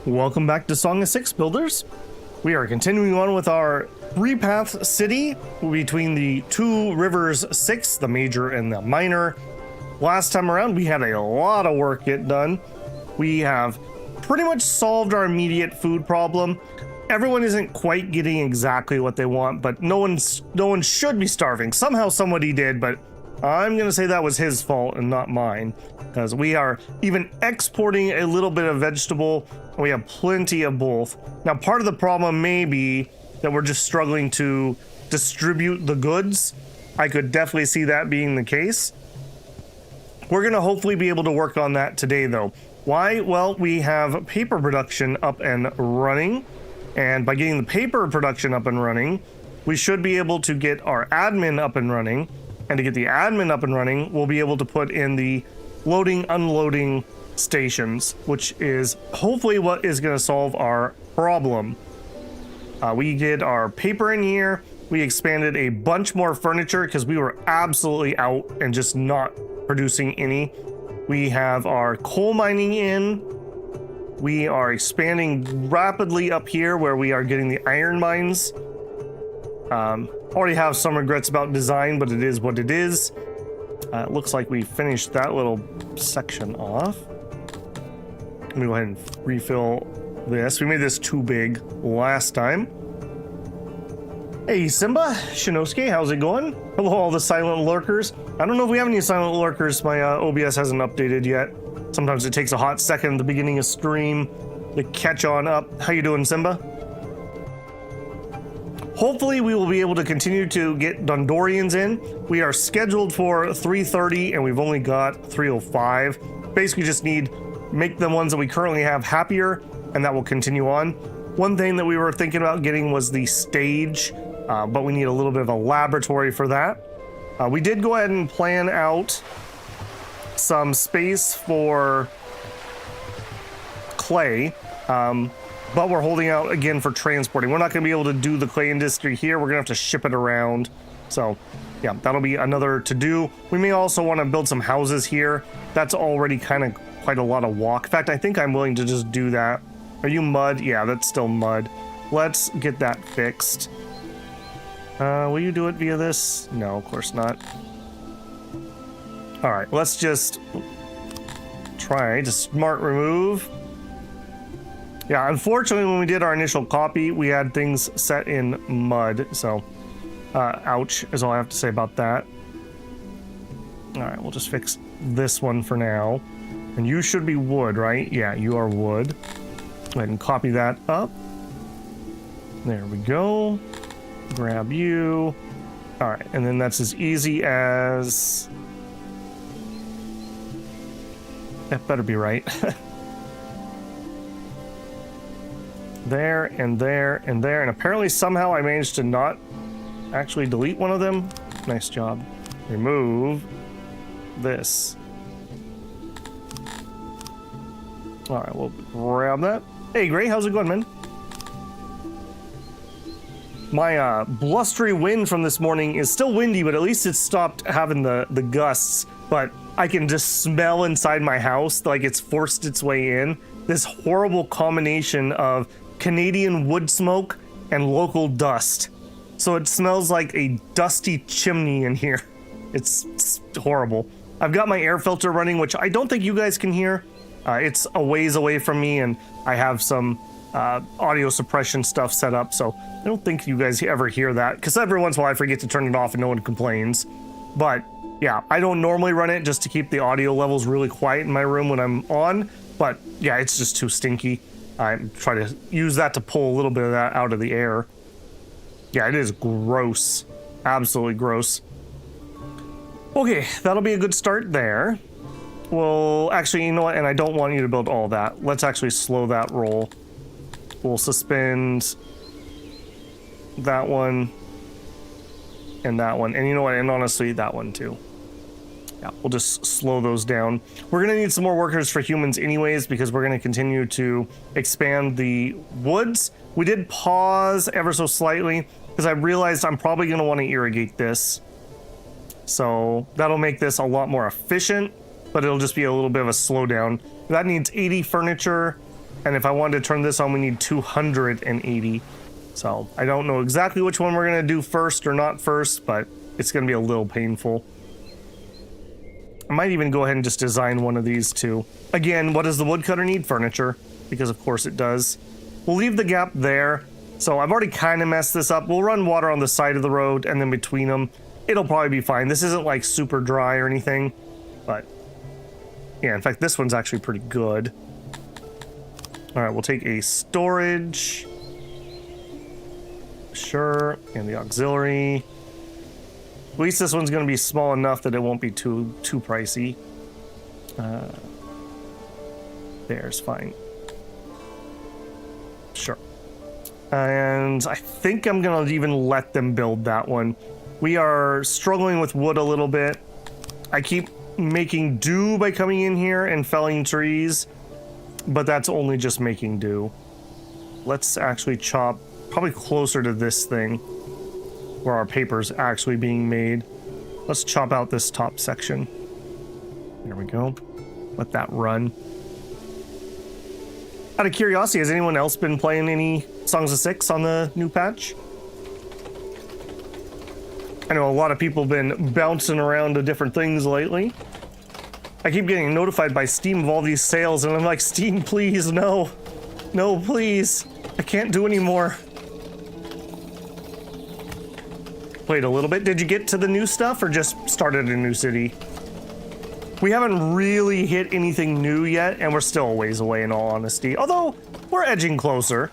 Welcome back to Song of Six, builders. We are continuing on with our three-path city between the two rivers six, the major and the minor. Last time around, we had a lot of work get done. We have pretty much solved our immediate food problem. Everyone isn't quite getting exactly what they want, but no one should be starving. Somehow somebody did, but I'm gonna say that was his fault and not mine, because we are even exporting a little bit of vegetable. We have plenty of both. Now, part of the problem may be that we're just struggling to distribute the goods. I could definitely see that being the case. We're gonna hopefully be able to work on that today, though. Why? Well, we have paper production up and running, and by getting the paper production up and running, we should be able to get our admin up and running. And to get the admin up and running, we'll be able to put in the loading, unloading stations, which is hopefully what is going to solve our problem. We did our paper in here. We expanded a bunch more furniture because we were absolutely out and just not producing any. We have our coal mining in. We are expanding rapidly up here where we are getting the iron mines. Already have some regrets about design, but it is what it is. It looks like we finished that little section off. Let me go ahead and refill this. We made this too big last time. Hey Simba, Shinosuke, how's it going? Hello all the silent lurkers. I don't know if we have any silent lurkers. My OBS hasn't updated yet. Sometimes it takes a hot second at the beginning of stream to catch on up. How you doing, Simba? Hopefully we will be able to continue to get Dondorians in. We are scheduled for 3:30 and we've only got 3:05. Basically just make the ones that we currently have happier, and that will continue on. One thing that we were thinking about getting was the stage, but we need a little bit of a laboratory for that. We did go ahead and plan out some space for clay, but we're holding out again for transporting. We're not going to be able to do the clay industry here. We're going to have to ship it around. So yeah, that'll be another to do. We may also want to build some houses here. That's already kind of quite a lot of walk. In fact, I think I'm willing to just do that. Are you mud? Yeah, that's still mud. Let's get that fixed. Will you do it via this? No, of course not. All right, let's just try to smart remove. Yeah, unfortunately, when we did our initial copy, we had things set in mud, so ouch is all I have to say about that. All right, we'll just fix this one for now. And you should be wood, right? Yeah, you are wood. Go ahead and copy that up. There we go. Grab you. All right, and then that's as easy as... That better be right. There and there and there, and apparently somehow I managed to not actually delete one of them. Nice job. Remove this. All right, we'll grab that. Hey Gray, how's it going, man? My blustery wind from this morning is still windy, but at least it's stopped having the gusts. But I can just smell inside my house like it's forced its way in. This horrible combination of Canadian wood smoke and local dust. So it smells like a dusty chimney in here. It's horrible. I've got my air filter running, which I don't think you guys can hear. It's a ways away from me, and I have some audio suppression stuff set up, so I don't think you guys ever hear that, because every once in a while I forget to turn it off and no one complains. But yeah, I don't normally run it just to keep the audio levels really quiet in my room when I'm on, but yeah, it's just too stinky. I try to use that to pull a little bit of that out of the air. Yeah, it is gross. Absolutely gross. Okay, that'll be a good start there. Well, actually, you know what? And I don't want you to build all that. Let's actually slow that roll. We'll suspend that one and that one. And you know what? And honestly, that one too. Yeah, we'll just slow those down. We're going to need some more workers for humans anyways, because we're going to continue to expand the woods. We did pause ever so slightly because I realized I'm probably going to want to irrigate this. So that'll make this a lot more efficient, but it'll just be a little bit of a slowdown. That needs 80 furniture. And if I wanted to turn this on, we need 280. So I don't know exactly which one we're going to do first or not first, but it's going to be a little painful. I might even go ahead and just design one of these too. Again, what does the woodcutter need? Furniture, because of course it does. We'll leave the gap there. So I've already kind of messed this up. We'll run water on the side of the road and then between them. It'll probably be fine. This isn't like super dry or anything, but yeah, in fact, this one's actually pretty good. All right, we'll take a storage. Sure, and the auxiliary. At least this one's going to be small enough that it won't be too pricey. There's fine. Sure. And I think I'm going to even let them build that one. We are struggling with wood a little bit. I keep making do by coming in here and felling trees, but that's only just making do. Let's actually chop probably closer to this thing where our paper's actually being made. Let's chop out this top section. There we go. Let that run. Out of curiosity, has anyone else been playing any Songs of Six on the new patch? I know a lot of people have been bouncing around to different things lately. I keep getting notified by Steam of all these sales, and I'm like, Steam, please, no. No, please. I can't do anymore. Played a little bit. Did you get to the new stuff or just started a new city? We haven't really hit anything new yet, and we're still a ways away in all honesty. Although, we're edging closer.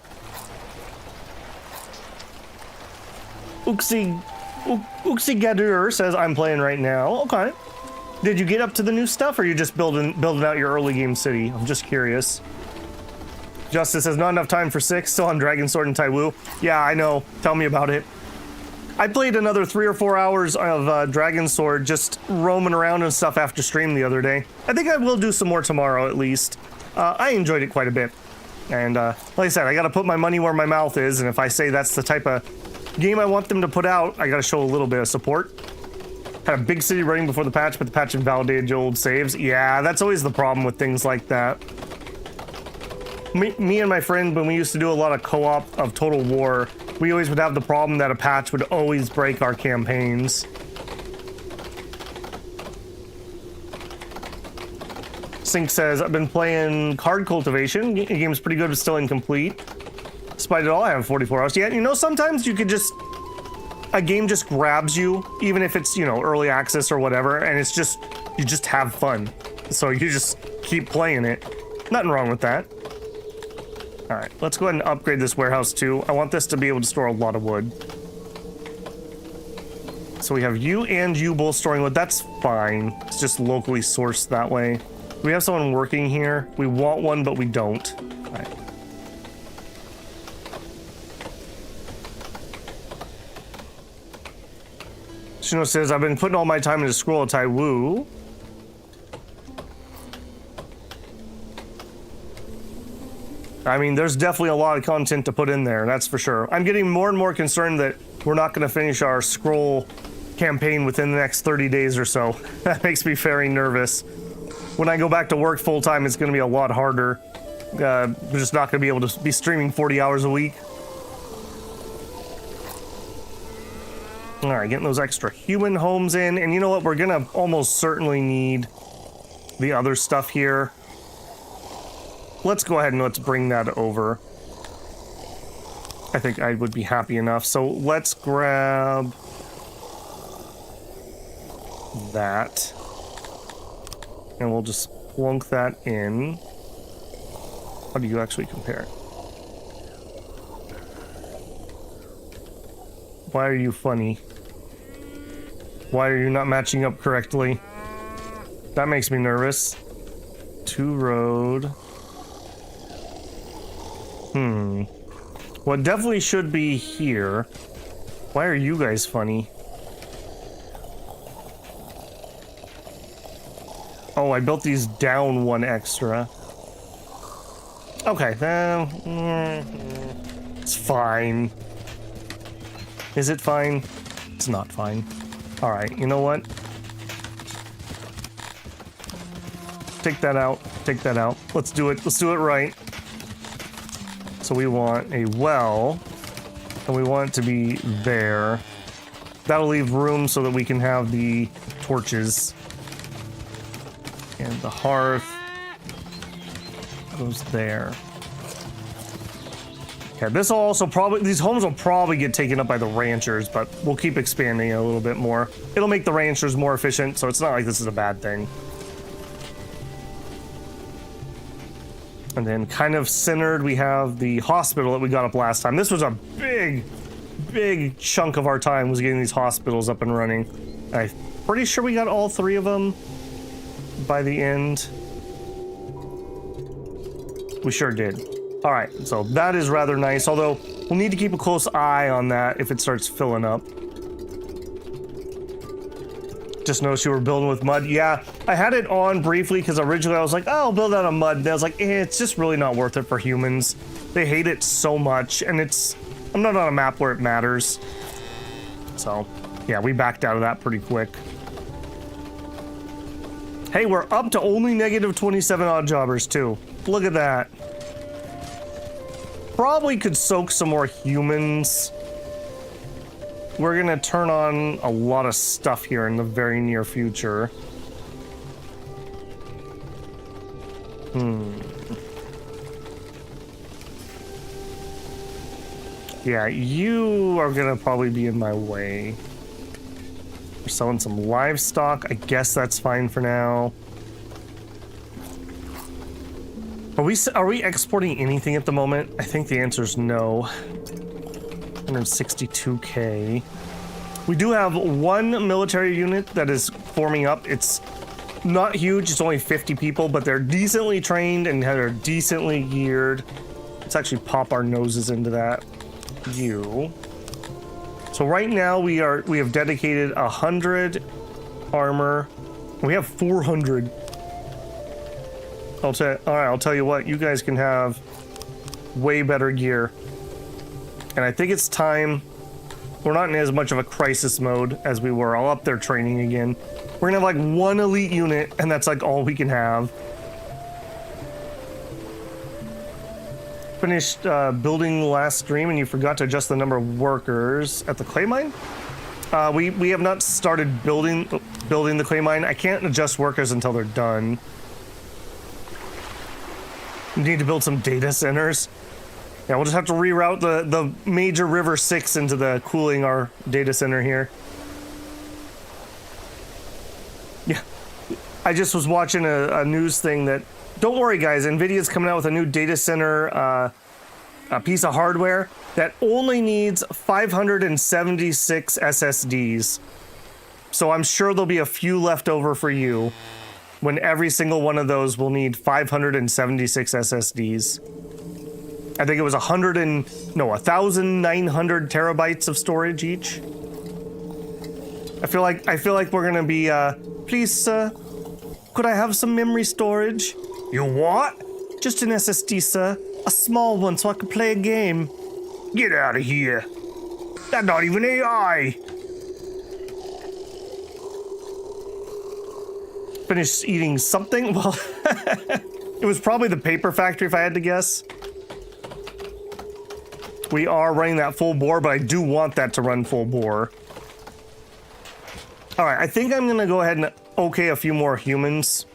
Uxigadur says, I'm playing right now. Okay. Did you get up to the new stuff, or are you just building out your early game city? I'm just curious. Justice says, not enough time for 6, still on Dragon Sword and Taiwu. Yeah, I know. Tell me about it. I played another 3 or 4 hours of Dragon Sword just roaming around and stuff after stream the other day. I think I will do some more tomorrow at least. I enjoyed it quite a bit. And like I said, I gotta put my money where my mouth is, and if I say that's the type of game I want them to put out, I gotta show a little bit of support. Had a big city running before the patch, but the patch invalidated your old saves. Yeah, that's always the problem with things like that. Me and my friend, when we used to do a lot of co-op of Total War, we always would have the problem that a patch would always break our campaigns. Sink says, I've been playing Card Cultivation. The game's pretty good, but still incomplete. Despite it all, I have 44 hours. Yeah, you know, sometimes you could just... a game just grabs you, even if it's, you know, early access or whatever, and it's just... you just have fun. So you just keep playing it. Nothing wrong with that. Alright, let's go ahead and upgrade this warehouse too. I want this to be able to store a lot of wood. So we have you and you both storing wood. That's fine. It's just locally sourced that way. We have someone working here. We want one, but we don't. Alright. Shino says, I've been putting all my time into Scroll of Taiwu. I mean, there's definitely a lot of content to put in there, that's for sure. I'm getting more and more concerned that we're not going to finish our scroll campaign within the next 30 days or so. That makes me very nervous. When I go back to work full-time, it's going to be a lot harder. We're just not going to be able to be streaming 40 hours a week. Alright, getting those extra human homes in. And you know what? We're going to almost certainly need the other stuff here. Let's go ahead and let's bring that over. I think I would be happy enough. So let's grab that. And we'll just plunk that in. How do you actually compare? Why are you funny? Why are you not matching up correctly? That makes me nervous. 2 road. Well, it definitely should be here. Why are you guys funny? Oh, I built these down 1 extra. Okay, it's fine. Is it fine? It's not fine. Alright, you know what? Take that out. Take that out. Let's do it. Let's do it right. So we want a well, and we want it to be there. That'll leave room so that we can have the torches. And the hearth goes there. Okay, this will also probably, these homes will probably get taken up by the ranchers, but we'll keep expanding it a little bit more. It'll make the ranchers more efficient, so it's not like this is a bad thing. And then kind of centered, we have the hospital that we got up last time. This was a big chunk of our time was getting these hospitals up and running. I'm pretty sure we got all 3 of them by the end. We sure did. All right, so that is rather nice, although we'll need to keep a close eye on that if it starts filling up. Just noticed you were building with mud. Yeah, I had it on briefly because originally I was like, oh, I'll build out of mud. And I was like, it's just really not worth it for humans. They hate it so much, and I'm not on a map where it matters. So, yeah, we backed out of that pretty quick. Hey, we're up to only negative 27 odd jobbers, too. Look at that. Probably could soak some more humans. We're gonna turn on a lot of stuff here in the very near future. Yeah, you are gonna probably be in my way. We're selling some livestock. I guess that's fine for now. Are we exporting anything at the moment? I think the answer is no. 162K. We do have one military unit that is forming up. It's not huge. It's only 50 people, but they're decently trained and they're decently geared. Let's actually pop our noses into that. You. So right now we have dedicated 100 armor. We have 400. All right, I'll tell you what, you guys can have way better gear. And I think it's time. We're not in as much of a crisis mode as we were. I'll up their training again. We're gonna have like 1 elite unit, and that's like all we can have. Finished building the last stream, and you forgot to adjust the number of workers at the clay mine? We have not started building the clay mine. I can't adjust workers until they're done. We need to build some data centers. Yeah, we'll just have to reroute the major river 6 into the cooling our data center here. Yeah, I just was watching a news thing that, don't worry guys, NVIDIA's coming out with a new data center a piece of hardware that only needs 576 SSDs. So I'm sure there'll be a few left over for you when every single one of those will need 576 SSDs. I think it was 1,900 terabytes of storage each. I feel like we're gonna be, please sir, could I have some memory storage? You what? Just an SSD, sir. A small one so I can play a game. Get out of here. That's not even AI. Finished eating something? Well, it was probably the paper factory if I had to guess. We are running that full bore, but I do want that to run full bore. All right, I think I'm gonna go ahead and okay a few more humans.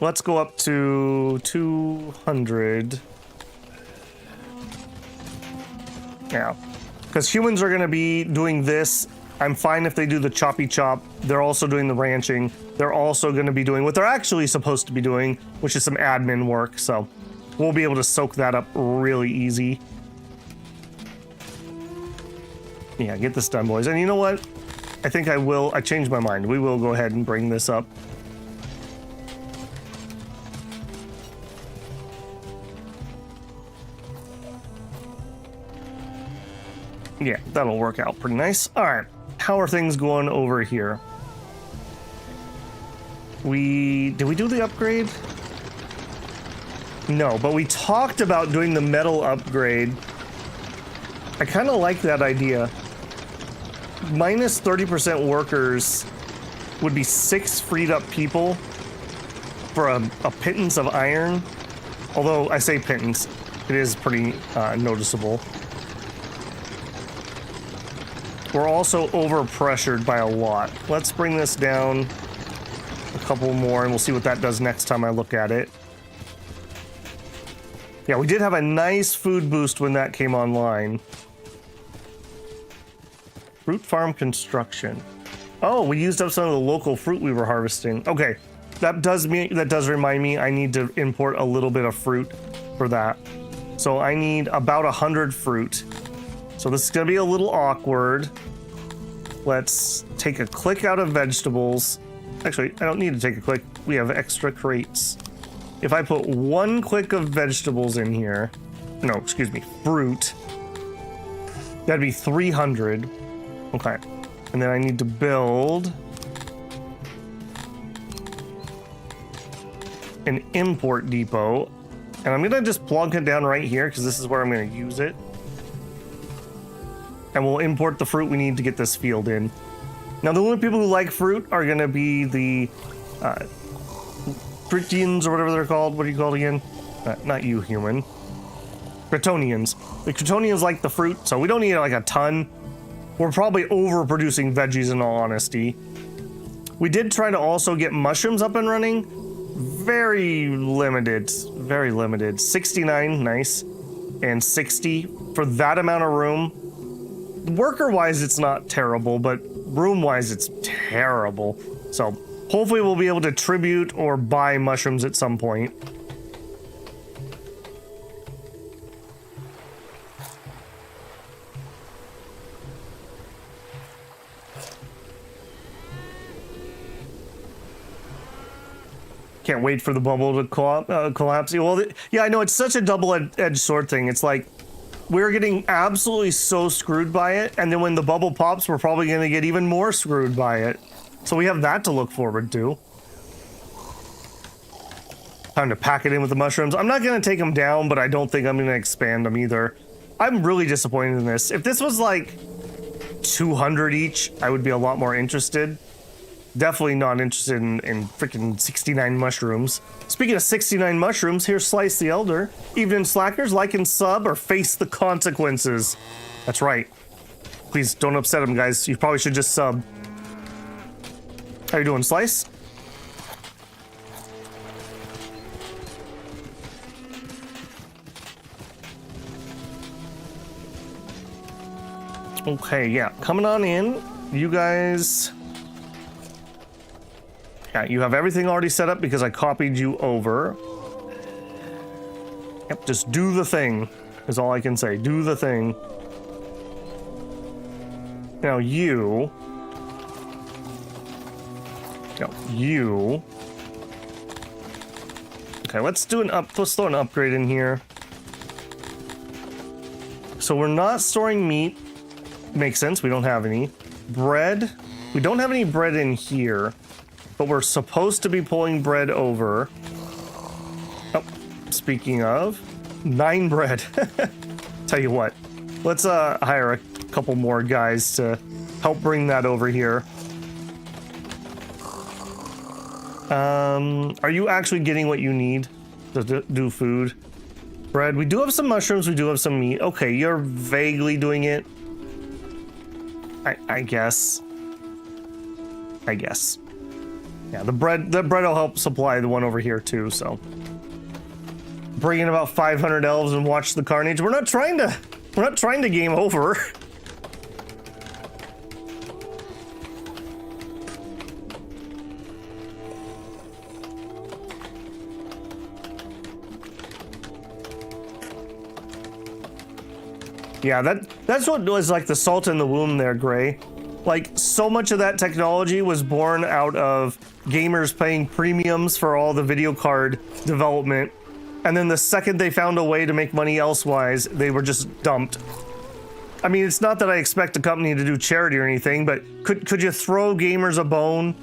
Let's go up to 200. Yeah, because humans are gonna be doing this. I'm fine if they do the choppy chop. They're also doing the ranching. They're also gonna be doing what they're actually supposed to be doing, which is some admin work, so we'll be able to soak that up really easy. Yeah, get this done, boys. And you know what? I think I changed my mind. We will go ahead and bring this up. Yeah, that'll work out pretty nice. All right, how are things going over here? Did we do the upgrade? No, but we talked about doing the metal upgrade. I kind of like that idea. Minus 30% workers would be 6 freed up people for a pittance of iron. Although I say pittance, It is pretty noticeable. We're also overpressured by a lot. Let's bring this down a couple more, and we'll see what that does next time I look at it. Yeah, we did have a nice food boost when that came online. Fruit farm construction. Oh, we used up some of the local fruit we were harvesting. Okay, that does remind me I need to import a little bit of fruit for that. So I need about 100 fruit. So this is gonna be a little awkward. Let's take a click out of vegetables. Actually, I don't need to take a click. We have extra crates. If I put 1 click of vegetables in here, no, excuse me, fruit, that'd be 300. Okay. And then I need to build an import depot. And I'm gonna just plug it down right here because this is where I'm gonna use it. And we'll import the fruit we need to get this field in. Now, the only people who like fruit are gonna be the Critians or whatever they're called. What are you called again? Not you, human. Cretonians. The Cretonians like the fruit, so we don't need like a ton. We're probably overproducing veggies in all honesty. We did try to also get mushrooms up and running. Very limited. 69, nice. And 60 for that amount of room. Worker-wise, it's not terrible, but room-wise, it's terrible. So hopefully we'll be able to tribute or buy mushrooms at some point. Can't wait for the bubble to collapse. Well, yeah, I know it's such a double-edged sword thing. It's like we're getting absolutely so screwed by it, and then when the bubble pops, we're probably going to get even more screwed by it. So we have that to look forward to. Time to pack it in with the mushrooms. I'm not going to take them down, but I don't think I'm going to expand them either. I'm really disappointed in this. If this was like 200 each, I would be a lot more interested. Definitely not interested in freaking 69 mushrooms. Speaking of 69 mushrooms, here's Slice the Elder. Evening slackers, like and sub or face the consequences. That's right. Please don't upset him, guys. You probably should just sub. How you doing, Slice? Okay, yeah. Coming on in. You guys... Yeah, you have everything already set up because I copied you over. Yep, just do the thing is all I can say. Do the thing. Now you... No, you... Okay, let's throw an upgrade in here. So we're not storing meat. Makes sense, we don't have any. Bread. We don't have any bread in here. But we're supposed to be pulling bread over. Oh, speaking of, 9 bread. Tell you what, let's hire a couple more guys to help bring that over here. Are you actually getting what you need to do food? Bread, we do have some mushrooms, we do have some meat. Okay, you're vaguely doing it. I guess. Yeah, the bread will help supply the one over here too, so. Bring in about 500 elves and watch the carnage. We're not trying to game over. Yeah, that's what was like the salt in the wound there, Gray. Like, so much of that technology was born out of gamers paying premiums for all the video card development, and then the second they found a way to make money elsewise, they were just dumped. I mean, it's not that I expect a company to do charity or anything, but could you throw gamers a bone?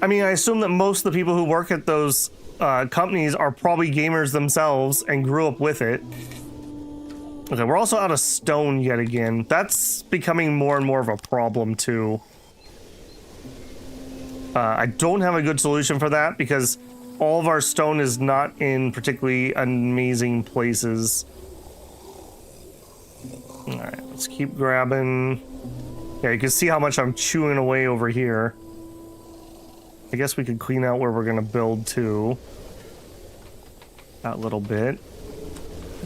I mean, I assume that most of the people who work at those companies are probably gamers themselves and grew up with it. Okay, we're also out of stone yet again. That's becoming more and more of a problem, too. I don't have a good solution for that because all of our stone is not in particularly amazing places. All right, let's keep grabbing. Yeah, you can see how much I'm chewing away over here. I guess we could clean out where we're gonna build too. That little bit.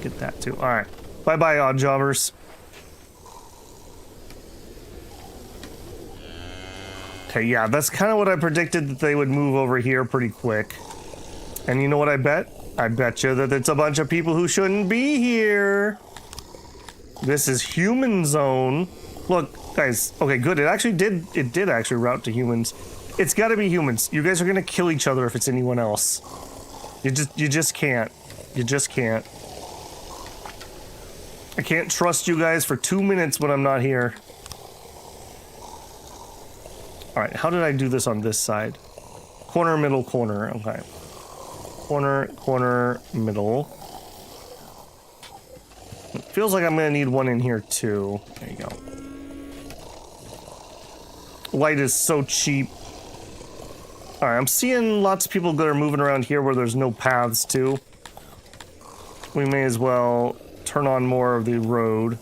Get that too. All right. Bye-bye, odd jobbers. Okay, yeah, that's kind of what I predicted, that they would move over here pretty quick. And you know what I bet? I bet you that it's a bunch of people who shouldn't be here. This is human zone. Look, guys. Okay, good. It did actually route to humans. It's got to be humans. You guys are gonna kill each other if it's anyone else. You just can't. You just can't. I can't trust you guys for 2 minutes when I'm not here. All right, how did I do this on this side? Corner, middle, corner. Okay. Corner, corner, middle. It feels like I'm gonna need one in here too. There you go. Light is so cheap. All right, I'm seeing lots of people that are moving around here where there's no paths to. We may as well turn on more of the road.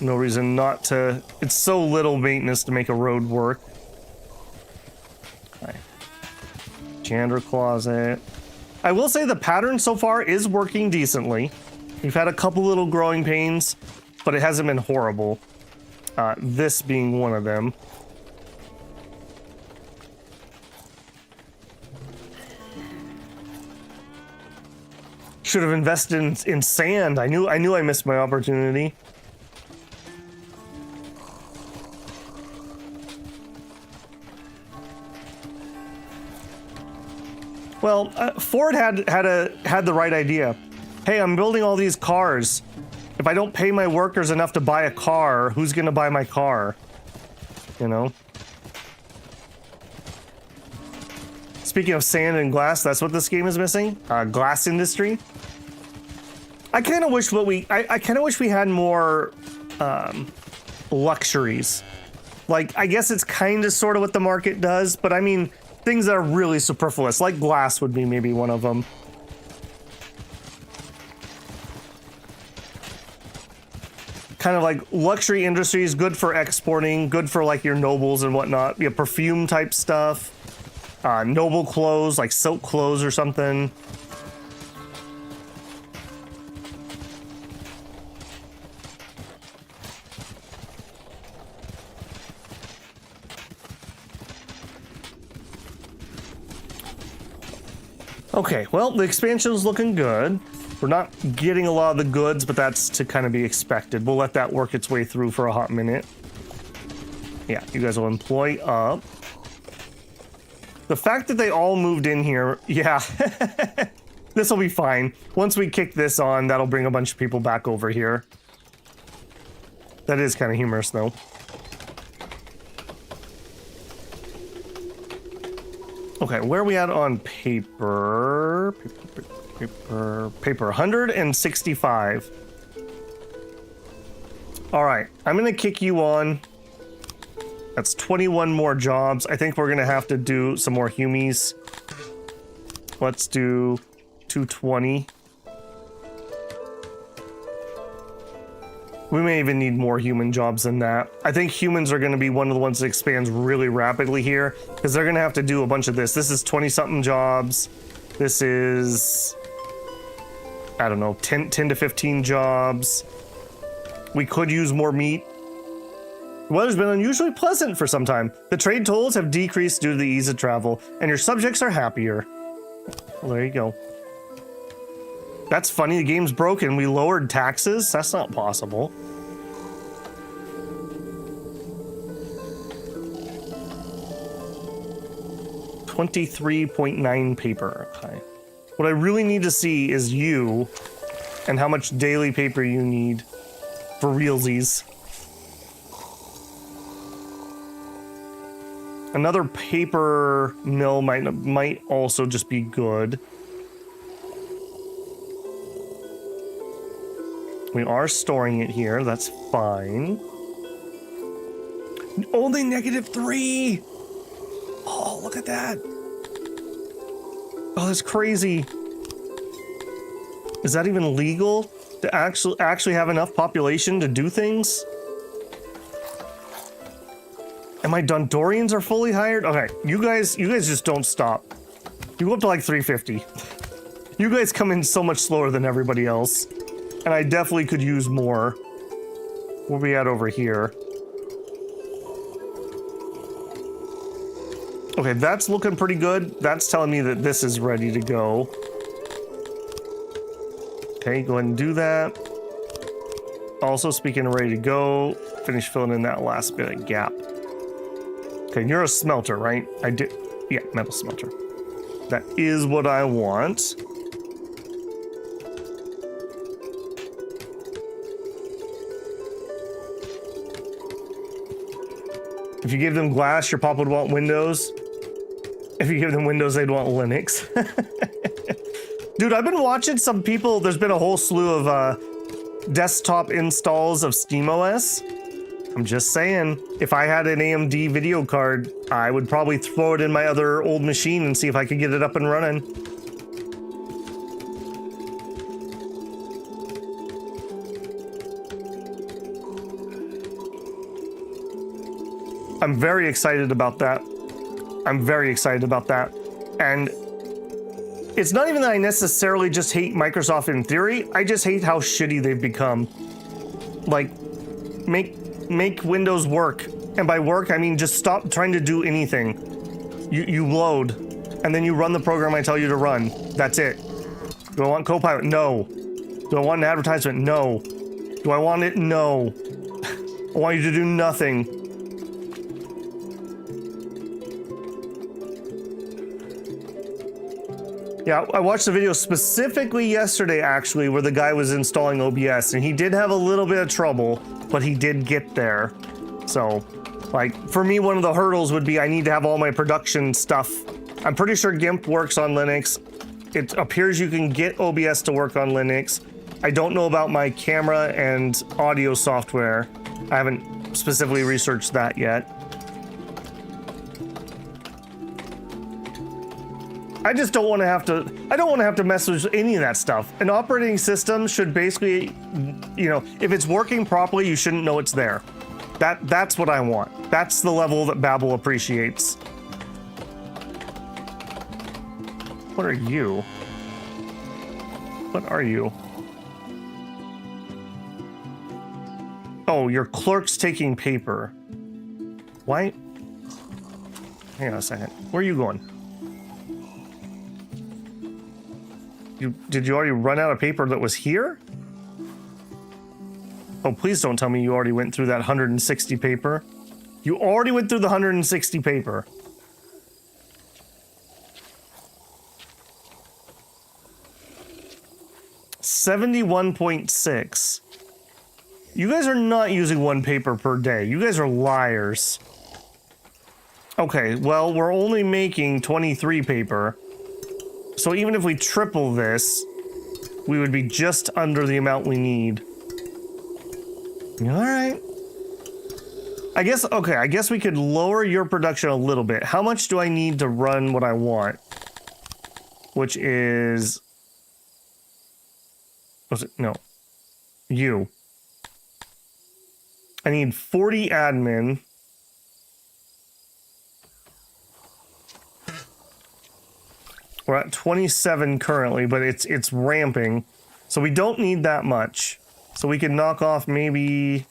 No reason not to. It's so little maintenance to make a road work. Okay. Janitor closet. I will say the pattern so far is working decently. We've had a couple little growing pains, but it hasn't been horrible. This being one of them. Should have invested in sand. I knew I missed my opportunity. Well, Ford had the right idea. Hey, I'm building all these cars. If I don't pay my workers enough to buy a car, who's gonna buy my car? You know? Speaking of sand and glass, that's what this game is missing. Glass industry. I kind of wish I kind of wish we had more luxuries. Like, I guess it's kind of sort of what the market does, but I mean, things that are really superfluous, like glass would be maybe one of them. Kind of like luxury industries, good for exporting, good for like your nobles and whatnot. Yeah, perfume type stuff. Noble clothes, like silk clothes or something. Okay, well, the expansion is looking good. We're not getting a lot of the goods, but that's to kind of be expected. We'll let that work its way through for a hot minute. Yeah, you guys will employ up. The fact that they all moved in here, yeah, this will be fine. Once we kick this on, that'll bring a bunch of people back over here. That is kind of humorous, though. Okay, where are we at on paper? Paper, 165. All right, I'm gonna kick you on. That's 21 more jobs. I think we're gonna have to do some more humies. Let's do 220. We may even need more human jobs than that. I think humans are going to be one of the ones that expands really rapidly here, because they're going to have to do a bunch of this. This is 20-something jobs. This is, I don't know, 10 to 15 jobs. We could use more meat. The weather's been unusually pleasant for some time. The trade tolls have decreased due to the ease of travel, and your subjects are happier. Well, there you go. That's funny, the game's broken. We lowered taxes? That's not possible. $23.9 paper, okay. What I really need to see is you and how much daily paper you need for realsies. Another paper mill might also just be good. We are storing it here, that's fine. Only -3! Oh, look at that! Oh, that's crazy. Is that even legal to actually have enough population to do things? And my Dondorians are fully hired? Okay, you guys just don't stop. You go up to like 350. You guys come in so much slower than everybody else. And I definitely could use more. Where we at over here? Okay, that's looking pretty good. That's telling me that this is ready to go. Okay, go ahead and do that. Also, speaking of ready to go, finish filling in that last bit of gap. Okay, you're a smelter, right? I did. Yeah, metal smelter. That is what I want. If you give them glass, your pop would want Windows. If you give them Windows, they'd want Linux. Dude, I've been watching some people. There's been a whole slew of desktop installs of SteamOS. I'm just saying, if I had an AMD video card, I would probably throw it in my other old machine and see if I could get it up and running. I'm very excited about that. I'm very excited about that. And it's not even that I necessarily just hate Microsoft in theory. I just hate how shitty they've become. Like, make Windows work. And by work, I mean just stop trying to do anything. You load, and then you run the program I tell you to run. That's it. Do I want Copilot? No. Do I want an advertisement? No. Do I want it? No. I want you to do nothing. Yeah, I watched the video specifically yesterday, actually, where the guy was installing OBS, and he did have a little bit of trouble, but he did get there. So, like, for me, one of the hurdles would be I need to have all my production stuff. I'm pretty sure GIMP works on Linux. It appears you can get OBS to work on Linux. I don't know about my camera and audio software. I haven't specifically researched that yet. I just don't want to have to, I don't want to have to mess with any of that stuff. An operating system should basically, you know, if it's working properly, you shouldn't know it's there. That's what I want. That's the level that Babel appreciates. What are you? What are you? Oh, your clerk's taking paper. Why? Hang on a second. Where are you going? Did you already run out of paper that was here? Oh, please don't tell me you already went through that 160 paper. You already went through the 160 paper. $71.6. You guys are not using one paper per day. You guys are liars. Okay, well, we're only making 23 paper. So even if we triple this, we would be just under the amount we need. All right. I guess we could lower your production a little bit. How much do I need to run what I want? Which is... Was it? No. You. I need 40 admin. We're at 27 currently, but it's ramping. So we don't need that much. So we can knock off maybe...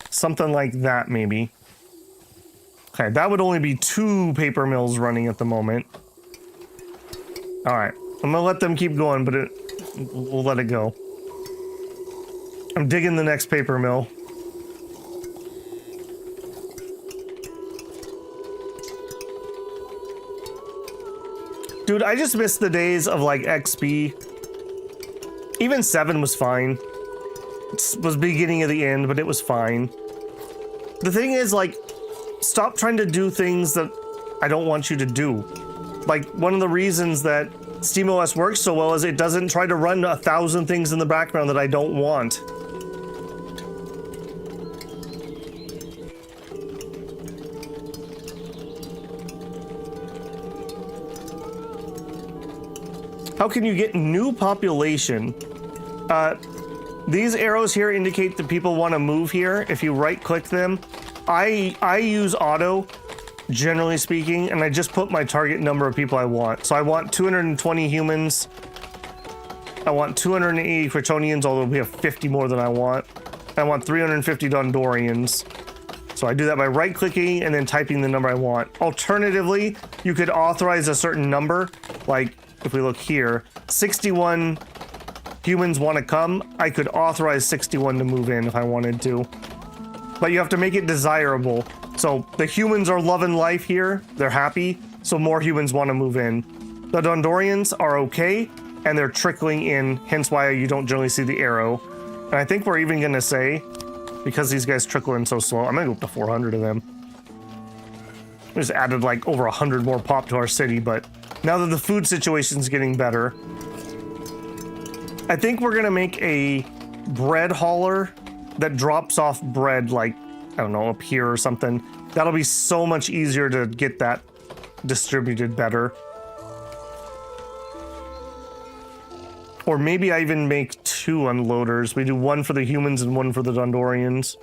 something like that, maybe. Okay, that would only be 2 paper mills running at the moment. Alright, I'm gonna let them keep going, but we'll let it go. I'm digging the next paper mill. Dude, I just miss the days of, like, XP. Even 7 was fine. It was beginning of the end, but it was fine. The thing is, like, stop trying to do things that I don't want you to do. Like, one of the reasons that SteamOS works so well is it doesn't try to run 1,000 things in the background that I don't want. How can you get new population? These arrows here indicate that people want to move here. If you right-click them, I use auto, generally speaking, and I just put my target number of people I want. So I want 220 humans. I want 280 Kryptonians, although we have 50 more than I want. I want 350 Dondorians. So I do that by right-clicking and then typing the number I want. Alternatively, you could authorize a certain number. Like, if we look here, 61 humans want to come. I could authorize 61 to move in if I wanted to. But you have to make it desirable. So the humans are loving life here. They're happy. So more humans want to move in. The Dondorians are okay, and they're trickling in, hence why you don't generally see the arrow. And I think we're even going to say, because these guys trickle in so slow, I'm going to go up to 400 of them. We just added like over 100 more pop to our city, but now that the food situation's getting better, I think we're going to make a bread hauler that drops off bread, like, I don't know, up here or something. That'll be so much easier to get that distributed better. Or maybe I even make 2 unloaders. We do one for the humans and one for the Dondorians.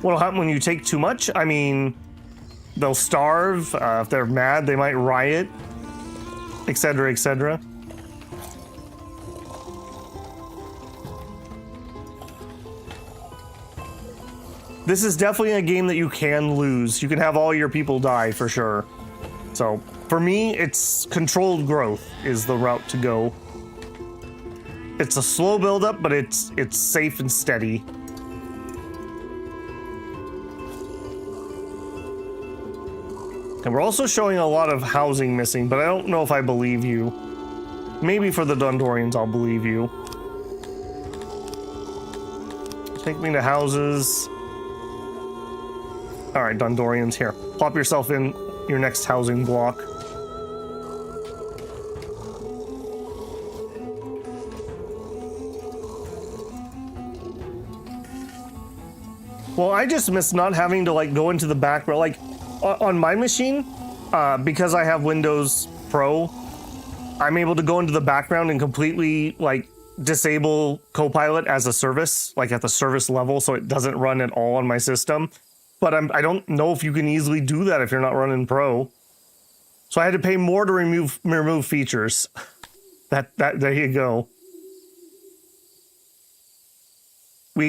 What'll happen when you take too much? I mean, they'll starve. If they're mad, they might riot, etc., etc. This is definitely a game that you can lose. You can have all your people die for sure. So for me, it's controlled growth is the route to go. It's a slow buildup, but it's safe and steady. And we're also showing a lot of housing missing, but I don't know if I believe you. Maybe for the Dondorians, I'll believe you. Take me to houses. All right, Dondorians, here. Plop yourself in your next housing block. Well, I just miss not having to, like, go into the background. Like, on my machine, because I have Windows Pro, I'm able to go into the background and completely, like, disable Copilot as a service, like at the service level, so it doesn't run at all on my system. But I don't know if you can easily do that if you're not running Pro. So I had to pay more to remove features. There you go.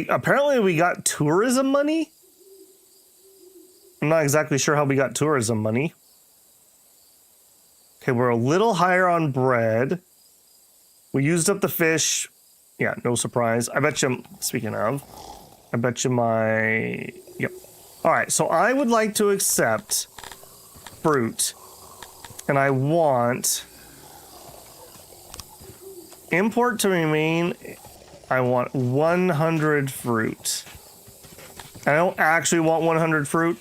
Apparently we got tourism money. I'm not exactly sure how we got tourism money. Okay, we're a little higher on bread. We used up the fish. Yeah, no surprise. I bet you, speaking of, I bet you my, yep. All right, so I would like to accept fruit. And I want import to remain. I want 100 fruit. I don't actually want 100 fruit.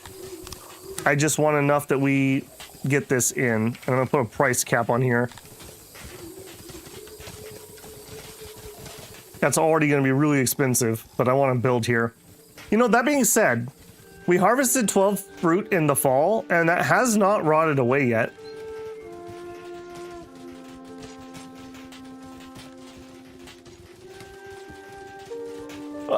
I just want enough that we get this in. And I'm gonna put a price cap on here. That's already gonna be really expensive, but I want to build here. You know, that being said, we harvested 12 fruit in the fall, and that has not rotted away yet.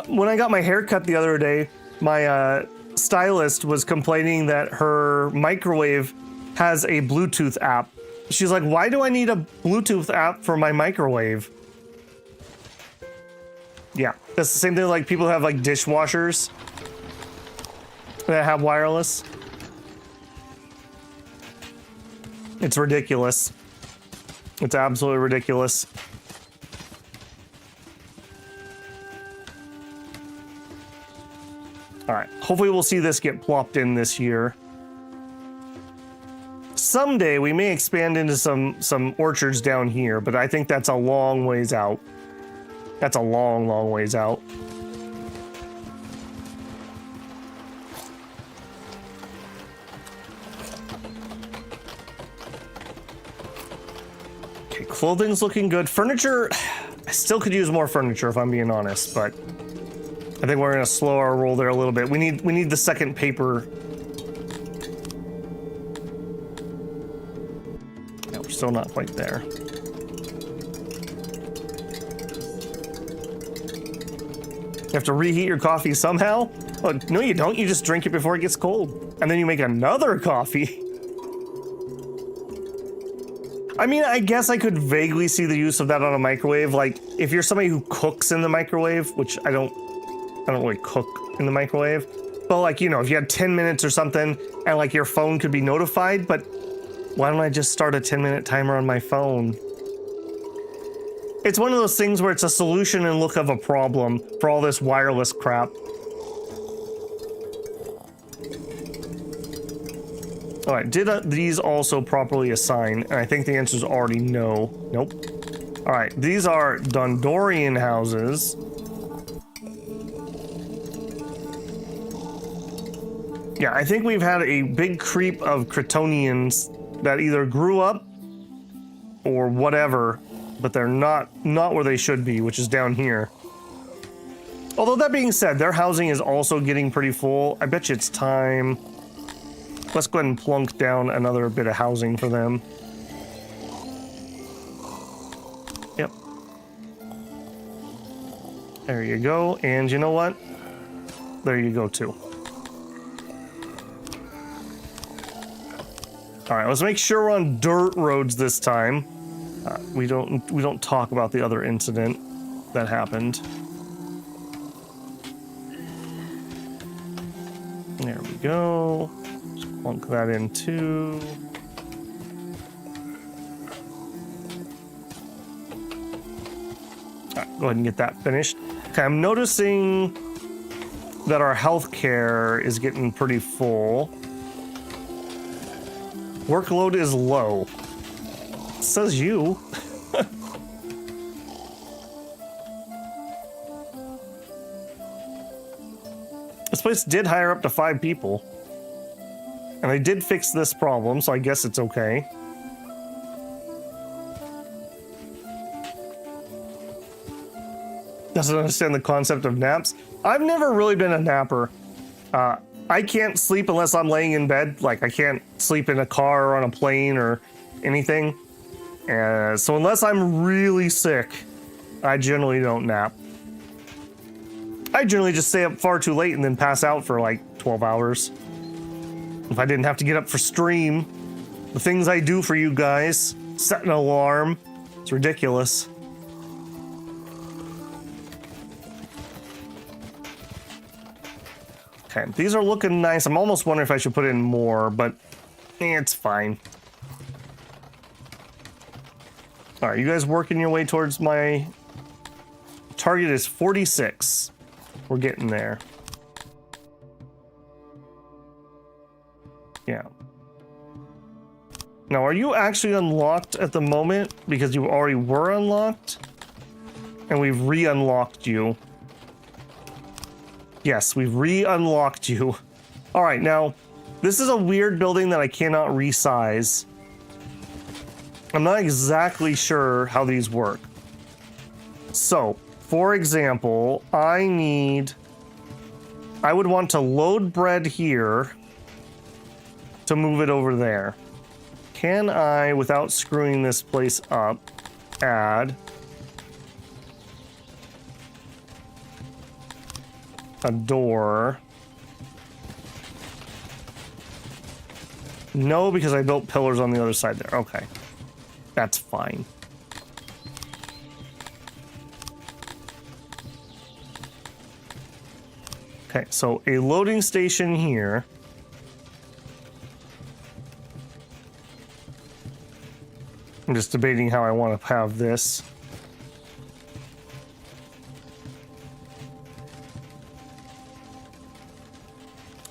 When I got my hair cut the other day, my stylist was complaining that her microwave has a Bluetooth app. She's like, why do I need a Bluetooth app for my microwave? Yeah, that's the same thing like people have like dishwashers that have wireless. It's ridiculous. It's absolutely ridiculous. All right, hopefully we'll see this get plopped in this year. Someday we may expand into some orchards down here, but I think that's a long ways out. That's a long, long ways out. Okay, clothing's looking good. Furniture, I still could use more furniture if I'm being honest, but I think we're gonna slow our roll there a little bit. We need the second paper. No, we're still not quite there. You have to reheat your coffee somehow? Oh, no, you don't. You just drink it before it gets cold. And then you make another coffee. I mean, I guess I could vaguely see the use of that on a microwave. Like, if you're somebody who cooks in the microwave, which I don't really cook in the microwave. But like, you know, if you had 10 minutes or something and like your phone could be notified, but why don't I just start a 10-minute timer on my phone? It's one of those things where it's a solution in look of a problem for all this wireless crap. All right, did these also properly assign? And I think the answer is already no. Nope. All right, these are Dondorian houses. Yeah, I think we've had a big creep of Cretonians that either grew up or whatever, but they're not where they should be, which is down here. Although that being said, their housing is also getting pretty full. I bet you it's time. Let's go ahead and plunk down another bit of housing for them. Yep. There you go. And you know what? There you go too. All right, let's make sure we're on dirt roads this time. We don't talk about the other incident that happened. There we go. Just plunk that in too. All right, go ahead and get that finished. Okay, I'm noticing that our healthcare is getting pretty full. Workload is low. Says you. This place did hire up to 5 people. And they did fix this problem, so I guess it's okay. Doesn't understand the concept of naps. I've never really been a napper. I can't sleep unless I'm laying in bed. Like, I can't sleep in a car or on a plane or anything. So unless I'm really sick, I generally don't nap. I generally just stay up far too late and then pass out for like 12 hours. If I didn't have to get up for stream, the things I do for you guys, set an alarm, it's ridiculous. Okay, these are looking nice. I'm almost wondering if I should put in more, but it's fine. All right, you guys working your way towards my target is 46. We're getting there. Yeah. Now, are you actually unlocked at the moment? Because you already were unlocked? And we've re-unlocked you. Yes, we've re-unlocked you. All right, now, this is a weird building that I cannot resize. I'm not exactly sure how these work. So, for example, I would want to load bread here to move it over there. Can I, without screwing this place up, add a door? No, because I built pillars on the other side there. Okay. That's fine. Okay, so a loading station here. I'm just debating how I want to have this.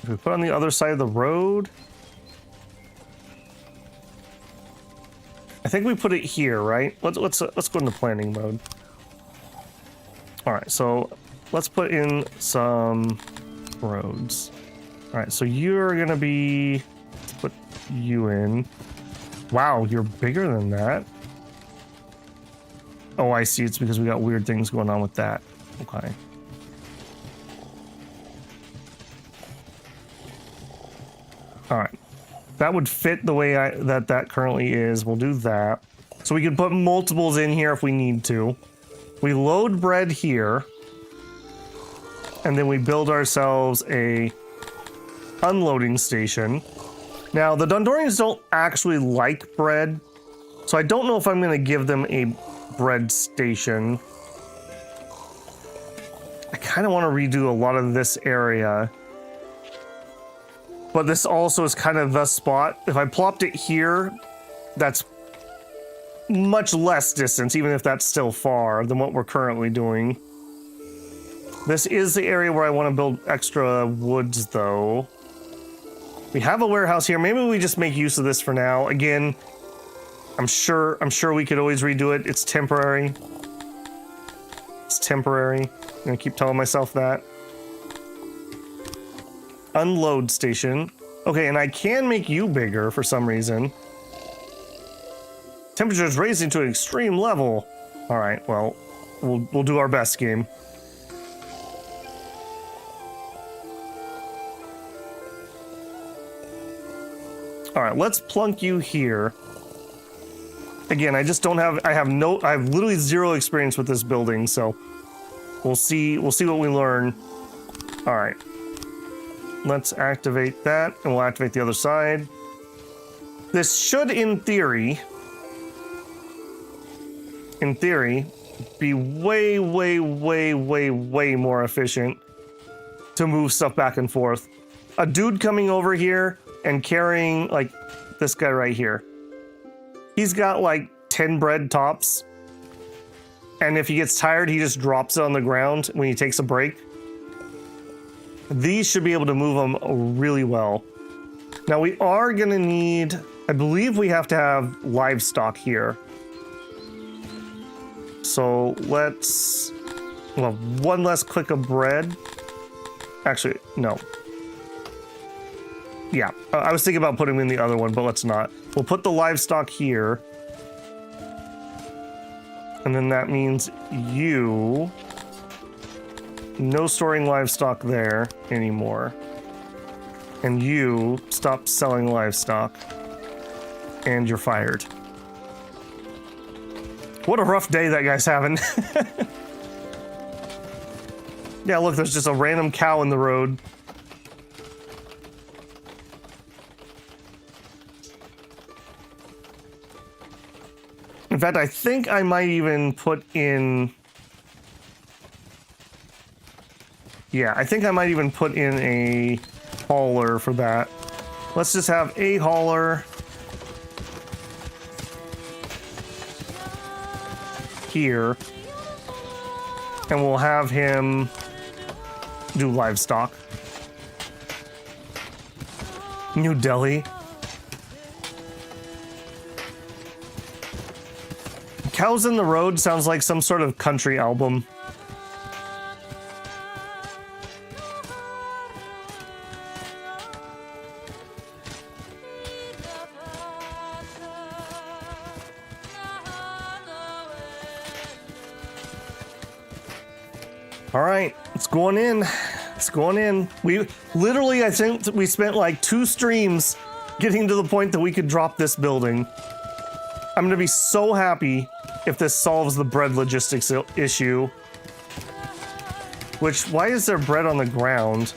If we put on the other side of the road, I think we put it here, right? Let's go into planning mode. All right, so let's put in some roads. All right, so you're gonna be, let's put you in. Wow, you're bigger than that. Oh, I see. It's because we got weird things going on with that. Okay. All right. That would fit the way that currently is. We'll do that. So we can put multiples in here if we need to. We load bread here. And then we build ourselves a unloading station. Now, the Dondorians don't actually like bread. So I don't know if I'm going to give them a bread station. I kind of want to redo a lot of this area. But this also is kind of the spot. If I plopped it here, that's much less distance, even if that's still far than what we're currently doing. This is the area where I want to build extra woods, though. We have a warehouse here. Maybe we just make use of this for now. Again, I'm sure we could always redo it. It's temporary. It's temporary. I'm gonna keep telling myself that. Unload station. Okay, and I can make you bigger for some reason. Temperature is raising to an extreme level. All right, well, we'll do our best, game. All right, let's plunk you here. Again, I just don't have. I have literally zero experience with this building, so we'll see what we learn. All right. Let's activate that, and we'll activate the other side. This should, in theory, be way, way, way, way, way more efficient to move stuff back and forth. A dude coming over here and carrying, like, this guy right here. He's got, like, 10 bread tops. And if he gets tired, he just drops it on the ground when he takes a break. These should be able to move them really well. Now we are gonna need, I believe we have to have livestock here. So let's, well, one less click of bread. Actually, no. Yeah, I was thinking about putting them in the other one, but let's not. We'll put the livestock here. And then that means you... No storing livestock there anymore. And you stop selling livestock. And you're fired. What a rough day that guy's having. Yeah, look, there's just a random cow in the road. In fact, I think I might even put in... Yeah, I think I might even put in a hauler for that. Let's just have a hauler here. And we'll have him do livestock. New Delhi. Cows in the Road sounds like some sort of country album. All right, it's going in. It's going in. We literally, I think we spent like 2 streams getting to the point that we could drop this building. I'm gonna be so happy if this solves the bread logistics issue. Which, why is there bread on the ground?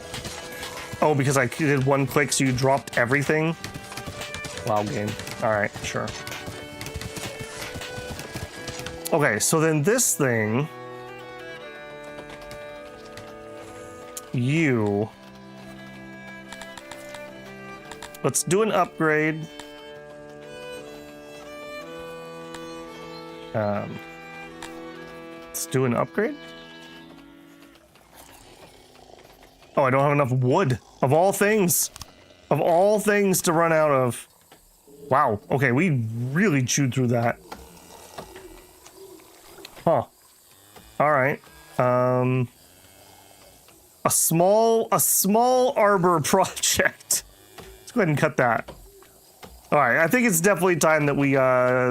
Oh, because I did 1 click, so you dropped everything? Wow, game. All right, sure. Okay, so then this thing... You... Let's do an upgrade. Let's do an upgrade. Oh, I don't have enough wood. Of all things. Of all things to run out of. Wow. Okay, we really chewed through that. Huh. All right. A small arbor project. Let's go ahead and cut that. All right, I think it's definitely time that we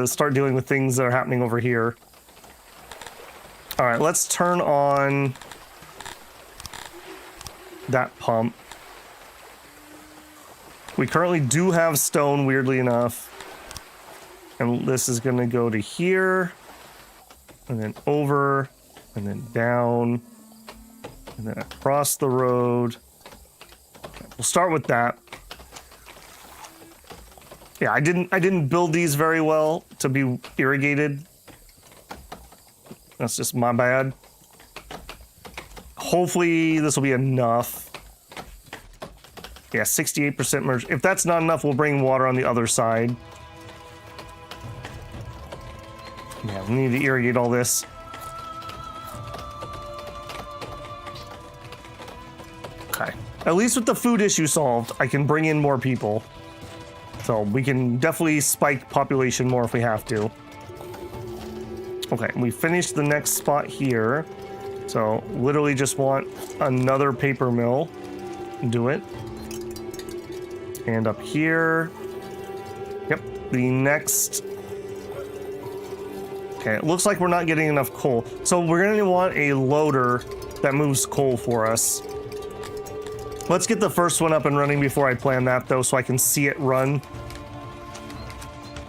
start dealing with things that are happening over here. All right, let's turn on that pump. We currently do have stone, weirdly enough. And this is going to go to here, and then over, and then down, and then across the road. Okay, we'll start with that. Yeah, I didn't build these very well to be irrigated. That's just my bad. Hopefully this will be enough. Yeah, 68% merge. If that's not enough, we'll bring water on the other side. Yeah, we need to irrigate all this. Okay. At least with the food issue solved, I can bring in more people. So we can definitely spike population more if we have to. Okay, we finished the next spot here. So literally just want another paper mill. Do it. And up here. Yep, the next... Okay, it looks like we're not getting enough coal. So we're going to want a loader that moves coal for us. Let's get the first one up and running before I plan that, though, so I can see it run.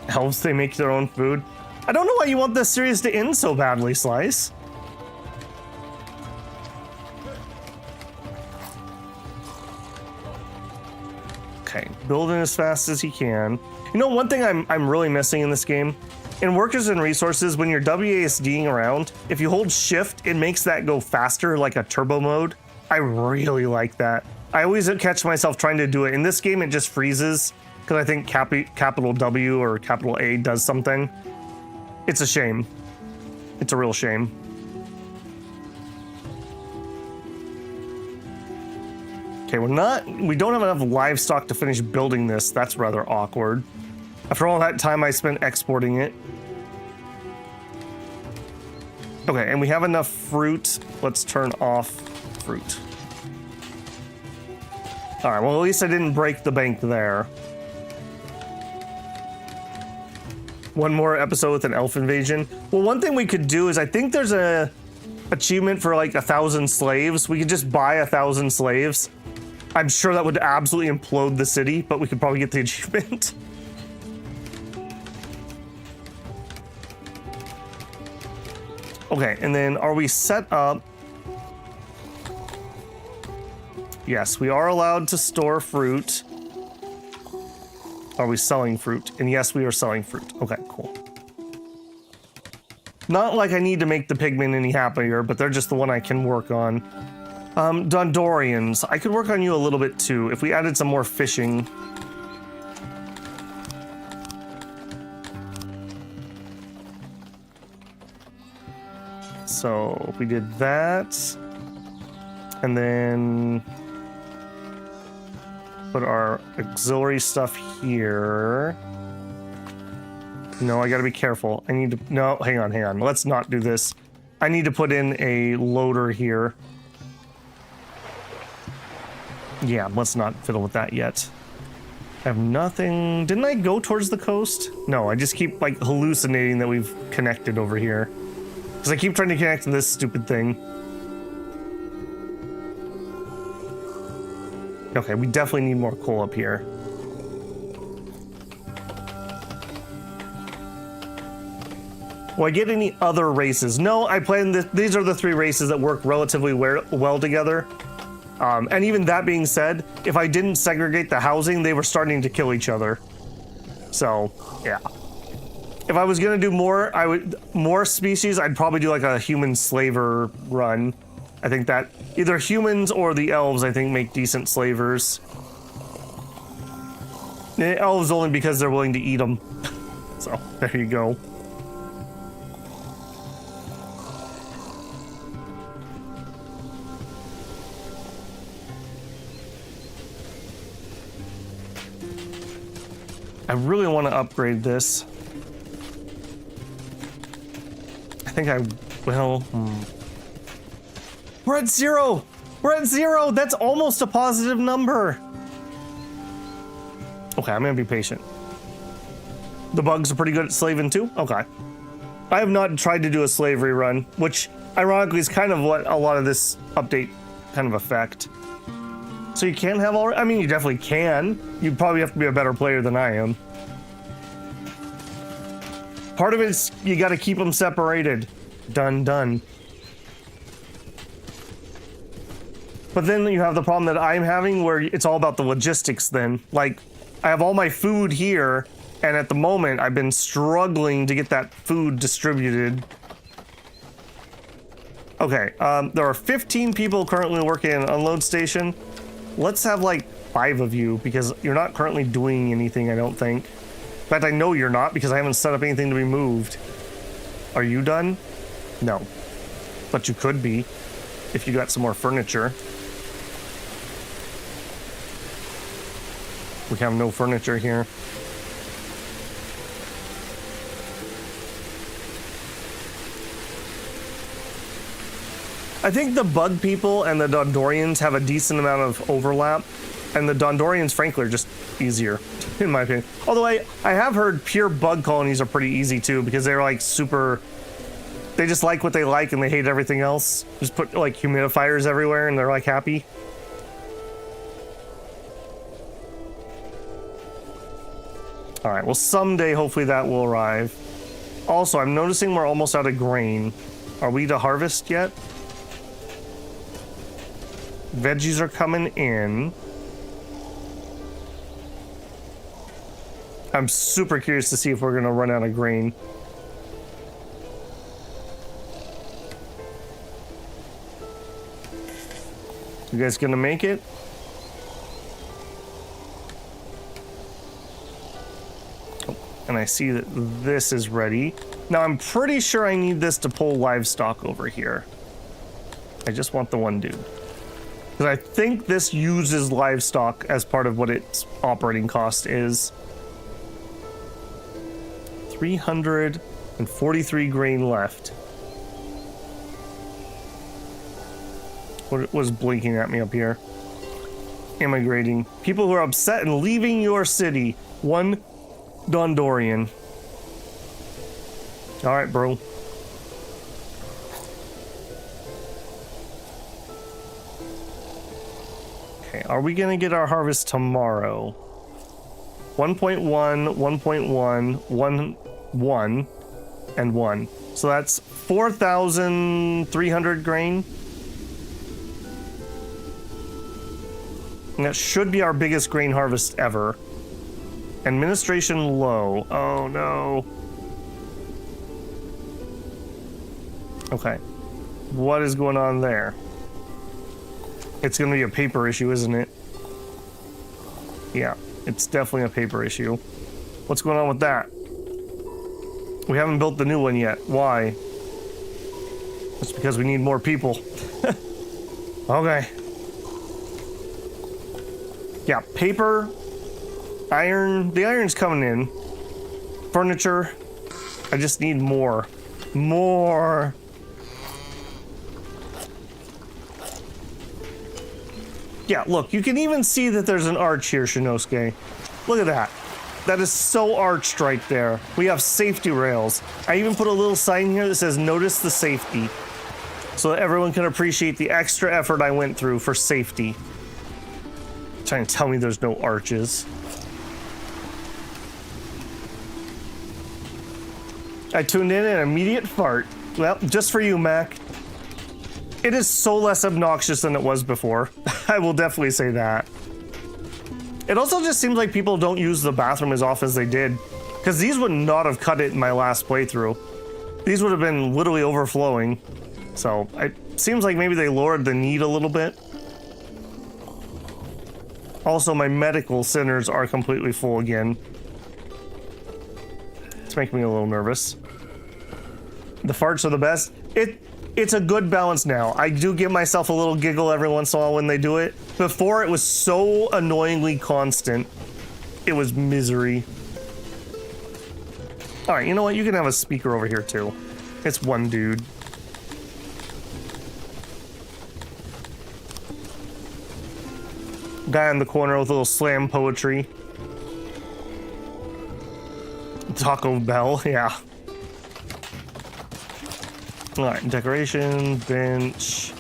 Elves, they make their own food. I don't know why you want this series to end so badly, Slice. Okay, building as fast as he can. You know, one thing I'm really missing in this game, in workers and resources, when you're WASDing around, if you hold shift, it makes that go faster, like a turbo mode. I really like that. I always catch myself trying to do it. In this game, it just freezes, because I think capital W or capital A does something. It's a shame. It's a real shame. Okay, we don't have enough livestock to finish building this. That's rather awkward. After all that time I spent exporting it. Okay, and we have enough fruit. Let's turn off fruit. All right, well, at least I didn't break the bank there. One more episode with an elf invasion. Well, one thing we could do is I think there's a achievement for like 1,000 slaves. We could just buy 1,000 slaves. I'm sure that would absolutely implode the city, but we could probably get the achievement. Okay, and then are we set up? Yes, we are allowed to store fruit. Are we selling fruit? And yes, we are selling fruit. Okay, cool. Not like I need to make the pigmen any happier, but they're just the one I can work on. Dondorians, I could work on you a little bit too, if we added some more fishing. So if we did that, and then put our auxiliary stuff here. No, I gotta be careful. I need to, no, hang on. Let's not do this. I need to put in a loader here. Yeah, let's not fiddle with that yet. I have nothing. Didn't I go towards the coast? No, I just keep like hallucinating that we've connected over here. Because I keep trying to connect to this stupid thing. Okay, we definitely need more coal up here. Will I get any other races? No, I plan this. These are the 3 races that work relatively well together. And even that being said, if I didn't segregate the housing, they were starting to kill each other. So, yeah. If I was gonna do more species, I'd probably do like a human slaver run. I think that either humans or the elves, I think, make decent slavers. The elves only because they're willing to eat them. So, there you go. I really want to upgrade this. I think I will. We're at 0! We're at 0! That's almost a positive number! Okay, I'm gonna be patient. The bugs are pretty good at slaving too? Okay. I have not tried to do a slavery run, which ironically is kind of what a lot of this update kind of affect. So you can't have all, I mean, you definitely can. You probably have to be a better player than I am. Part of it is you got to keep them separated. Done. But then you have the problem that I'm having where it's all about the logistics then. Like, I have all my food here, and at the moment I've been struggling to get that food distributed. Okay, there are 15 people currently working at an unload station. Let's have like 5 of you, because you're not currently doing anything, I don't think. In fact, I know you're not, because I haven't set up anything to be moved. Are you done? No. But you could be, if you got some more furniture. We have no furniture here. I think the bug people and the Dondorians have a decent amount of overlap, and the Dondorians, frankly, are just easier, in my opinion. Although I have heard pure bug colonies are pretty easy too, because they're like super, they just like what they like and they hate everything else. Just put like humidifiers everywhere and they're like happy. All right, well, someday hopefully that will arrive. Also, I'm noticing we're almost out of grain. Are we to harvest yet? Veggies are coming in. I'm super curious to see if we're gonna run out of grain. You guys gonna make it? Oh, and I see that this is ready. Now I'm pretty sure I need this to pull livestock over here. I just want the one dude. Because I think this uses livestock as part of what its operating cost is. 343 grain left. What was blinking at me up here? Immigrating. People who are upset and leaving your city. 1 Dondorian. Alright, bro. Are we gonna get our harvest tomorrow? 1.1, 1.1, 1, and 1. So that's 4,300 grain. And that should be our biggest grain harvest ever. Administration low. Oh no. Okay. What is going on there? It's going to be a paper issue, isn't it? Yeah, it's definitely a paper issue. What's going on with that? We haven't built the new one yet. Why? It's because we need more people. Okay. Yeah, paper, iron. The iron's coming in. Furniture. I just need more. More. Yeah, look, you can even see that there's an arch here, Shinosuke. Look at that. That is so arched right there. We have safety rails. I even put a little sign here that says, notice the safety. So that everyone can appreciate the extra effort I went through for safety. Trying to tell me there's no arches. I tuned in an immediate fart. Well, just for you, Mac. It is so less obnoxious than it was before. I will definitely say that. It also just seems like people don't use the bathroom as often as they did. Because these would not have cut it in my last playthrough. These would have been literally overflowing. So, it seems like maybe they lowered the need a little bit. Also, my medical centers are completely full again. It's making me a little nervous. The farts are the best. It's a good balance now. I do give myself a little giggle every once in a while when they do it. Before, it was so annoyingly constant. It was misery. All right, you know what? You can have a speaker over here too. It's one dude. Guy in the corner with a little slam poetry. Taco Bell, yeah. All right, decoration, bench.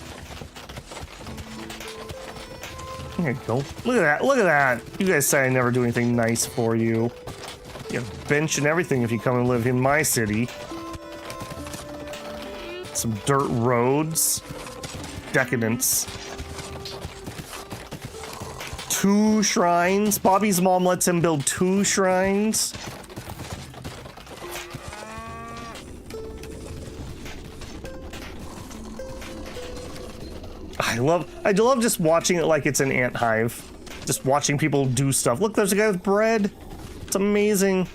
There you go. Look at that. Look at that. You guys say I never do anything nice for you. You have bench and everything if you come and live in my city. Some dirt roads. Decadence. 2 shrines. Bobby's mom lets him build 2 shrines. I love just watching it like it's an ant hive. Just watching people do stuff. Look, there's a guy with bread. It's amazing.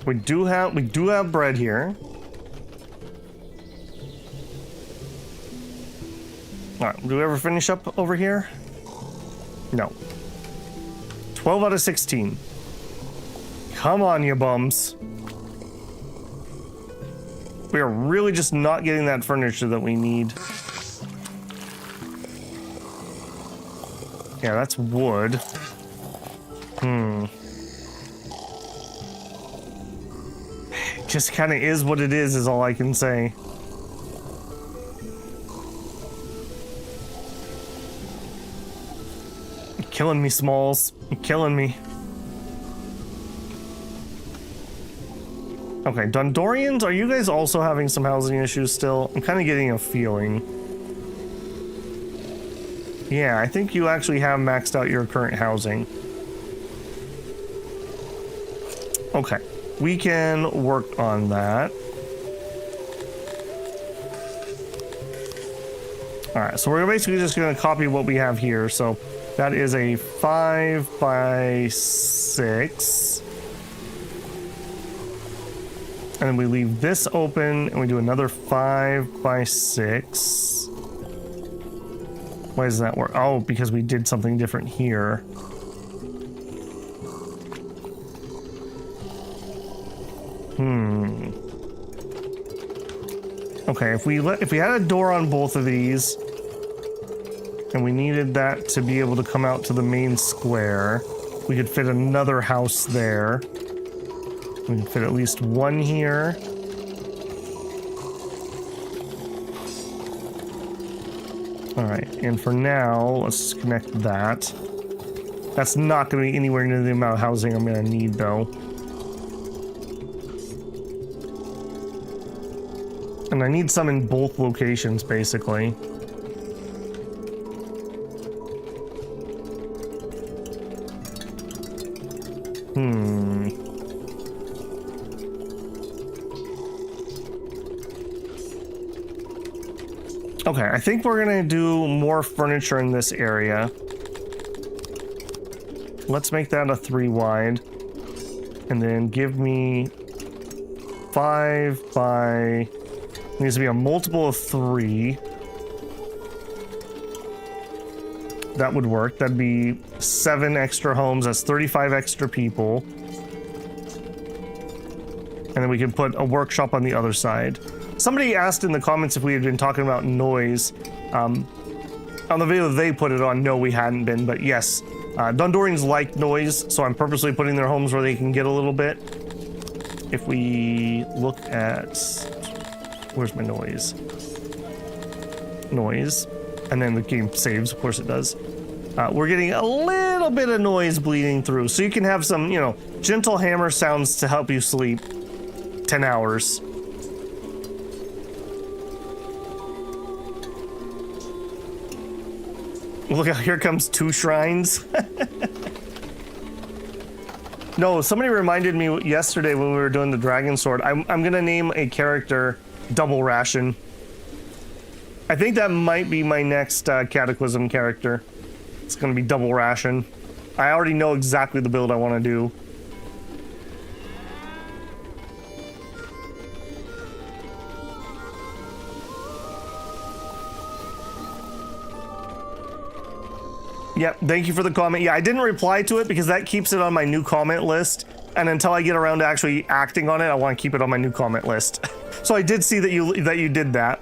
We do have bread here. All right, do we ever finish up over here? No. 12 out of 16. Come on, you bums. We are really just not getting that furniture that we need. Yeah, that's wood. Just kind of is what it is all I can say. You're killing me, Smalls. You're killing me. Okay, Dondorians, are you guys also having some housing issues still? I'm kind of getting a feeling. Yeah, I think you actually have maxed out your current housing. Okay. We can work on that. All right, so we're basically just going to copy what we have here. So that is a 5 by 6. And then we leave this open and we do another 5 by 6. Why does that work? Oh, because we did something different here. Okay, if we had a door on both of these and we needed that to be able to come out to the main square, we could fit another house there. We can fit at least one here. All right, and for now, let's just connect that. That's not going to be anywhere near the amount of housing I'm going to need, though. And I need some in both locations, basically. Okay, I think we're gonna do more furniture in this area. Let's make that a 3 wide. And then give me 5 by... It needs to be a multiple of 3. That would work. That'd be 7 extra homes. That's 35 extra people. And then we can put a workshop on the other side. Somebody asked in the comments if we had been talking about noise. On the video they put it on, no, we hadn't been, but yes. Dondorians like noise, so I'm purposely putting their homes where they can get a little bit. If we look at... Where's my noise? Noise. And then the game saves, of course it does. We're getting a little bit of noise bleeding through. So you can have some, you know, gentle hammer sounds to help you sleep 10 hours. Look out, here comes 2 shrines. No, somebody reminded me yesterday when we were doing the Dragon Sword. I'm gonna name a character Double Ration. I think that might be my next Cataclysm character. It's gonna be Double Ration. I already know exactly the build I want to do. Yep, thank you for the comment. Yeah, I didn't reply to it because that keeps it on my new comment list. And until I get around to actually acting on it, I want to keep it on my new comment list. So I did see that you did that.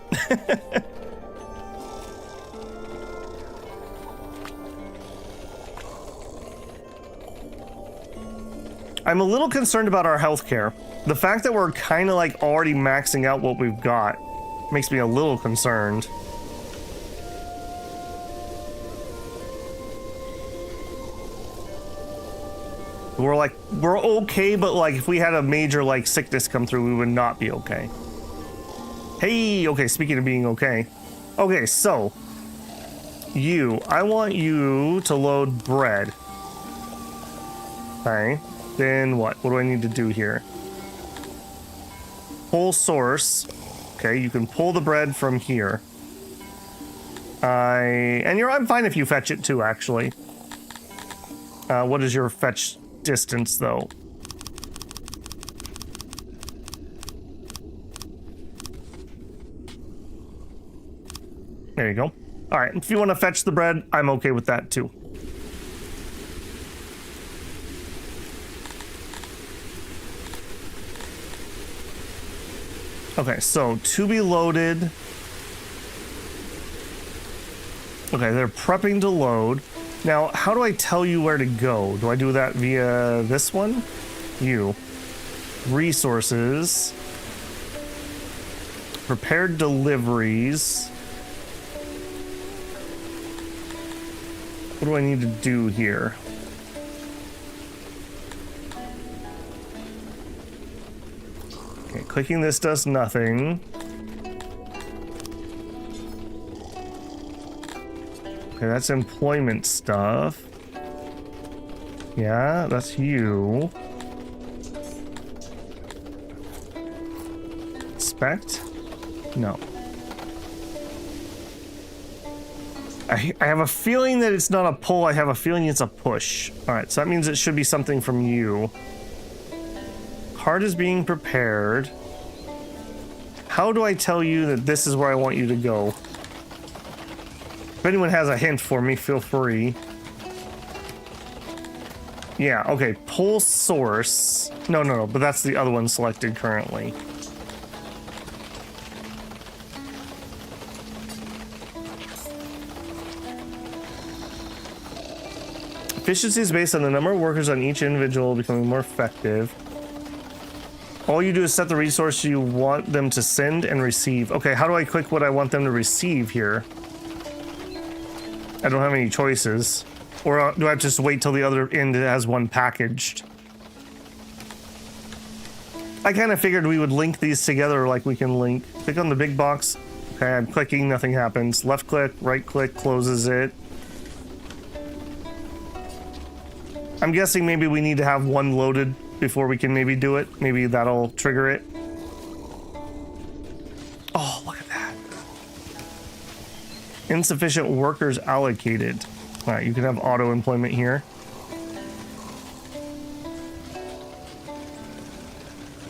I'm a little concerned about our healthcare. The fact that we're kind of like already maxing out what we've got makes me a little concerned. We're okay, but like if we had a major like sickness come through, we would not be okay. Hey, okay, speaking of being okay. Okay, so I want you to load bread. Okay, then what? What do I need to do here? Pull source. Okay, you can pull the bread from here. I'm fine if you fetch it too, actually. What is your fetch distance, though? There you go. All right, if you want to fetch the bread, I'm okay with that too. Okay, so to be loaded. Okay, they're prepping to load. Now, how do I tell you where to go? Do I do that via this one? Resources. Prepared deliveries. What do I need to do here? Okay, clicking this does nothing. Okay, that's employment stuff. Yeah, that's you. Inspect? No. I have a feeling that it's not a pull. I have a feeling it's a push. All right, so that means it should be something from you. Card is being prepared. How do I tell you that this is where I want you to go? If anyone has a hint for me, feel free. Yeah, okay, pull source. No, but that's the other one selected currently. Efficiency is based on the number of workers on each individual becoming more effective. All you do is set the resource you want them to send and receive. Okay, how do I click what I want them to receive here? I don't have any choices. Or do I have to just wait till the other end has one packaged? I kind of figured we would link these together like we can link. Click on the big box. Okay, I'm clicking, nothing happens. Left click, right click, closes it. I'm guessing maybe we need to have one loaded before we can maybe do it. Maybe that'll trigger it. Oh, look at that. Insufficient workers allocated. All right, you can have auto employment here.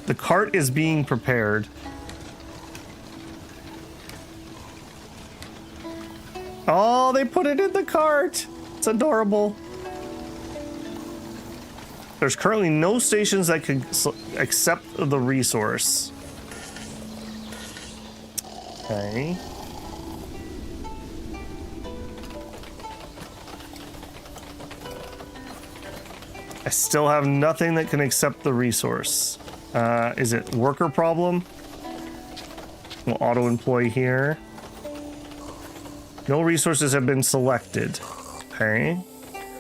The cart is being prepared. Oh, they put it in the cart. It's adorable. There's currently no stations that can accept the resource. Okay. I still have nothing that can accept the resource. Is it worker problem? We'll auto employ here. No resources have been selected. Okay.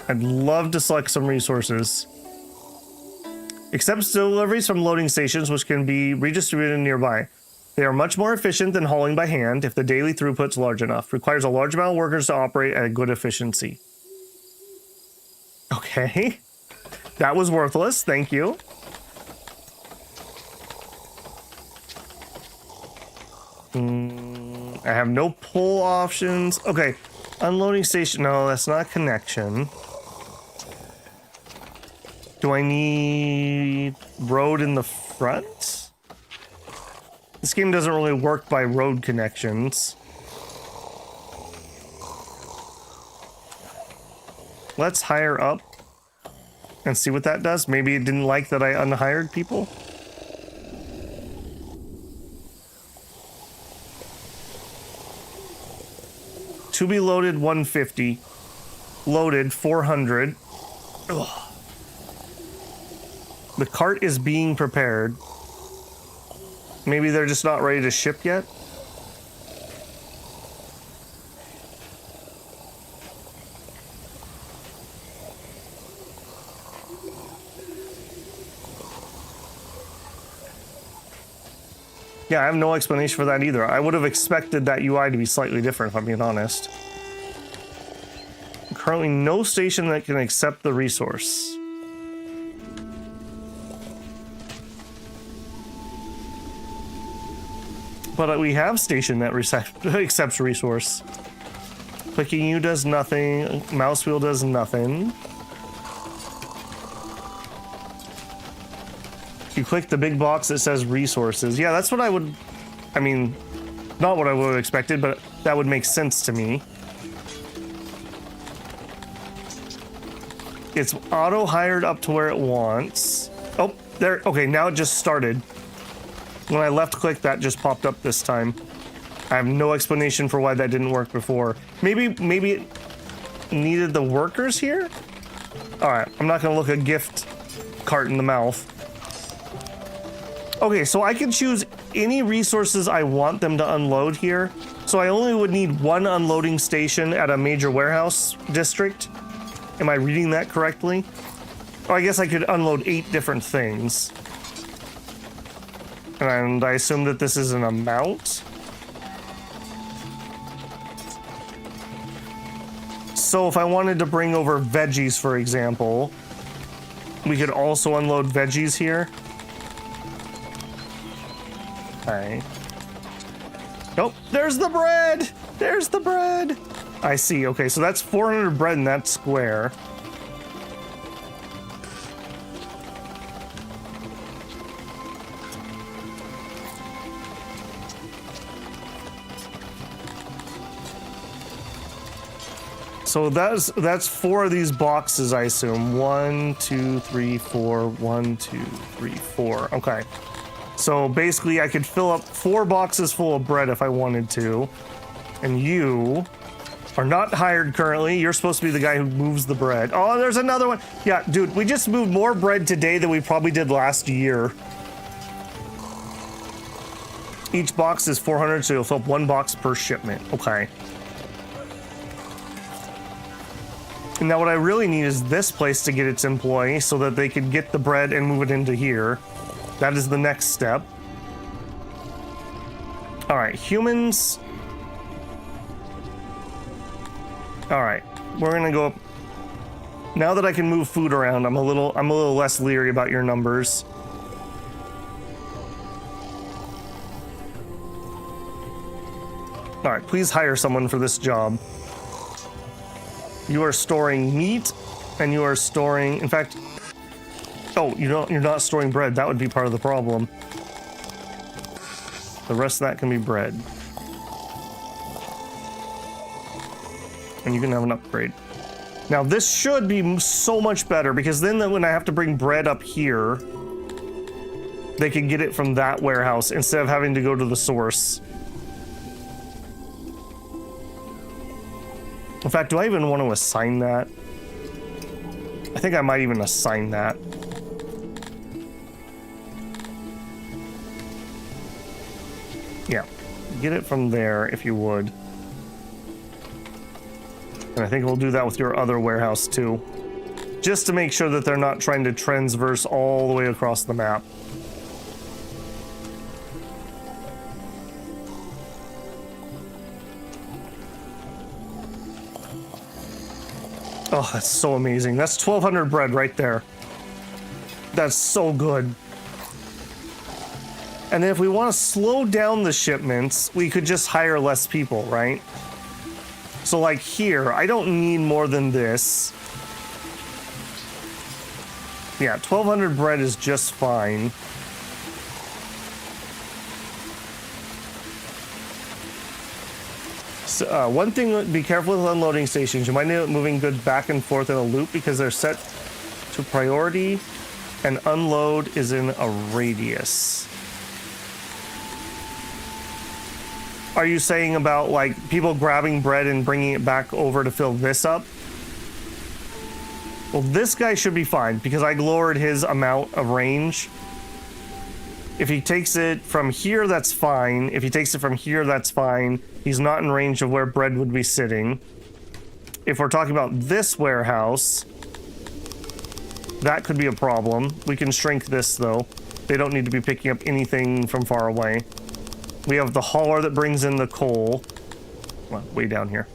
I'd love to select some resources. Accepts deliveries from loading stations, which can be redistributed nearby. They are much more efficient than hauling by hand if the daily throughput's large enough. Requires a large amount of workers to operate at a good efficiency. Okay. That was worthless. Thank you. I have no pull options. Okay. Unloading station. No, that's not a connection. Do I need road in the front? This game doesn't really work by road connections. Let's hire up and see what that does. Maybe it didn't like that I unhired people. To be loaded 150. Loaded 400. Ugh. The cart is being prepared. Maybe they're just not ready to ship yet? Yeah, I have no explanation for that either. I would have expected that UI to be slightly different, if I'm being honest. Currently, no station that can accept the resource. But we have station that accepts resource. Clicking U does nothing. Mouse wheel does nothing. You click the big box that says resources. Yeah, that's what I would... I mean, not what I would have expected, but that would make sense to me. It's auto-hired up to where it wants. Oh, there. Okay, now it just started. When I left-click, that just popped up this time. I have no explanation for why that didn't work before. Maybe it needed the workers here? Alright, I'm not going to look a gift cart in the mouth. Okay, so I can choose any resources I want them to unload here. So I only would need one unloading station at a major warehouse district. Am I reading that correctly? Oh, I guess I could unload 8 different things. And I assume that this is an amount. So if I wanted to bring over veggies, for example, we could also unload veggies here. Okay. Nope, there's the bread! There's the bread! I see, okay, so that's 400 bread in that square. So that's 4 of these boxes, I assume. 1, 2, 3, 4. 1, 2, 3, 4. Okay. So basically, I could fill up 4 boxes full of bread if I wanted to. And you are not hired currently. You're supposed to be the guy who moves the bread. Oh, there's another one. Yeah, dude, we just moved more bread today than we probably did last year. Each box is 400, so you'll fill up 1 box per shipment. Okay. And now what I really need is this place to get its employee so that they could get the bread and move it into here. That is the next step. All right, humans. All right, we're gonna go up. Now that I can move food around, I'm a little less leery about your numbers. All right, please hire someone for this job. You are storing meat, and you are storing, in fact, oh, you're not storing bread. That would be part of the problem. The rest of that can be bread. And you can have an upgrade. Now this should be so much better because then when I have to bring bread up here, they can get it from that warehouse instead of having to go to the source. In fact, do I even want to assign that? I think I might even assign that. Yeah, get it from there if you would. And I think we'll do that with your other warehouse too. Just to make sure that they're not trying to transverse all the way across the map. Oh, that's so amazing. That's 1,200 bread right there. That's so good. And then if we want to slow down the shipments, we could just hire less people, right? So like here, I don't need more than this. Yeah, 1,200 bread is just fine. So, one thing, be careful with unloading stations. You might end up moving goods back and forth in a loop because they're set to priority and unload is in a radius. Are you saying about like people grabbing bread and bringing it back over to fill this up? Well, this guy should be fine because I lowered his amount of range. If he takes it from here, that's fine. If he takes it from here, that's fine. He's not in range of where bread would be sitting. If we're talking about this warehouse, that could be a problem. We can shrink this, though. They don't need to be picking up anything from far away. We have the hauler that brings in the coal. Well, way down here.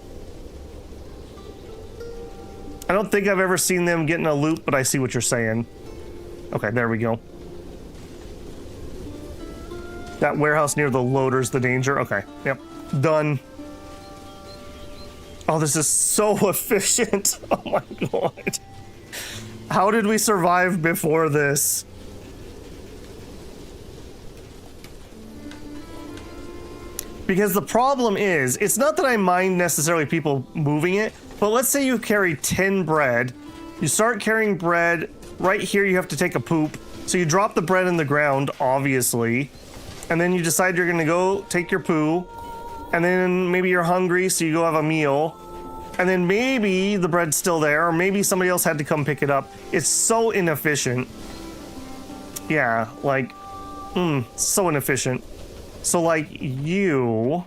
I don't think I've ever seen them get in a loop, but I see what you're saying. Okay, there we go. That warehouse near the loader's the danger. Okay, yep, done. Oh, this is so efficient. Oh my god. How did we survive before this? Because the problem is, it's not that I mind necessarily people moving it, but let's say you carry 10 bread. You start carrying bread. Right here, you have to take a poop. So you drop the bread in the ground, obviously. And then you decide you're gonna go take your poo. And then maybe you're hungry, so you go have a meal. And then maybe the bread's still there, or maybe somebody else had to come pick it up. It's so inefficient. Yeah, like, so inefficient. So, like, you...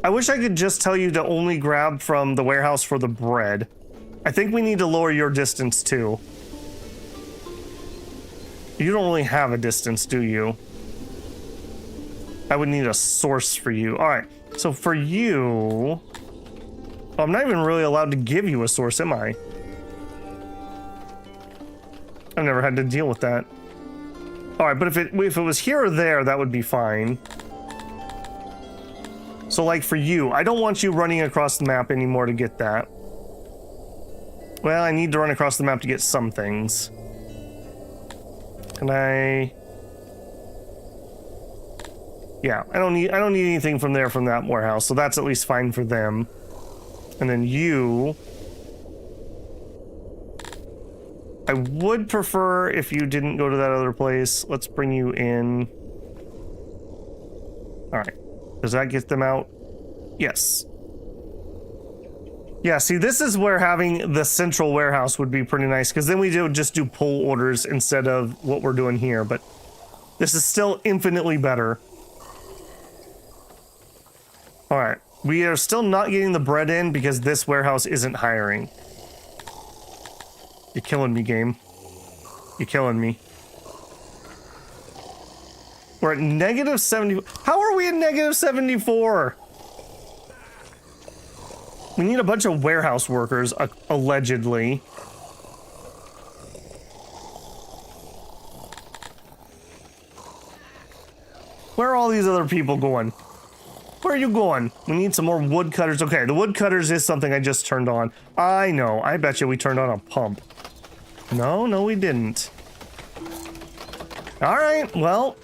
I wish I could just tell you to only grab from the warehouse for the bread. I think we need to lower your distance, too. You don't really have a distance, do you? I would need a source for you. Alright, so for you... I'm not even really allowed to give you a source, am I? I've never had to deal with that. Alright, but if it was here or there, that would be fine. So, like, for you, I don't want you running across the map anymore to get that. Well, I need to run across the map to get some things. Can I... Yeah, I don't need anything from there from that warehouse, so that's at least fine for them. And then you... I would prefer if you didn't go to that other place. Let's bring you in. Alright. Does that get them out? Yes. Yeah, see, this is where having the central warehouse would be pretty nice, because then we would just do pull orders instead of what we're doing here, but this is still infinitely better. Alright. We are still not getting the bread in because this warehouse isn't hiring. You're killing me, game. You're killing me. We're at negative 70. How are we at negative 74? We need a bunch of warehouse workers, allegedly. Where are all these other people going? Where are you going? We need some more woodcutters. Okay, the woodcutters is something I just turned on. I know. I bet you we turned on a pump. No, we didn't. All right, well,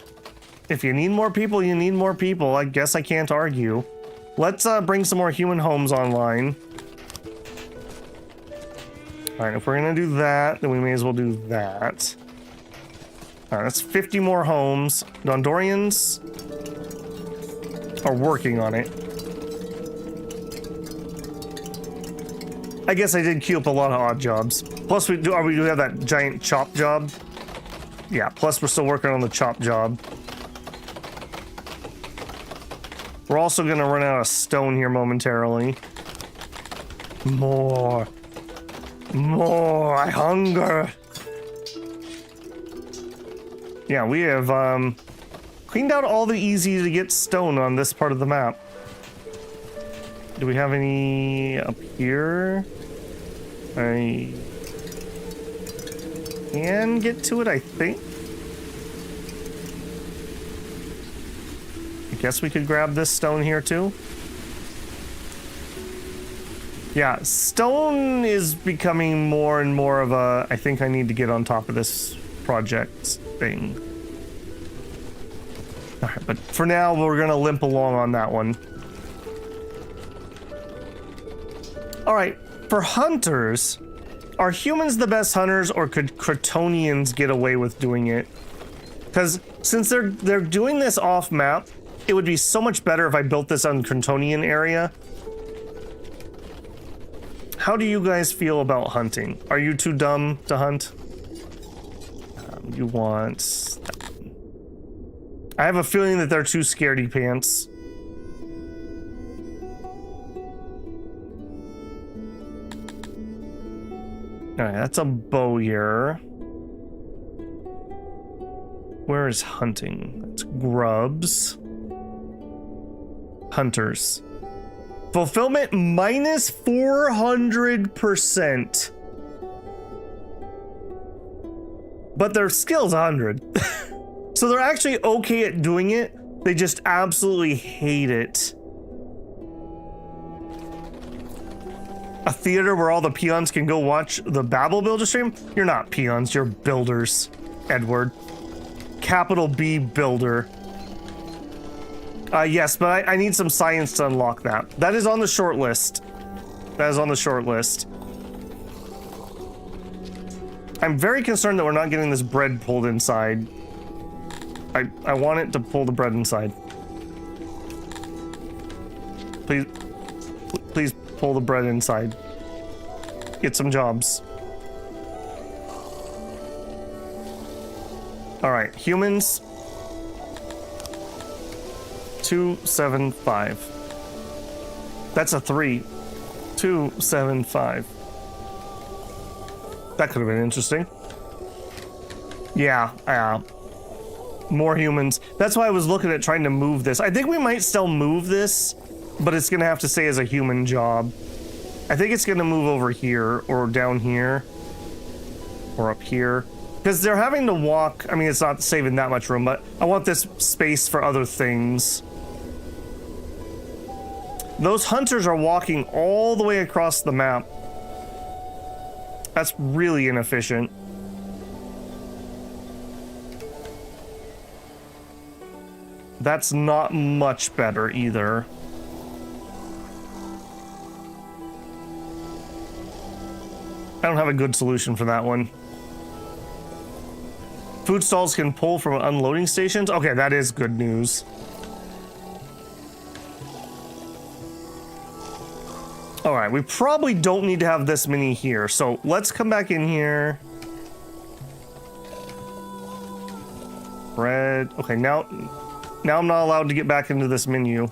if you need more people, you need more people. I guess I can't argue. Let's bring some more human homes online. All right, if we're gonna do that, then we may as well do that. All right, that's 50 more homes. Gondorians are working on it. I guess I did queue up a lot of odd jobs. Plus, we do have that giant chop job. Yeah, plus we're still working on the chop job. We're also gonna run out of stone here momentarily. More, I hunger. Yeah, we have cleaned out all the easy to get stone on this part of the map. Do we have any up here? I can get to it, I think. I guess we could grab this stone here too. Yeah, stone is becoming more and more of a, I think I need to get on top of this project thing. All right, but for now, we're gonna limp along on that one. All right, for hunters, are humans the best hunters, or could Kryptonians get away with doing it? Because since they're doing this off map, it would be so much better if I built this on Kryptonian area. How do you guys feel about hunting? Are you too dumb to hunt? You want... I have a feeling that they're too scaredy pants. Alright, that's a bowyer. Where is hunting? That's grubs. Hunters. Fulfillment minus 400%. But their skill's 100. So they're actually okay at doing it. They just absolutely hate it. A theater where all the peons can go watch the Babel Builder stream? You're not peons, you're builders, Edward. Capital B builder. Yes, but I need some science to unlock that. That is on the short list. That is on the short list. I'm very concerned that we're not getting this bread pulled inside. I want it to pull the bread inside. Please pull the bread inside. Get some jobs. All right, humans. 275. That's a 3. 275. That could have been interesting. Yeah, more humans. That's why I was looking at trying to move this. I think we might still move this, but it's gonna have to stay as a human job. I think it's gonna move over here, or down here, or up here. Because they're having to walk. I mean, it's not saving that much room, but I want this space for other things. Those hunters are walking all the way across the map. That's really inefficient. That's not much better either. I don't have a good solution for that one. Food stalls can pull from unloading stations? Okay, that is good news. All right, we probably don't need to have this many here, so let's come back in here. Bread. Okay, now I'm not allowed to get back into this menu.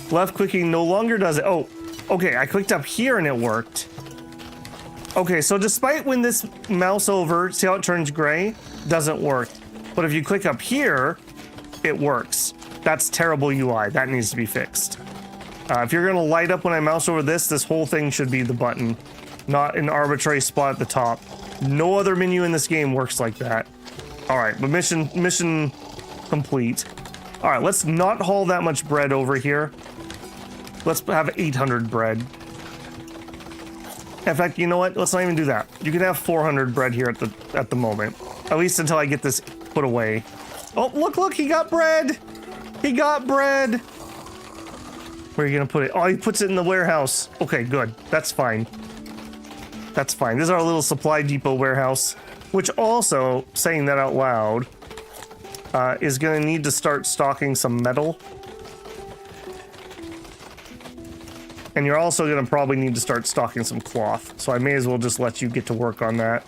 Left clicking no longer does it. Oh, okay, I clicked up here and it worked. Okay, so despite when this mouse over, see how it turns gray? Doesn't work. But if you click up here, it works. That's terrible UI. That needs to be fixed. If you're gonna light up when I mouse over this whole thing should be the button, not an arbitrary spot at the top. No other menu in this game works like that. All right, but mission complete. All right, let's not haul that much bread over here. Let's have 800 bread. In fact, you know what? Let's not even do that. You can have 400 bread here at the moment. At least until I get this put away. Oh, look, he got bread. He got bread. Where are you gonna put it? Oh, he puts it in the warehouse. Okay, good. That's fine. That's fine. This is our little supply depot warehouse, which also, saying that out loud, is gonna need to start stocking some metal. And you're also going to probably need to start stocking some cloth. So I may as well just let you get to work on that.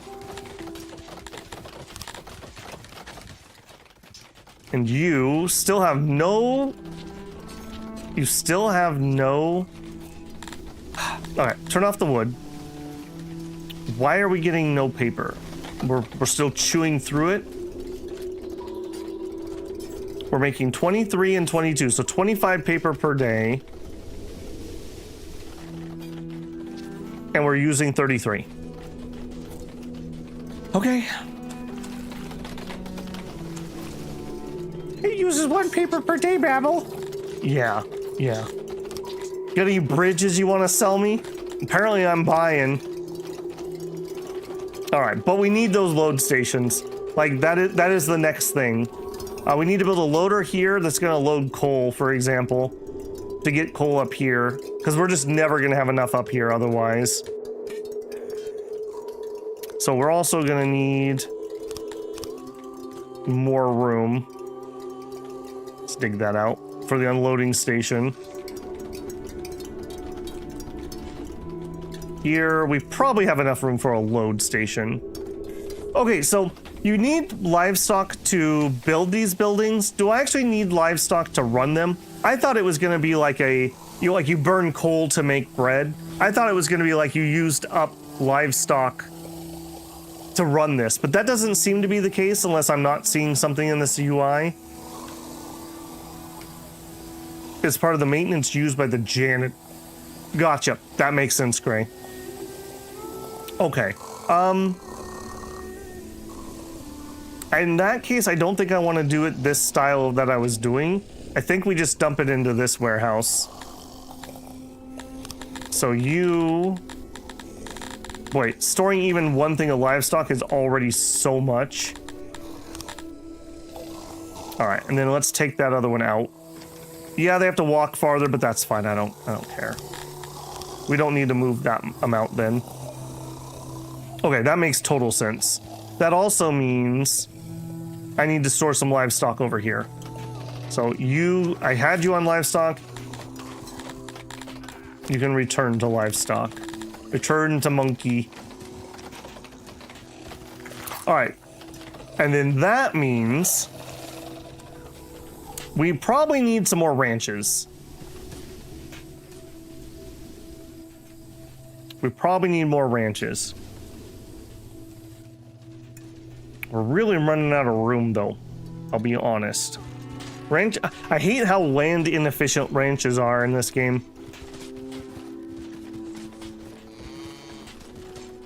And you still have no... You still have no... Alright, turn off the wood. Why are we getting no paper? We're still chewing through it. We're making 23 and 22, so 25 paper per day. And we're using 33. Okay. It uses 1 paper per day, Babel. Yeah. Got any bridges you want to sell me? Apparently I'm buying. All right, but we need those load stations. Like that is the next thing. We need to build a loader here that's gonna load coal, for example, to get coal up here, because we're just never gonna have enough up here otherwise. So we're also gonna need more room. Let's dig that out. for the unloading station. Here, we probably have enough room for a load station. Okay, so you need livestock to build these buildings. Do I actually need livestock to run them? I thought it was going to be like you burn coal to make bread. I thought it was going to be like you used up livestock to run this, but that doesn't seem to be the case unless I'm not seeing something in this UI. It's part of the maintenance used by the janitor. Gotcha. That makes sense, Gray. Okay. In that case, I don't think I want to do it this style that I was doing. I think we just dump it into this warehouse. So you... Boy, storing even one thing of livestock is already so much. Alright, and then let's take that other one out. Yeah, they have to walk farther, but that's fine. I don't care. We don't need to move that amount then. Okay, that makes total sense. That also means I need to store some livestock over here. So I had you on livestock. You can return to livestock. Return to monkey. All right. And then that means we probably need some more ranches. We probably need more ranches. We're really running out of room, though. I'll be honest. I hate how land inefficient ranches are in this game.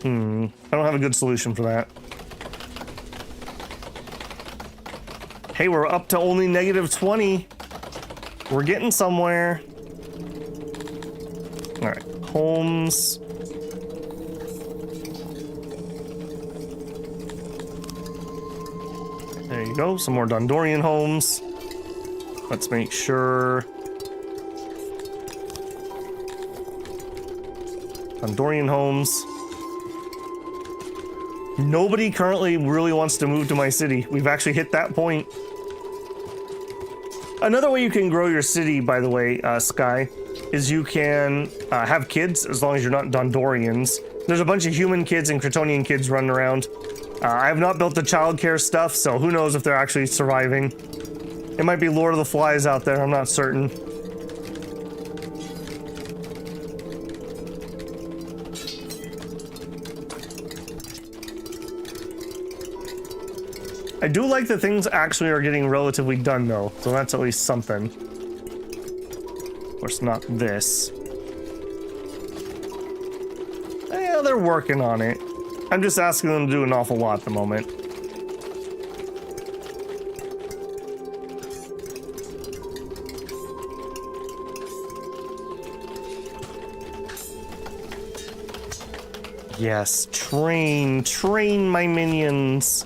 I don't have a good solution for that. Hey, we're up to only -20. We're getting somewhere. All right, homes. There you go, some more Dondorian homes. Let's make sure. Dondorian homes. Nobody currently really wants to move to my city. We've actually hit that point. Another way you can grow your city, by the way, Sky, is you can have kids as long as you're not Dondorians. There's a bunch of human kids and Kryptonian kids running around. I have not built the childcare stuff, so who knows if they're actually surviving. It might be Lord of the Flies out there, I'm not certain. I do like that things actually are getting relatively done, though, so that's at least something. Of course, not this. Yeah, they're working on it. I'm just asking them to do an awful lot at the moment. Yes, train my minions.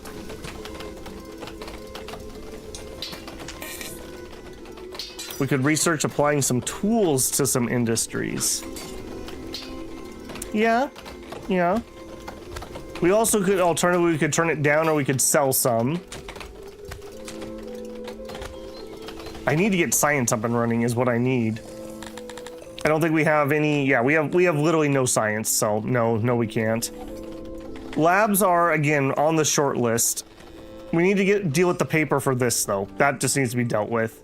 We could research applying some tools to some industries. Yeah. We also could, alternatively, we could turn it down or we could sell some. I need to get science up and running is what I need. I don't think we have any, yeah, we have literally no science, so no, we can't. Labs are, again, on the short list. We need to deal with the paper for this, though. That just needs to be dealt with.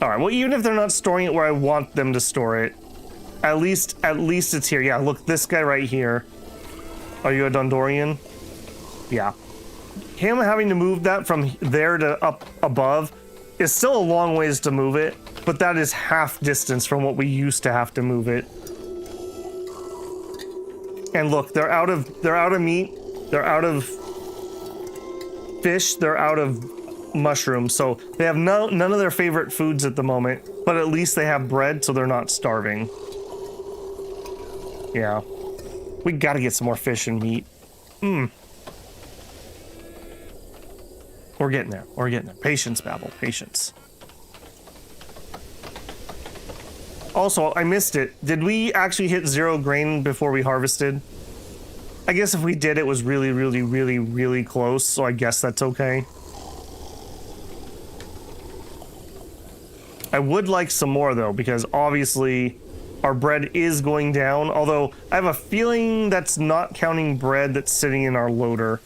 Alright, well, even if they're not storing it where I want them to store it, at least it's here. Yeah, look, this guy right here. Are you a Dondorian? Yeah. Him having to move that from there to up above is still a long ways to move it, but that is half distance from what we used to have to move it. And look, they're out of meat, they're out of fish, they're out of mushrooms, so they have none of their favorite foods at the moment, but at least they have bread, so they're not starving. Yeah. We gotta get some more fish and meat. We're getting there. Patience, Babel. Patience. Also, I missed it. Did we actually hit 0 grain before we harvested? I guess if we did, it was really, really, really, really close, so I guess that's okay. I would like some more though, because obviously our bread is going down, although I have a feeling that's not counting bread that's sitting in our loader.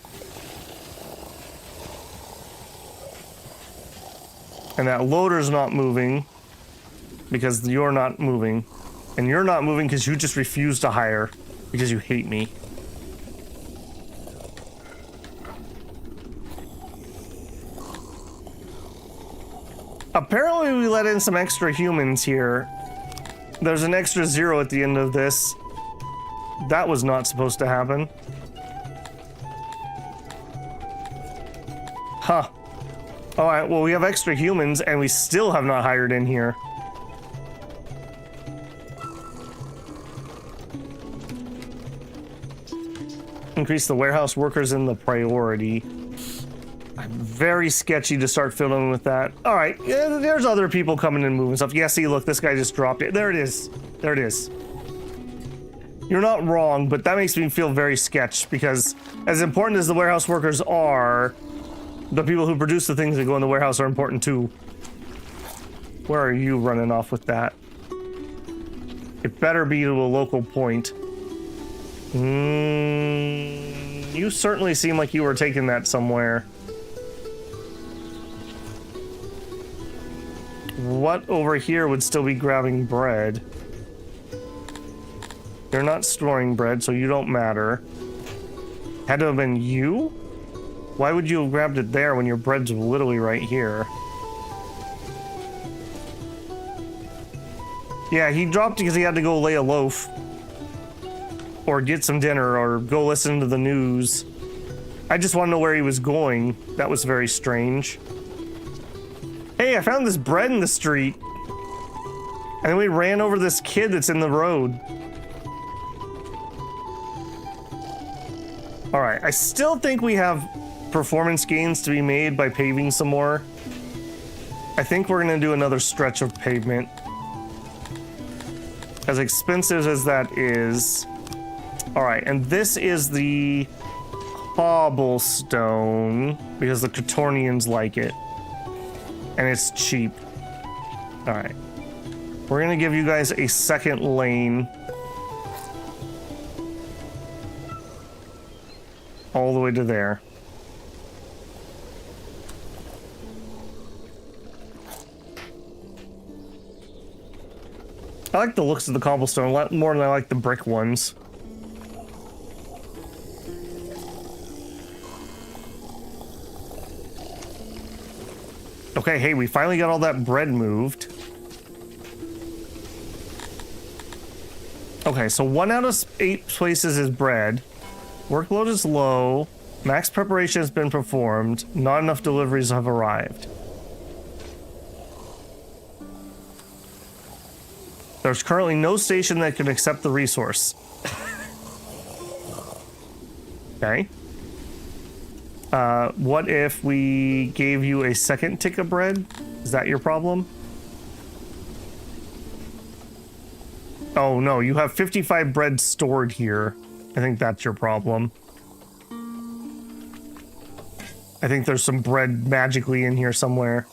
And that loader's not moving because you're not moving. And you're not moving because you just refuse to hire because you hate me. Apparently we let in some extra humans here. There's an extra 0 at the end of this. That was not supposed to happen. Huh. Alright, well we have extra humans and we still have not hired in here. Increase the warehouse workers in the priority. Very sketchy to start filling with that. All right, yeah, there's other people coming and moving stuff. Yeah, see, look, this guy just dropped it. There it is. There it is. You're not wrong, but that makes me feel very sketch because as important as the warehouse workers are, the people who produce the things that go in the warehouse are important too. Where are you running off with that? It better be to a local point. You certainly seem like you were taking that somewhere. What over here would still be grabbing bread? You're not storing bread, so you don't matter. Had to have been you? Why would you have grabbed it there when your bread's literally right here? Yeah, he dropped because he had to go lay a loaf. Or get some dinner, or go listen to the news. I just want to know where he was going. That was very strange. Hey, I found this bread in the street. And then we ran over this kid that's in the road. Alright, I still think we have performance gains to be made by paving some more. I think we're going to do another stretch of pavement. As expensive as that is. Alright, and this is the cobblestone because the Catornians like it. And it's cheap. Alright. We're gonna give you guys a second lane. All the way to there. I like the looks of the cobblestone a lot more than I like the brick ones. Okay, hey, we finally got all that bread moved. Okay, so 1 out of 8 places is bread. Workload is low. Max preparation has been performed. Not enough deliveries have arrived. There's currently no station that can accept the resource. Okay. What if we gave you a second tick of bread? Is that your problem? Oh no, you have 55 bread stored here. I think that's your problem. I think there's some bread magically in here somewhere.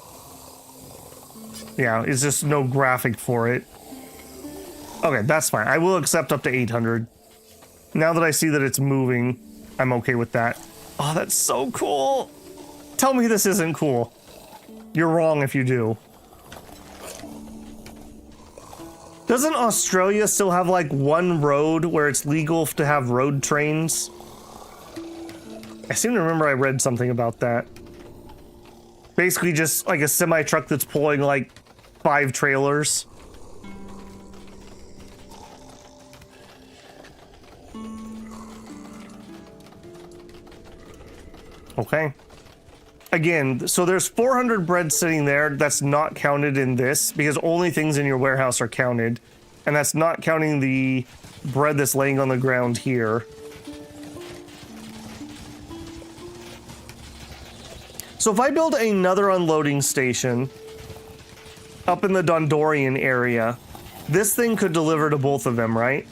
Yeah, it's just no graphic for it. Okay, that's fine. I will accept up to 800. Now that I see that it's moving, I'm okay with that. Oh, that's so cool. Tell me this isn't cool. You're wrong if you do. Doesn't Australia still have like one road where it's legal to have road trains? I seem to remember I read something about that. Basically just like a semi-truck that's pulling like 5 trailers. Okay. Again, so there's 400 bread sitting there. That's not counted in this because only things in your warehouse are counted. And that's not counting the bread that's laying on the ground here. So if I build another unloading station up in the Dondorian area, this thing could deliver to both of them, right?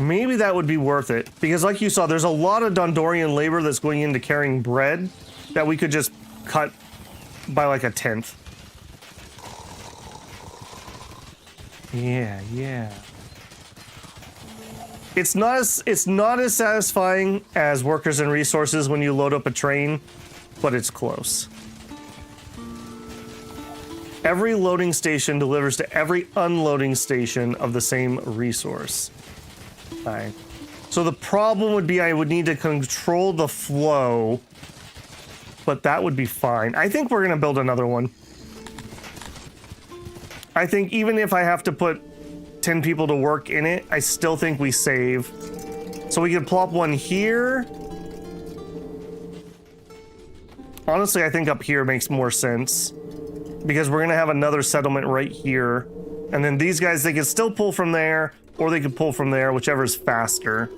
Maybe that would be worth it, because like you saw, there's a lot of Dondorian labor that's going into carrying bread that we could just cut by like 1/10. Yeah. It's not as satisfying as workers and resources when you load up a train, but it's close. Every loading station delivers to every unloading station of the same resource. Okay. So the problem would be I would need to control the flow, but that would be fine. I think we're going to build another one. I think even if I have to put 10 people to work in it, I still think we save. So we could plop one here. Honestly, I think up here makes more sense because we're going to have another settlement right here. And then these guys, they can still pull from there or they could pull from there, whichever is faster.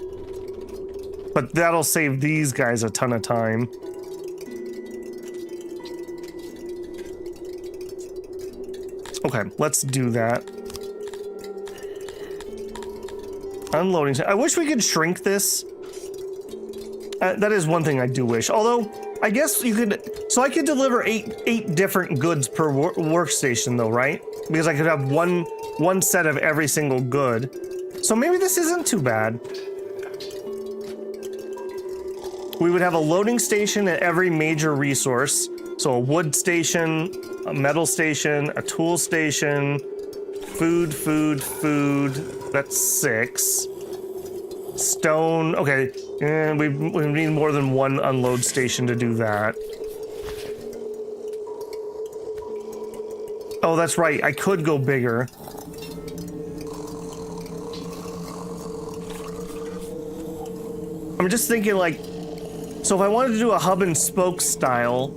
But that'll save these guys a ton of time. Okay, let's do that. Unloading. I wish we could shrink this. That is one thing I do wish. Although, I guess you could... So I could deliver eight different goods per workstation though, right? Because I could have one set of every single good. So maybe this isn't too bad. We would have a loading station at every major resource. So a wood station, a metal station, a tool station, food. That's 6. Stone. Okay. And we need more than one unload station to do that. Oh, that's right. I could go bigger. I'm just thinking like, so if I wanted to do a hub and spoke style,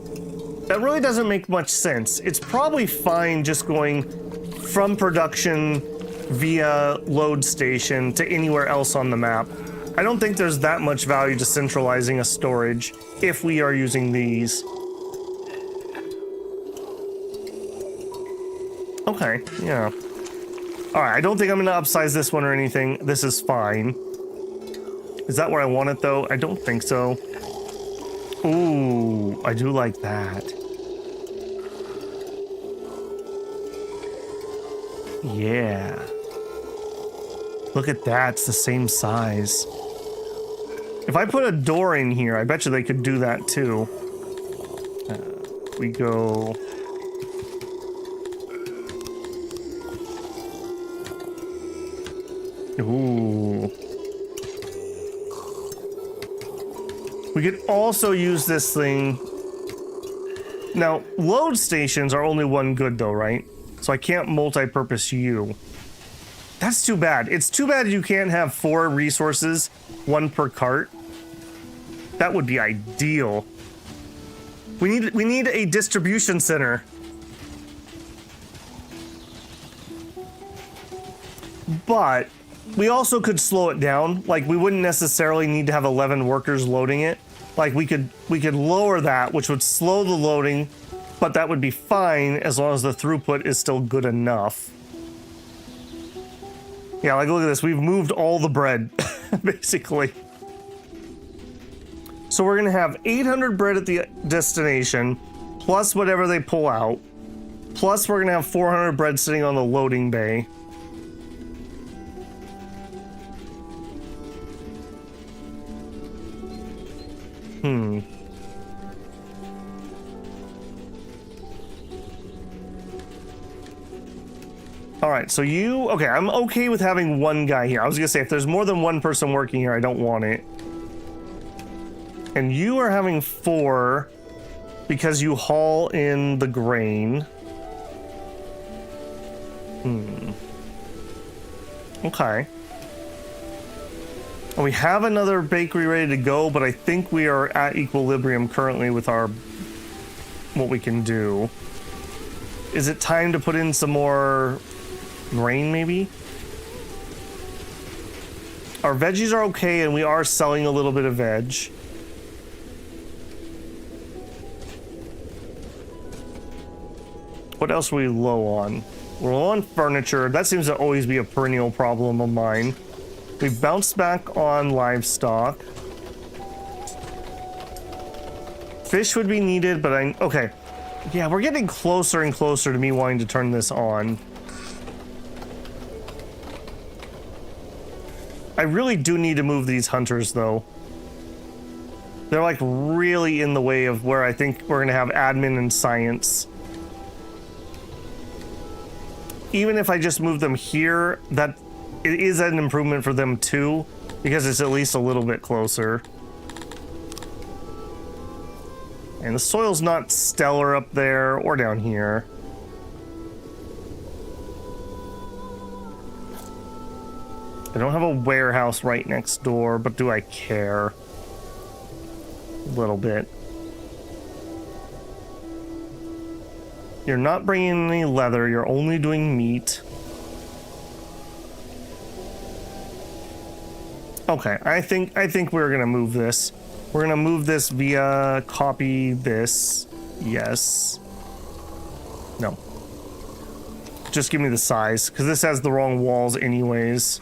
that really doesn't make much sense. It's probably fine just going from production via load station to anywhere else on the map. I don't think there's that much value to centralizing a storage if we are using these. Okay, yeah. All right, I don't think I'm gonna upsize this one or anything. This is fine. Is that where I want it though? I don't think so. Ooh, I do like that. Yeah. Look at that, it's the same size. If I put a door in here, I bet you they could do that too. We go... Ooh. We could also use this thing. Now, load stations are only one good though, right? So I can't multi-purpose you. That's too bad. It's too bad you can't have 4 resources, 1 per cart. That would be ideal. We need a distribution center. But we also could slow it down. Like we wouldn't necessarily need to have 11 workers loading it. Like we could lower that, which would slow the loading, but that would be fine as long as the throughput is still good enough. Yeah, like look at this. We've moved all the bread, basically. So we're gonna have 800 bread at the destination, plus whatever they pull out. Plus we're gonna have 400 bread sitting on the loading bay. All right, so you... Okay, I'm okay with having one guy here. I was gonna say, if there's more than one person working here, I don't want it. And you are having 4 because you haul in the grain. Okay. And we have another bakery ready to go, but I think we are at equilibrium currently with our... what we can do. Is it time to put in some more grain, maybe? Our veggies are okay, and we are selling a little bit of veg. What else are we low on? We're low on furniture. That seems to always be a perennial problem of mine. We've bounced back on livestock. Fish would be needed, but okay. Yeah, we're getting closer and closer to me wanting to turn this on. I really do need to move these hunters, though. They're like really in the way of where I think we're going to have admin and science. Even if I just move them here, that it is an improvement for them too, because it's at least a little bit closer. And the soil's not stellar up there or down here. I don't have a warehouse right next door, but do I care? A little bit. You're not bringing any leather, you're only doing meat. Okay, I think we're gonna move this. We're gonna move this via copy this. Yes. No. Just give me the size, because this has the wrong walls anyways.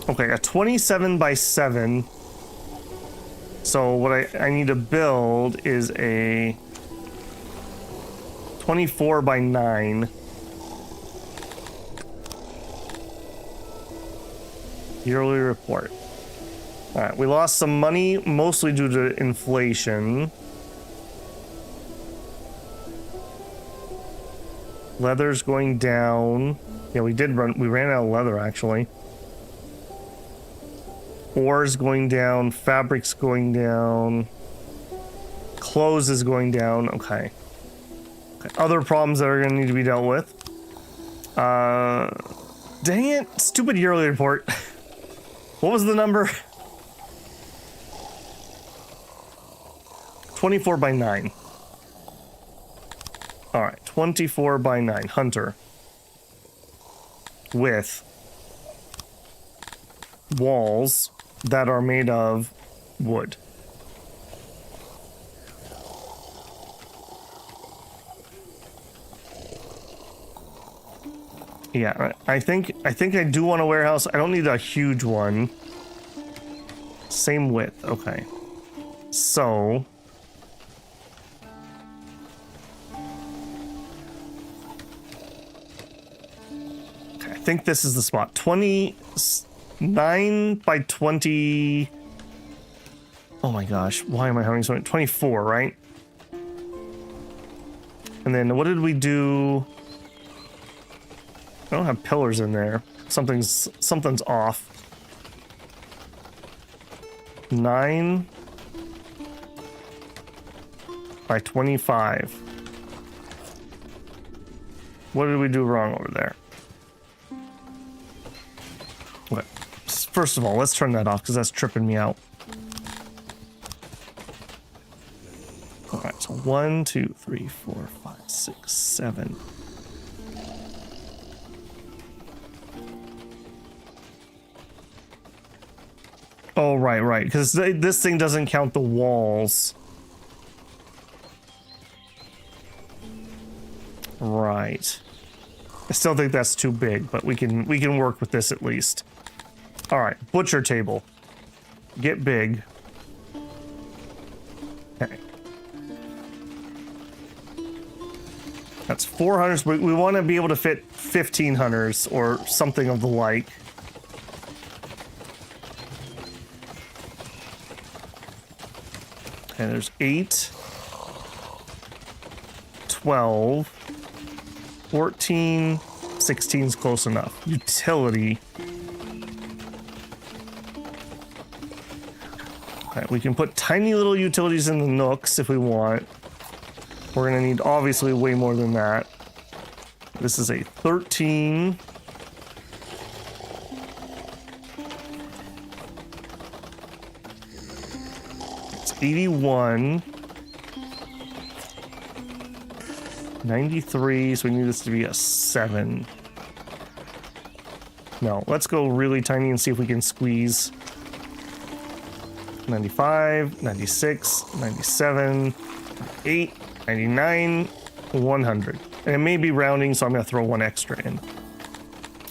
Okay, a 27 by 7. So what I need to build is a 24 by 9. Yearly report. All right, we lost some money, mostly due to inflation. Leather's going down. Yeah, we ran out of leather, actually. Ore's going down, fabric's going down. Clothes is going down, okay. Other problems that are gonna need to be dealt with. Dang it, stupid yearly report. What was the number? 24 by 9. All right, 24 by 9, hunter. With walls that are made of wood. Yeah, I think I do want a warehouse. I don't need a huge one. Same width, okay. So okay, I think this is the spot. 29 by 20. Oh my gosh, why am I having so many? 24, right? And then what did we do? I don't have pillars in there. Something's off. 9 by 25. What did we do wrong over there? Okay. First of all, let's turn that off because that's tripping me out. All right, so 1, 2, 3, 4, 5, 6, 7. Oh, right, because this thing doesn't count the walls. Right. I still think that's too big, but we can work with this at least. All right, butcher table. Get big. Okay. That's 4 hunters, but we want to be able to fit 15 hunters or something of the like. And there's 8, 12, 14, 16 is close enough. Utility. Alright, we can put tiny little utilities in the nooks if we want. We're gonna need obviously way more than that. This is a 13. It's 81. 93, so we need this to be a 7. No, let's go really tiny and see if we can squeeze. 95, 96, 97, 8, 99, 100. And it may be rounding, so I'm going to throw one extra in. All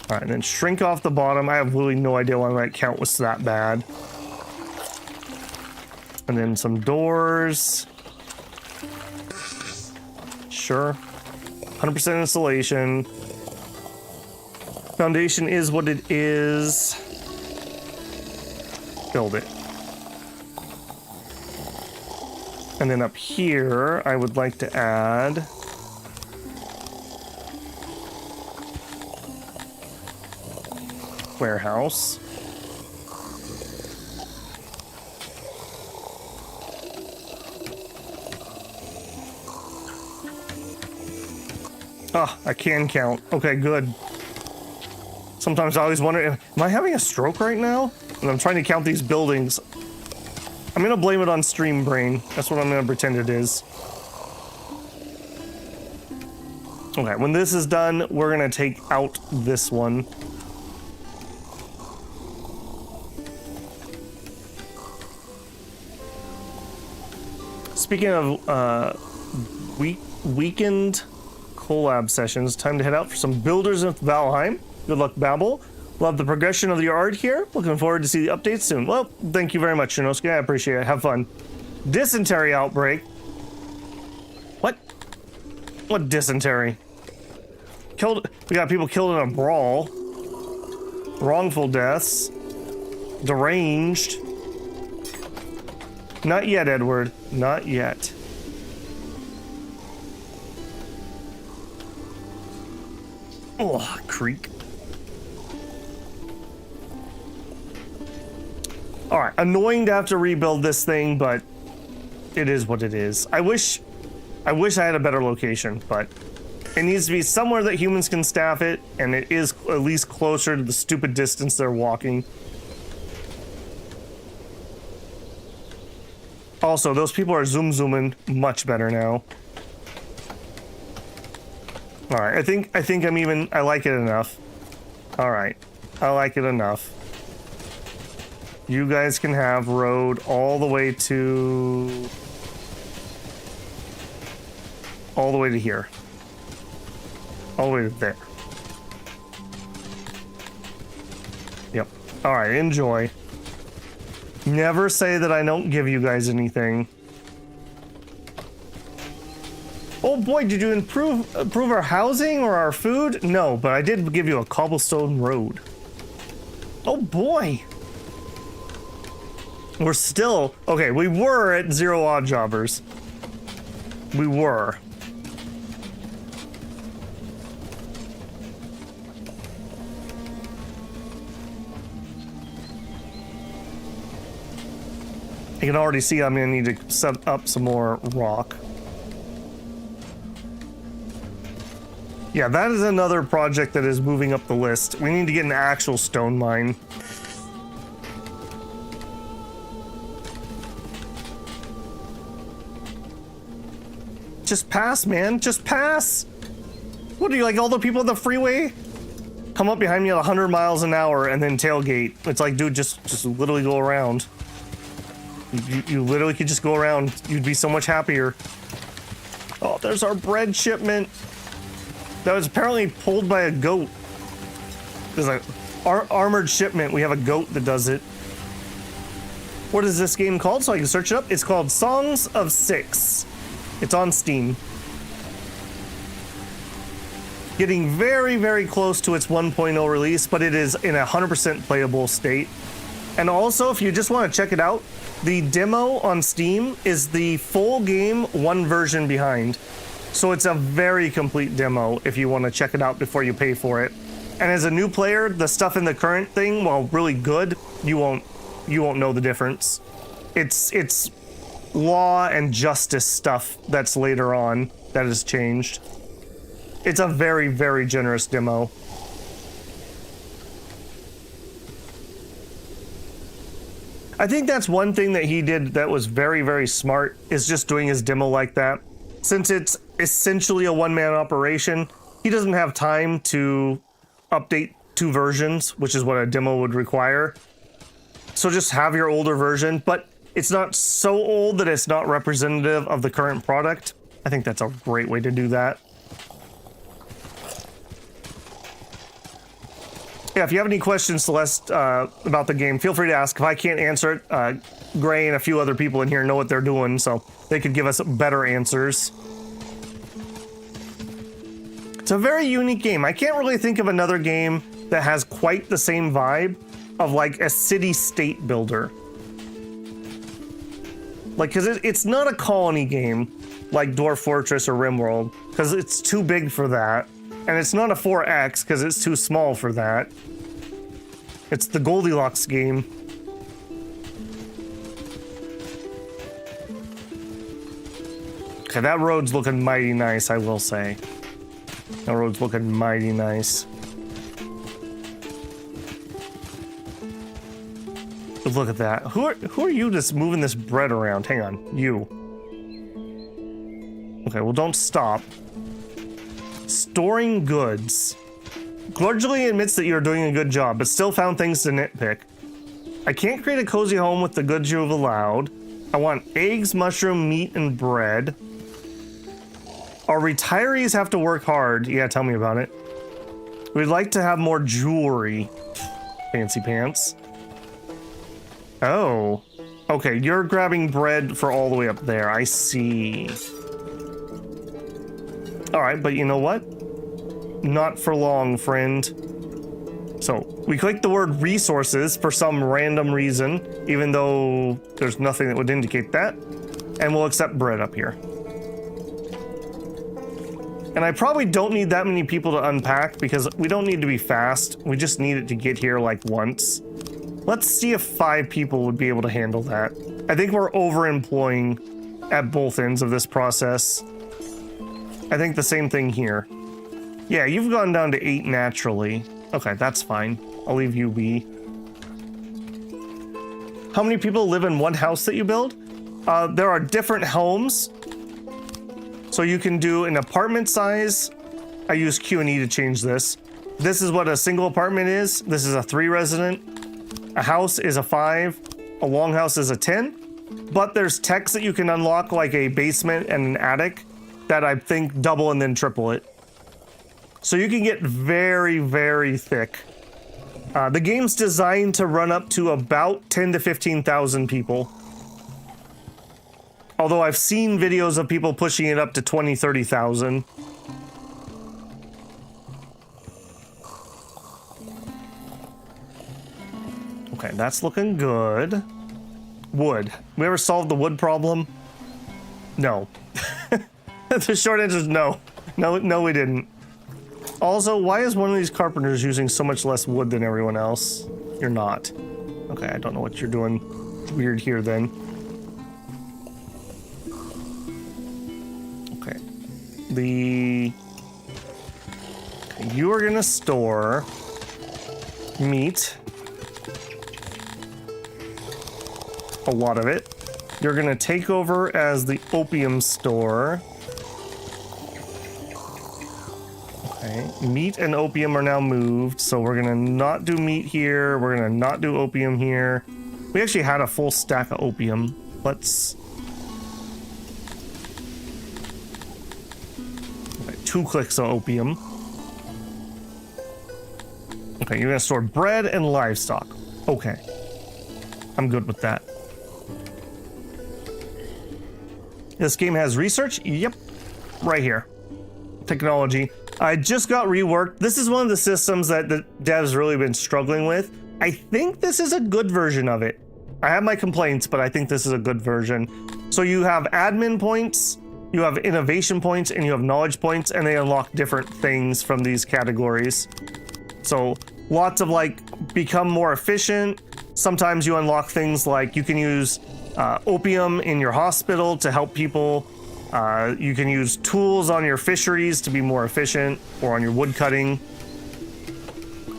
right, and then shrink off the bottom. I have really no idea why my count was that bad. And then some doors. Sure. 100% insulation. Foundation is what it is. build it. And then up here, I would like to add warehouse. Ah, I can count. Okay, good. Sometimes I always wonder, am I having a stroke right now? And I'm trying to count these buildings. I'm gonna blame it on stream brain. That's what I'm gonna pretend it is. Okay, when this is done, we're gonna take out this one. Speaking of weekend collab sessions, time to head out for some builders in Valheim. Good luck, Babel. Love the progression of your art here. Looking forward to see the updates soon. Well, thank you very much, Shinosuke. I appreciate it. Have fun. Dysentery outbreak. What? What dysentery? We got people killed in a brawl. Wrongful deaths. Deranged. Not yet, Edward. Not yet. Oh, creak. Alright, annoying to have to rebuild this thing, but it is what it is. I wish I had a better location, but it needs to be somewhere that humans can staff it, and it is at least closer to the stupid distance they're walking. Also, those people are zooming much better now. Alright, I think I like it enough. Alright, I like it enough. You guys can have road all the way to here. All the way to there. Yep. Alright, enjoy. Never say that I don't give you guys anything. Oh boy, did you improve our housing or our food? No, but I did give you a cobblestone road. Oh boy. We're still... Okay, we were at 0 odd jobbers. We were. You can already see I'm gonna need to set up some more rock. Yeah, that is another project that is moving up the list. We need to get an actual stone mine. Just pass, man. Just pass. What are you, like all the people on the freeway? Come up behind me at 100 miles an hour and then tailgate. It's like, dude, just literally go around. You literally could just go around. You'd be so much happier. Oh, there's our bread shipment. That was apparently pulled by a goat. There's an armored shipment. We have a goat that does it. What is this game called? So I can search it up. It's called Songs of Six. It's on Steam. Getting very, very close to its 1.0 release, but it is in a 100% playable state. And also, if you just want to check it out, the demo on Steam is the full game one version behind. So it's a very complete demo if you want to check it out before you pay for it. And as a new player, the stuff in the current thing, while really good, you won't know the difference. It's law and justice stuff that's later on that has changed. It's a very, very generous demo. I think that's one thing that he did that was very, very smart, is just doing his demo like that. Since it's essentially a one-man operation, he doesn't have time to update 2 versions, which is what a demo would require. So just have your older version, but it's not so old that it's not representative of the current product. I think that's a great way to do that. Yeah, if you have any questions, Celeste, about the game, feel free to ask. If I can't answer it, Gray and a few other people in here know what they're doing, so they could give us better answers. It's a very unique game. I can't really think of another game that has quite the same vibe of like a city-state builder. Like, because it's not a colony game like Dwarf Fortress or RimWorld, because it's too big for that. And it's not a 4X, because it's too small for that. It's the Goldilocks game. Okay, that road's looking mighty nice, I will say. That road's looking mighty nice. But look at that. Who are you just moving this bread around? Hang on, you. Okay, well, don't stop. Storing goods. Largely admits that you're doing a good job, but still found things to nitpick. I can't create a cozy home with the goods you have allowed. I want eggs, mushroom, meat, and bread. Our retirees have to work hard. Yeah, tell me about it. We'd like to have more jewelry. Fancy pants. Oh. Okay, you're grabbing bread for all the way up there. I see. Alright, but you know what? Not for long, friend. So, we click the word resources for some random reason, even though there's nothing that would indicate that. And we'll accept bread up here. And I probably don't need that many people to unpack because we don't need to be fast. We just need it to get here like once. Let's see if 5 people would be able to handle that. I think we're overemploying at both ends of this process. I think the same thing here. Yeah, you've gone down to 8 naturally. Okay, that's fine. I'll leave you be. How many people live in one house that you build? There are different homes. So you can do an apartment size. I use Q&E to change this. This is what a single apartment is. This is a 3 resident. A house is a 5. A longhouse is a 10. But there's techs that you can unlock, like a basement and an attic, that I think double and then triple it. So you can get very, very thick. The game's designed to run up to about 10 to 15,000 people. Although I've seen videos of people pushing it up to 20, 30,000. Okay, that's looking good. Wood. We ever solved the wood problem? No. The short answer is no. No, we didn't. Also, why is one of these carpenters using so much less wood than everyone else? You're not. Okay, I don't know what you're doing weird here then. Okay. You are gonna store meat. A lot of it. You're gonna take over as the opium store. Okay, meat and opium are now moved, so we're gonna not do meat here. We're gonna not do opium here. We actually had a full stack of opium. Let's... Okay, 2 clicks of opium. Okay, you're gonna store bread and livestock. Okay. I'm good with that. This game has research? Yep. Right here. Technology. I just got reworked. This is one of the systems that the devs really been struggling with. I think this is a good version of it. I have my complaints, but I think this is a good version. So you have admin points, you have innovation points, and you have knowledge points, and they unlock different things from these categories. So lots of like, become more efficient. Sometimes you unlock things like you can use opium in your hospital to help people. You can use tools on your fisheries to be more efficient, or on your wood cutting.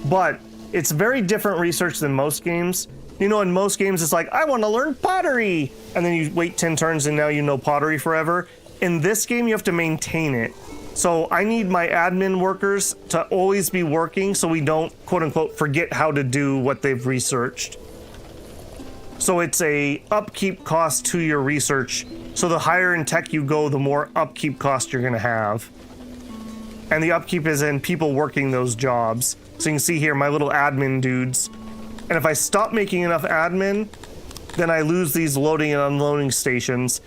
But it's very different research than most games. You know, in most games, it's like, I want to learn pottery. And then you wait 10 turns and now you know pottery forever. In this game, you have to maintain it. So I need my admin workers to always be working so we don't, quote unquote, forget how to do what they've researched. So it's a upkeep cost to your research. So the higher in tech you go, the more upkeep cost you're gonna have. And the upkeep is in people working those jobs. So you can see here, my little admin dudes. And if I stop making enough admin, then I lose these loading and unloading stations.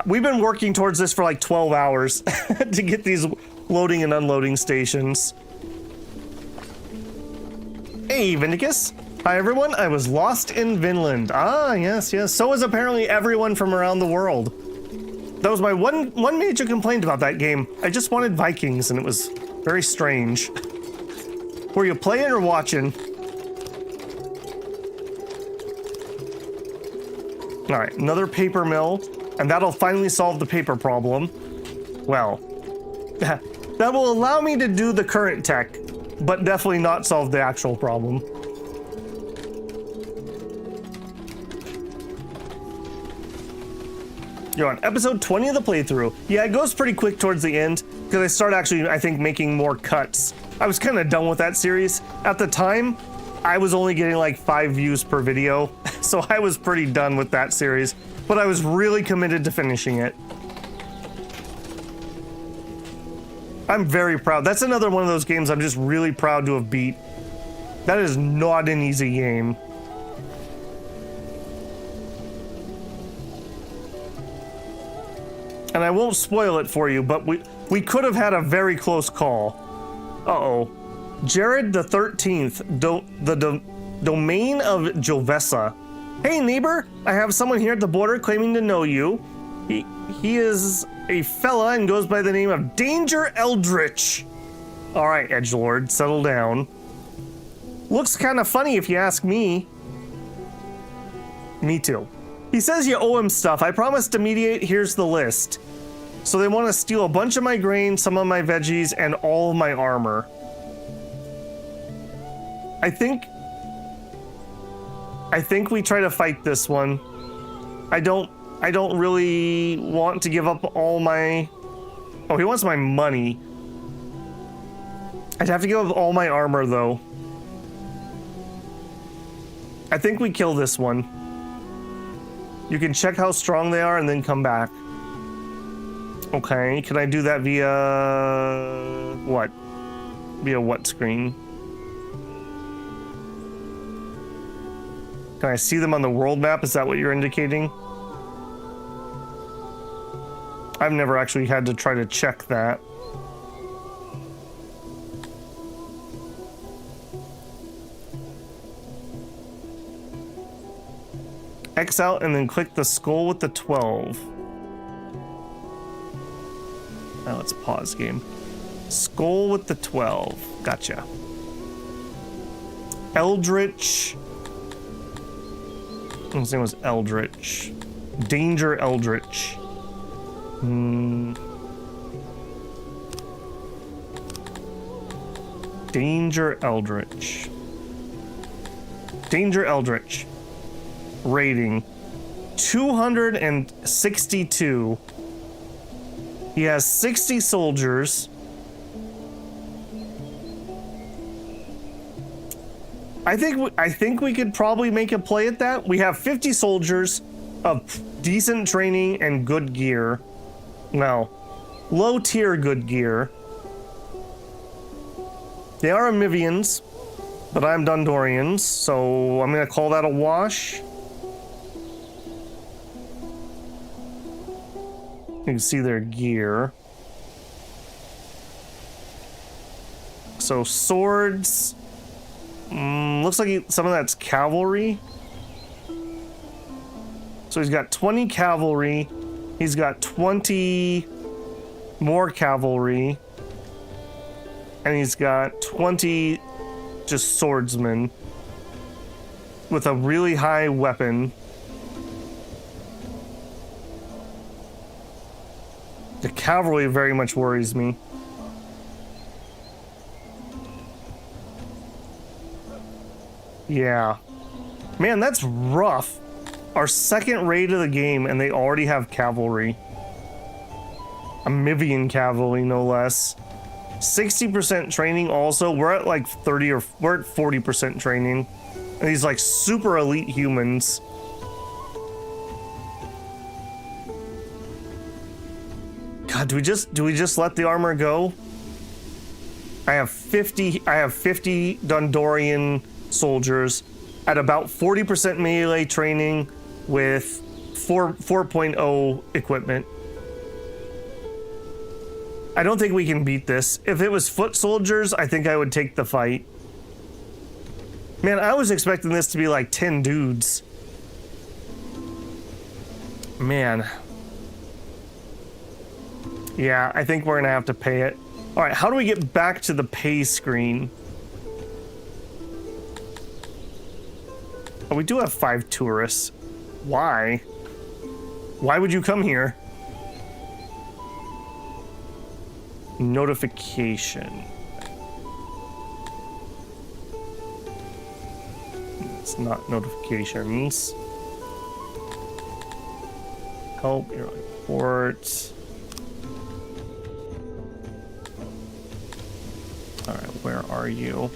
We've been working towards this for like 12 hours to get these loading and unloading stations. Hey, Vindicus. Hi everyone, I was lost in Vinland. Ah, yes, yes. So was apparently everyone from around the world. That was my one major complaint about that game. I just wanted Vikings, and it was very strange. Were you playing or watching? All right, another paper mill, and that'll finally solve the paper problem. Well, that will allow me to do the current tech, but definitely not solve the actual problem. You're on episode 20 of the playthrough. Yeah, it goes pretty quick towards the end, because I start actually, I think, making more cuts. I was kind of done with that series. At the time, I was only getting like 5 views per video, so I was pretty done with that series, but I was really committed to finishing it. I'm very proud. That's another one of those games I'm just really proud to have beat. That is not an easy game. And I won't spoil it for you, but we could have had a very close call. Uh-oh. Jared the 13th, the domain of Jovessa. Hey neighbor, I have someone here at the border claiming to know you. He is a fella and goes by the name of Danger Eldritch. All right, edgelord, settle down. Looks kind of funny if you ask me. Me too. He says you owe him stuff. I promised to mediate. Here's the list. So they want to steal a bunch of my grain, some of my veggies, and all of my armor. I think we try to fight this one. I don't really want to give up all my... Oh, he wants my money. I'd have to give up all my armor, though. I think we kill this one. You can check how strong they are and then come back. Okay, can I do that via... what? Via what screen? Can I see them on the world map? Is that what you're indicating? I've never actually had to try to check that. X out and then click the skull with the 12. Now let's pause game. Skull with the 12. Gotcha. Eldritch. His name was Eldritch. Danger Eldritch. Danger Eldritch. Danger Eldritch. Rating 262. He has 60 soldiers. I think we could probably make a play at that. We have 50 soldiers of decent training and good gear. Well, low tier good gear. They are Amivians, but I'm Dondorians, so I'm gonna call that a wash. You can see their gear. So swords. Looks like some of that's cavalry. So he's got 20 cavalry. He's got 20 more cavalry. And he's got 20 just swordsmen with a really high weapon. The cavalry very much worries me. Yeah. Man, that's rough. Our second raid of the game, and they already have cavalry. Amivian cavalry, no less. 60% training also. We're at like 30 or we're at 40% training. And these like super elite humans. God, do we just let the armor go? I have 50 Dondorian soldiers at about 40% melee training with 4.0 equipment. I don't think we can beat this. If it was foot soldiers, I think I would take the fight. Man, I was expecting this to be like 10 dudes. Man. Yeah, I think we're gonna have to pay it. All right, how do we get back to the pay screen? Oh, we do have 5 tourists. Why? Why would you come here? Notification. It's not notifications. Help, your reports. Alright, where are you?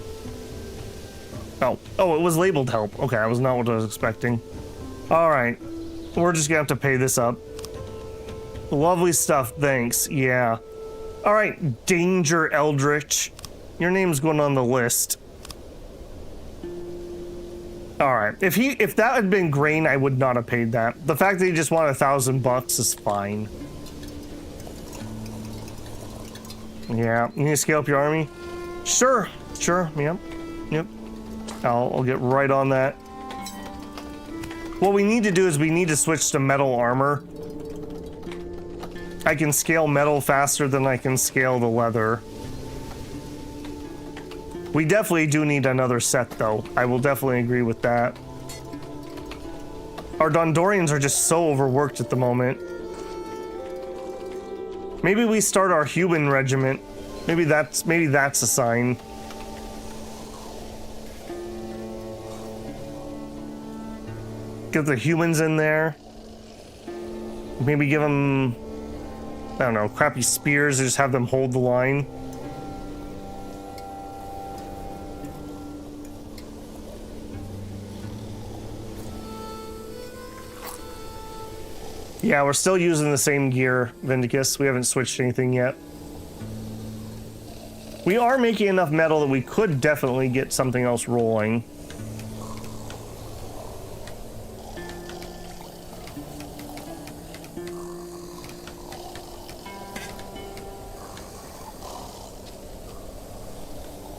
Oh, it was labeled help. Okay, that was not what I was expecting. Alright, we're just gonna have to pay this up. Lovely stuff, thanks, yeah. Alright, Danger Eldritch. Your name's going on the list. Alright, if that had been grain, I would not have paid that. The fact that he just wanted $1,000 is fine. Yeah, you need to scale up your army? Sure, yep. I'll get right on that. What we need to do is we need to switch to metal armor. I can scale metal faster than I can scale the leather. We definitely do need another set, though. I will definitely agree with that. Our Dondorians are just so overworked at the moment. Maybe we start our human regiment. Maybe that's a sign. Get the humans in there. Maybe give them, I don't know, crappy spears and just have them hold the line. Yeah, we're still using the same gear, Vindicus. We haven't switched anything yet. We are making enough metal that we could definitely get something else rolling.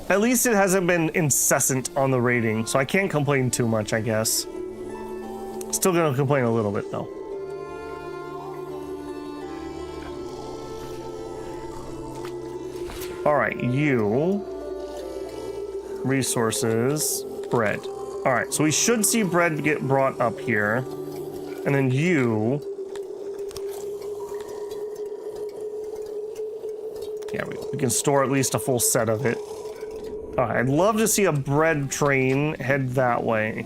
At least it hasn't been incessant on the rating, so I can't complain too much, I guess. Still gonna complain a little bit, though. Alright, you. Resources. Bread. Alright, so we should see bread get brought up here. And then you. Yeah, we can store at least a full set of it. Alright, I'd love to see a bread train head that way.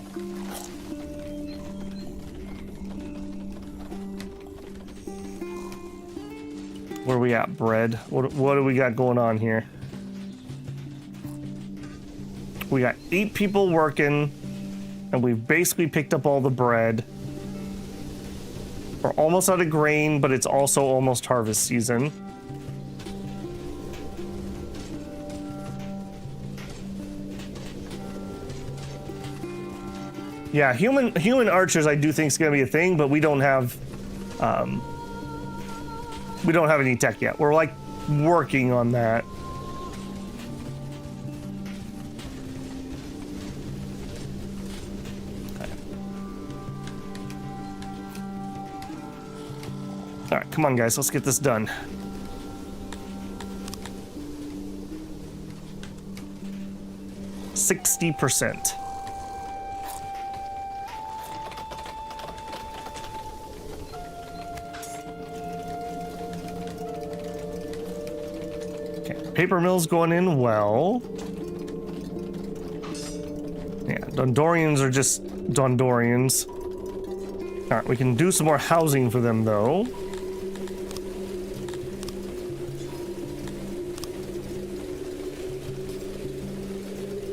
Where are we at, bread? What do we got going on here? We got 8 people working, and we've basically picked up all the bread. We're almost out of grain, but it's also almost harvest season. Yeah, human archers I do think is going to be a thing, but we don't have any tech yet. We're like working on that. Okay. All right, come on guys, let's get this done. %60. Paper mill's going in well. Yeah, Dondorians are just Dondorians. Alright, we can do some more housing for them, though.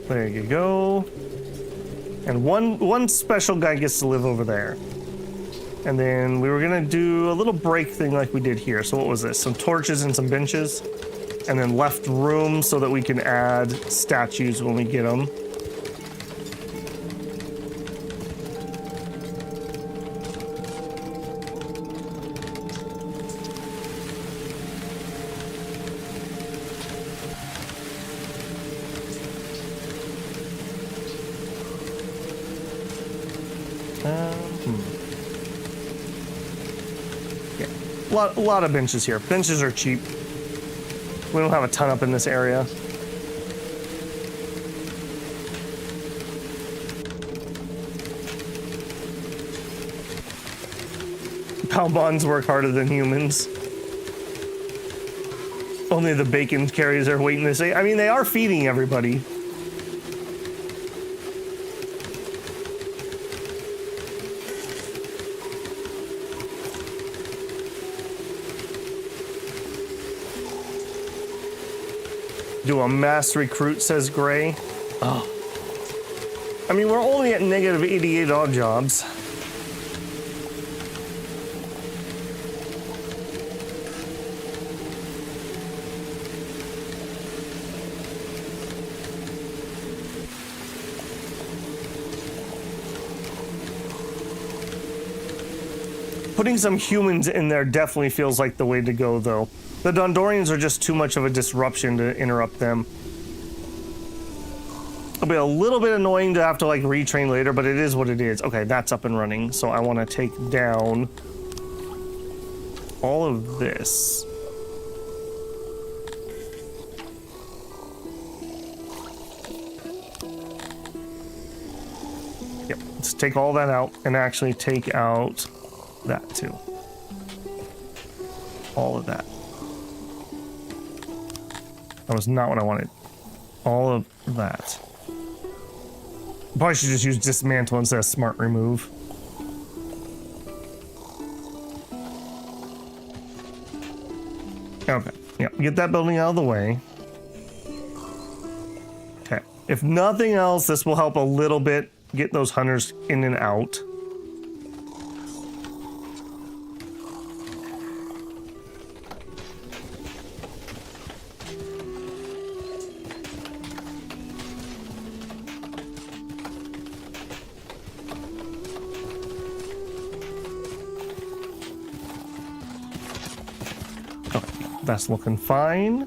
There you go. And one special guy gets to live over there. And then we were gonna do a little break thing like we did here. So what was this? Some torches and some benches. And then left room so that we can add statues when we get them. A lot of benches here. Benches are cheap. We don't have a ton up in this area. Palbons work harder than humans. Only the bacon carriers are waiting to say. I mean, they are feeding everybody. Do a mass recruit, says Gray. Oh. I mean, we're only at negative 88 odd jobs. Putting some humans in there definitely feels like the way to go, though. The Dondorians are just too much of a disruption to interrupt them. It'll be a little bit annoying to have to, like, retrain later, but it is what it is. Okay, that's up and running, so I want to take down all of this. Yep, let's take all that out and actually take out that too. All of that. That was not what I wanted. All of that. Probably should just use dismantle instead of smart remove. Okay, yeah, get that building out of the way. Okay, if nothing else, this will help a little bit get those hunters in and out. That's looking fine.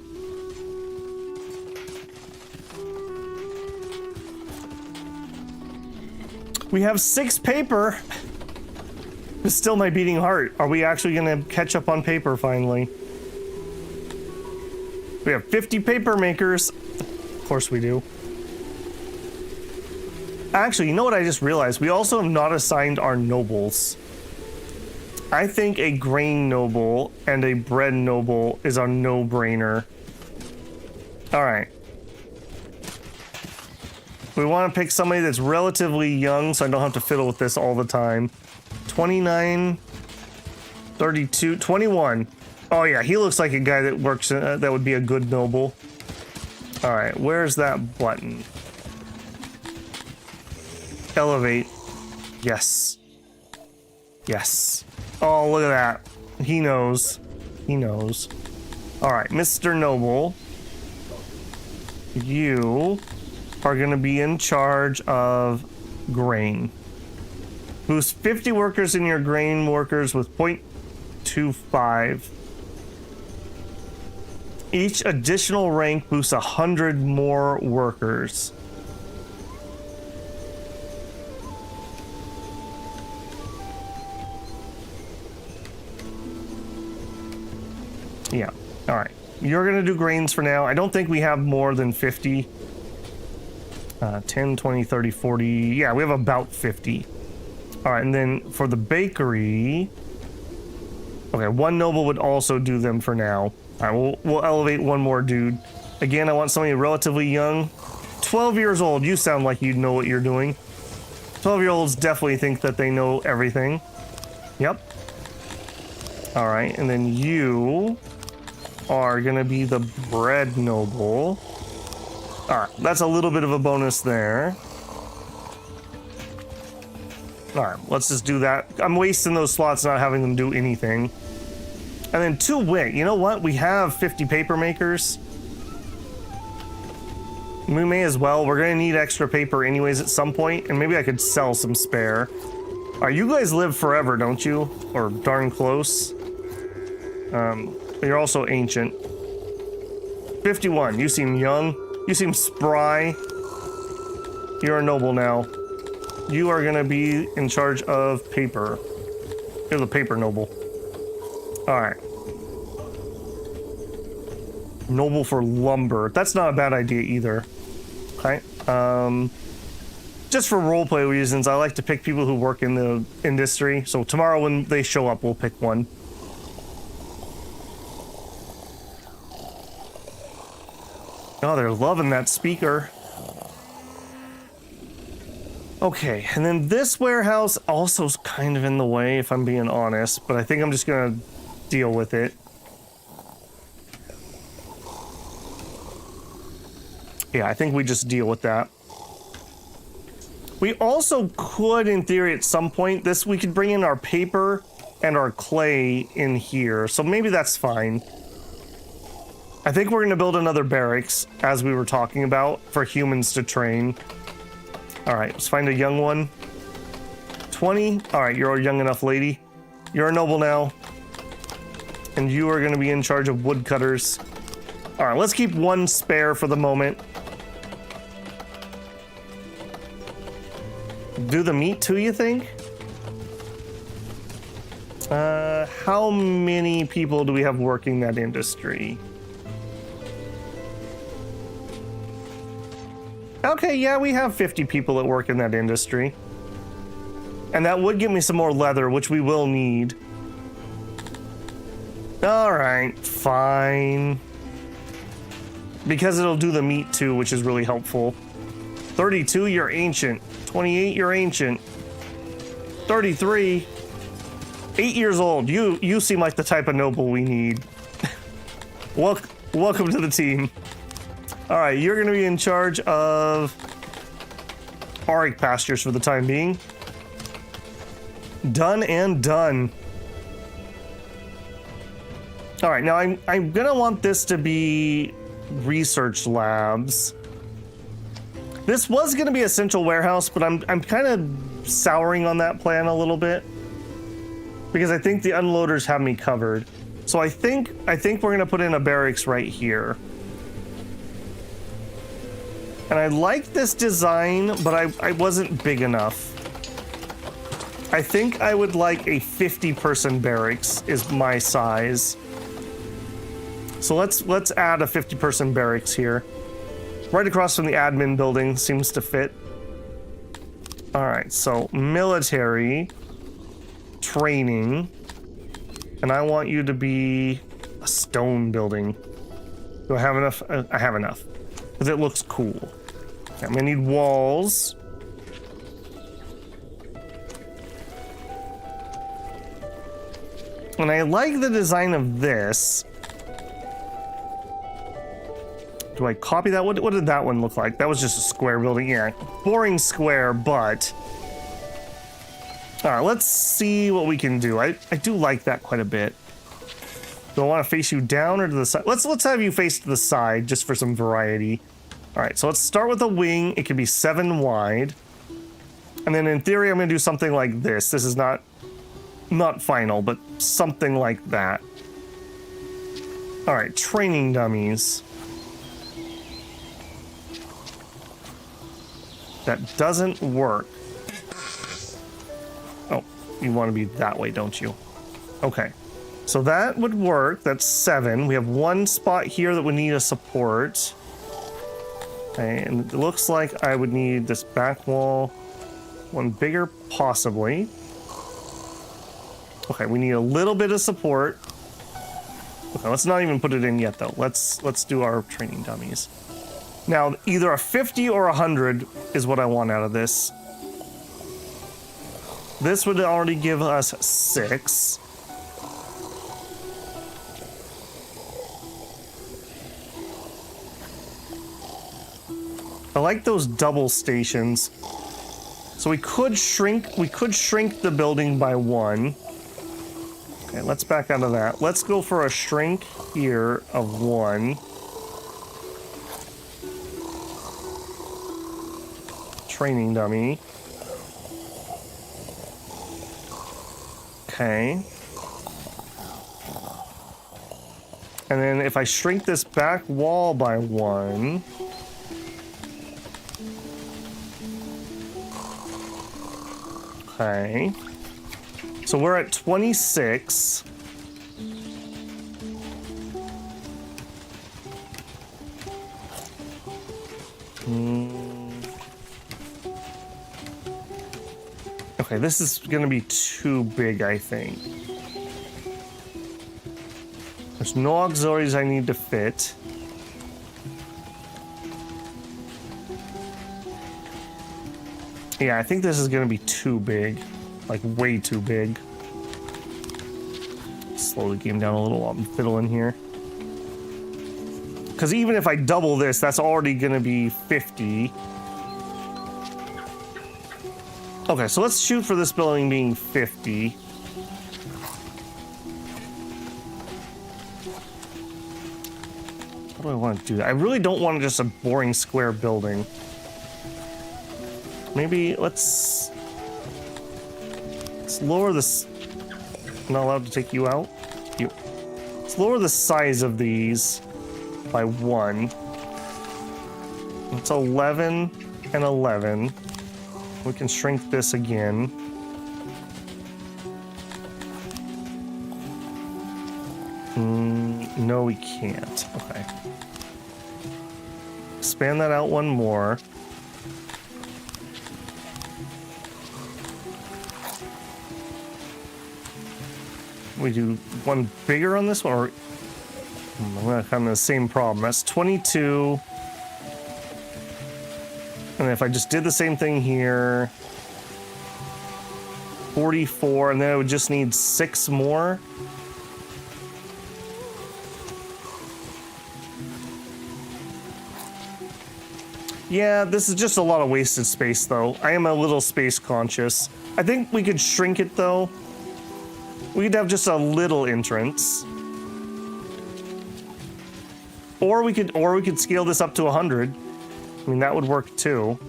We have 6 paper. It's still my beating heart. Are we actually gonna catch up on paper finally? We have 50 paper makers. Of course we do. Actually, you know what I just realized? We also have not assigned our nobles. I think a grain noble and a bread noble is a no-brainer. All right. We want to pick somebody that's relatively young so I don't have to fiddle with this all the time. 29, 32, 21. Oh yeah, he looks like a guy that works, that would be a good noble. All right, where's that button? Elevate. Yes. Yes. Oh, look at that. He knows. He knows. All right, Mr. Noble. You are going to be in charge of grain. Boost 50 workers in your grain workers with 0.25. Each additional rank boosts 100 more workers. Yeah, all right. You're gonna do grains for now. I don't think we have more than 50. 10, 20, 30, 40. Yeah, we have about 50. All right, and then for the bakery... Okay, one noble would also do them for now. All right, we'll elevate one more dude. Again, I want somebody relatively young. 12 years old. You sound like you know what you're doing. 12-year-olds definitely think that they know everything. Yep. All right, and then you are gonna be the bread noble. All right, that's a little bit of a bonus there. All right, let's just do that. I'm wasting those slots not having them do anything. And then 2 wit. You know what? We have 50 paper makers. We may as well. We're gonna need extra paper anyways at some point, and maybe I could sell some spare. All right, you guys live forever, don't you? Or darn close. You're also ancient. 51, you seem young. You seem spry. You're a noble now. You are gonna be in charge of paper. You're the paper noble. All right. Noble for lumber. That's not a bad idea either. Okay. Just for roleplay reasons, I like to pick people who work in the industry. So tomorrow when they show up, we'll pick one. Oh, they're loving that speaker. Okay, and then this warehouse also is kind of in the way, if I'm being honest, but I think I'm just gonna deal with it. Yeah, I think we just deal with that. We also could, in theory, at some point, we could bring in our paper and our clay in here, so maybe that's fine. I think we're gonna build another barracks, as we were talking about, for humans to train. All right, let's find a young one. 20. All right, you're a young enough lady. You're a noble now. And you are going to be in charge of woodcutters. All right, let's keep one spare for the moment. Do the meat too, you think? How many people do we have working that industry? Okay, yeah, we have 50 people that work in that industry. And that would give me some more leather, which we will need. Alright, fine. Because it'll do the meat too, which is really helpful. 32, you're ancient. 28, you're ancient. 33, 8 years old. You seem like the type of noble we need. Welcome to the team. All right, you're going to be in charge of Auric pastures for the time being. Done and done. All right, now I'm going to want this to be research labs. This was going to be a central warehouse, but I'm kind of souring on that plan a little bit because I think the unloaders have me covered. So I think we're going to put in a barracks right here. And I like this design, but I wasn't big enough. I think I would like a 50-person barracks is my size. So let's add a 50-person barracks here. Right across from the admin building seems to fit. All right, so military, training, and I want you to be a stone building. Do I have enough? I have enough, because it looks cool. I'm gonna need walls. And I like the design of this. Do I copy that? What did that one look like? That was just a square building. Yeah, boring square, but... All right, let's see what we can do. I do like that quite a bit. Do I want to face you down or to the side? Let's have you face to the side just for some variety. All right, so let's start with a wing. It can be 7 wide. And then in theory, I'm going to do something like this. This is not final, but something like that. All right, training dummies. That doesn't work. Oh, you want to be that way, don't you? Okay, so that would work. That's 7. We have one spot here that would need a support. Okay, and it looks like I would need this back wall, one bigger, possibly. Okay, we need a little bit of support. Okay, let's not even put it in yet, though. Let's do our training dummies. Now, either a 50 or 100 is what I want out of this. This would already give us 6. I like those double stations. So we could shrink the building by 1. Okay, let's back out of that. Let's go for a shrink here of 1. Training dummy. Okay. And then if I shrink this back wall by 1. Okay. So we're at 26. Okay, this is gonna be too big, I think. There's no auxiliaries I need to fit. Yeah, I think this is gonna be too big. Like, way too big. Slow the game down a little while I'm fiddling here. Because even if I double this, that's already gonna be 50. Okay, so let's shoot for this building being 50. What do I want to do? I really don't want just a boring square building. Maybe let's lower this. I'm not allowed to take you out. Let's lower the size of these by 1. It's 11 and 11. We can shrink this again. No, we can't. Okay. Expand that out one more. We do one bigger on this one, or I'm gonna have the same problem. That's 22. And if I just did the same thing here, 44, and then I would just need 6 more. Yeah, this is just a lot of wasted space, though. I am a little space conscious. I think we could shrink it, though. We could have just a little entrance. Or we could scale this up to 100. I mean, that would work too.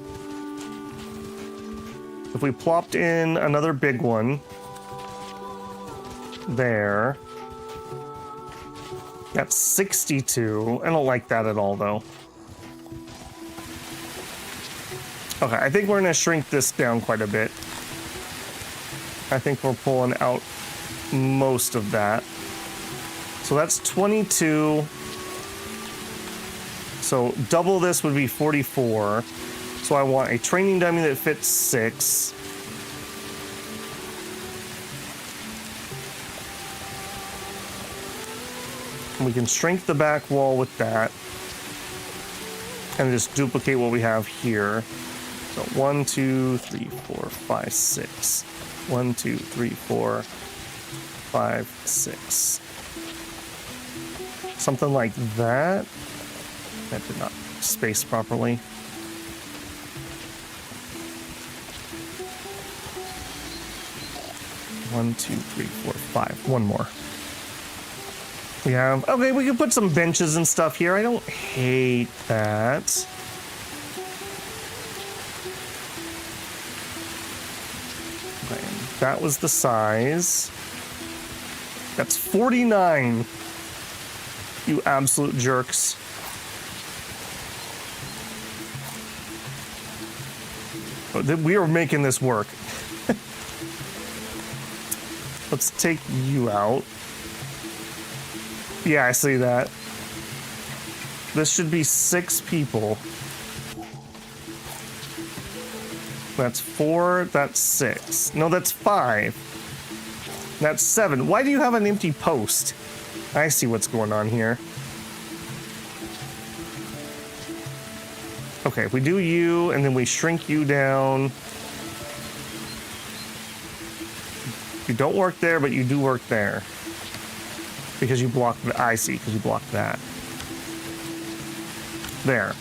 If we plopped in another big one there. That's 62. I don't like that at all, though. Okay, I think we're gonna shrink this down quite a bit. I think we're pulling out most of that. So that's 22. So double this would be 44. So I want a training dummy that fits 6. And we can shrink the back wall with that. And just duplicate what we have here. So 1, 2, 3, 4, 5, 6. 1, 2, 3, 4, 5, 6. Something like that. That did not space properly. One, 2, 3, 4, 5. One more. We have, okay, we can put some benches and stuff here. I don't hate that. Okay, that was the size. That's 49. You absolute jerks. We are making this work. Let's take you out. Yeah, I see that. This should be 6 people. That's 4, that's 6. No, that's 5. That's 7. Why do you have an empty post? I see what's going on here. Okay, if we do you, and then we shrink you down. You don't work there, but you do work there. Because you blocked the, I see, because you blocked that. There.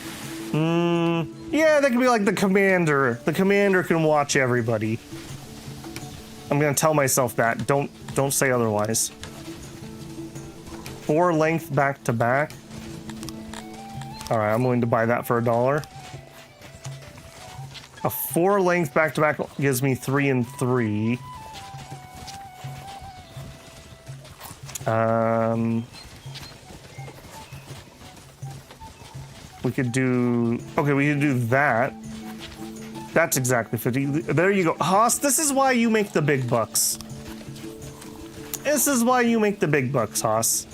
Yeah, that could be like the commander. The commander can watch everybody. I'm gonna tell myself that. Don't say otherwise. 4 length back to back. Alright, I'm willing to buy that for $1. A 4 length back to back gives me 3 and 3. We could do, okay, we could do that. That's exactly 50. There you go. Haas, this is why you make the big bucks. This is why you make the big bucks, Haas.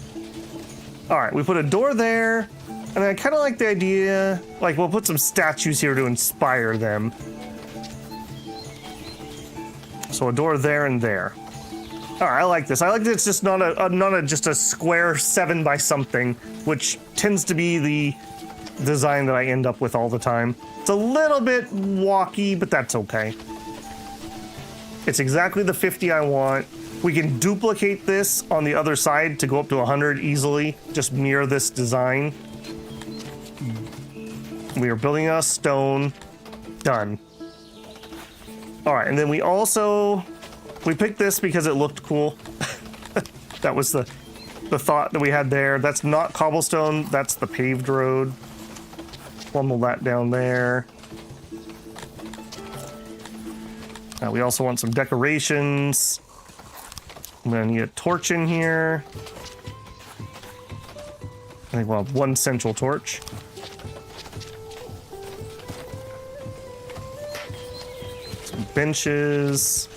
All right, we put a door there. And I kind of like the idea, like we'll put some statues here to inspire them. So a door there and there. All right, I like this. I like that it's just not just a square 7 by something, which tends to be the design that I end up with all the time. It's a little bit walky, but that's okay. It's exactly the 50 I want. We can duplicate this on the other side to go up to 100 easily. Just mirror this design. We are building a stone. Done. All right, and then we picked this because it looked cool. That was the thought that we had there. That's not cobblestone, that's the paved road. Plumble that down there. We also want some decorations. I'm gonna need a torch in here. I think we'll have one central torch. Some benches.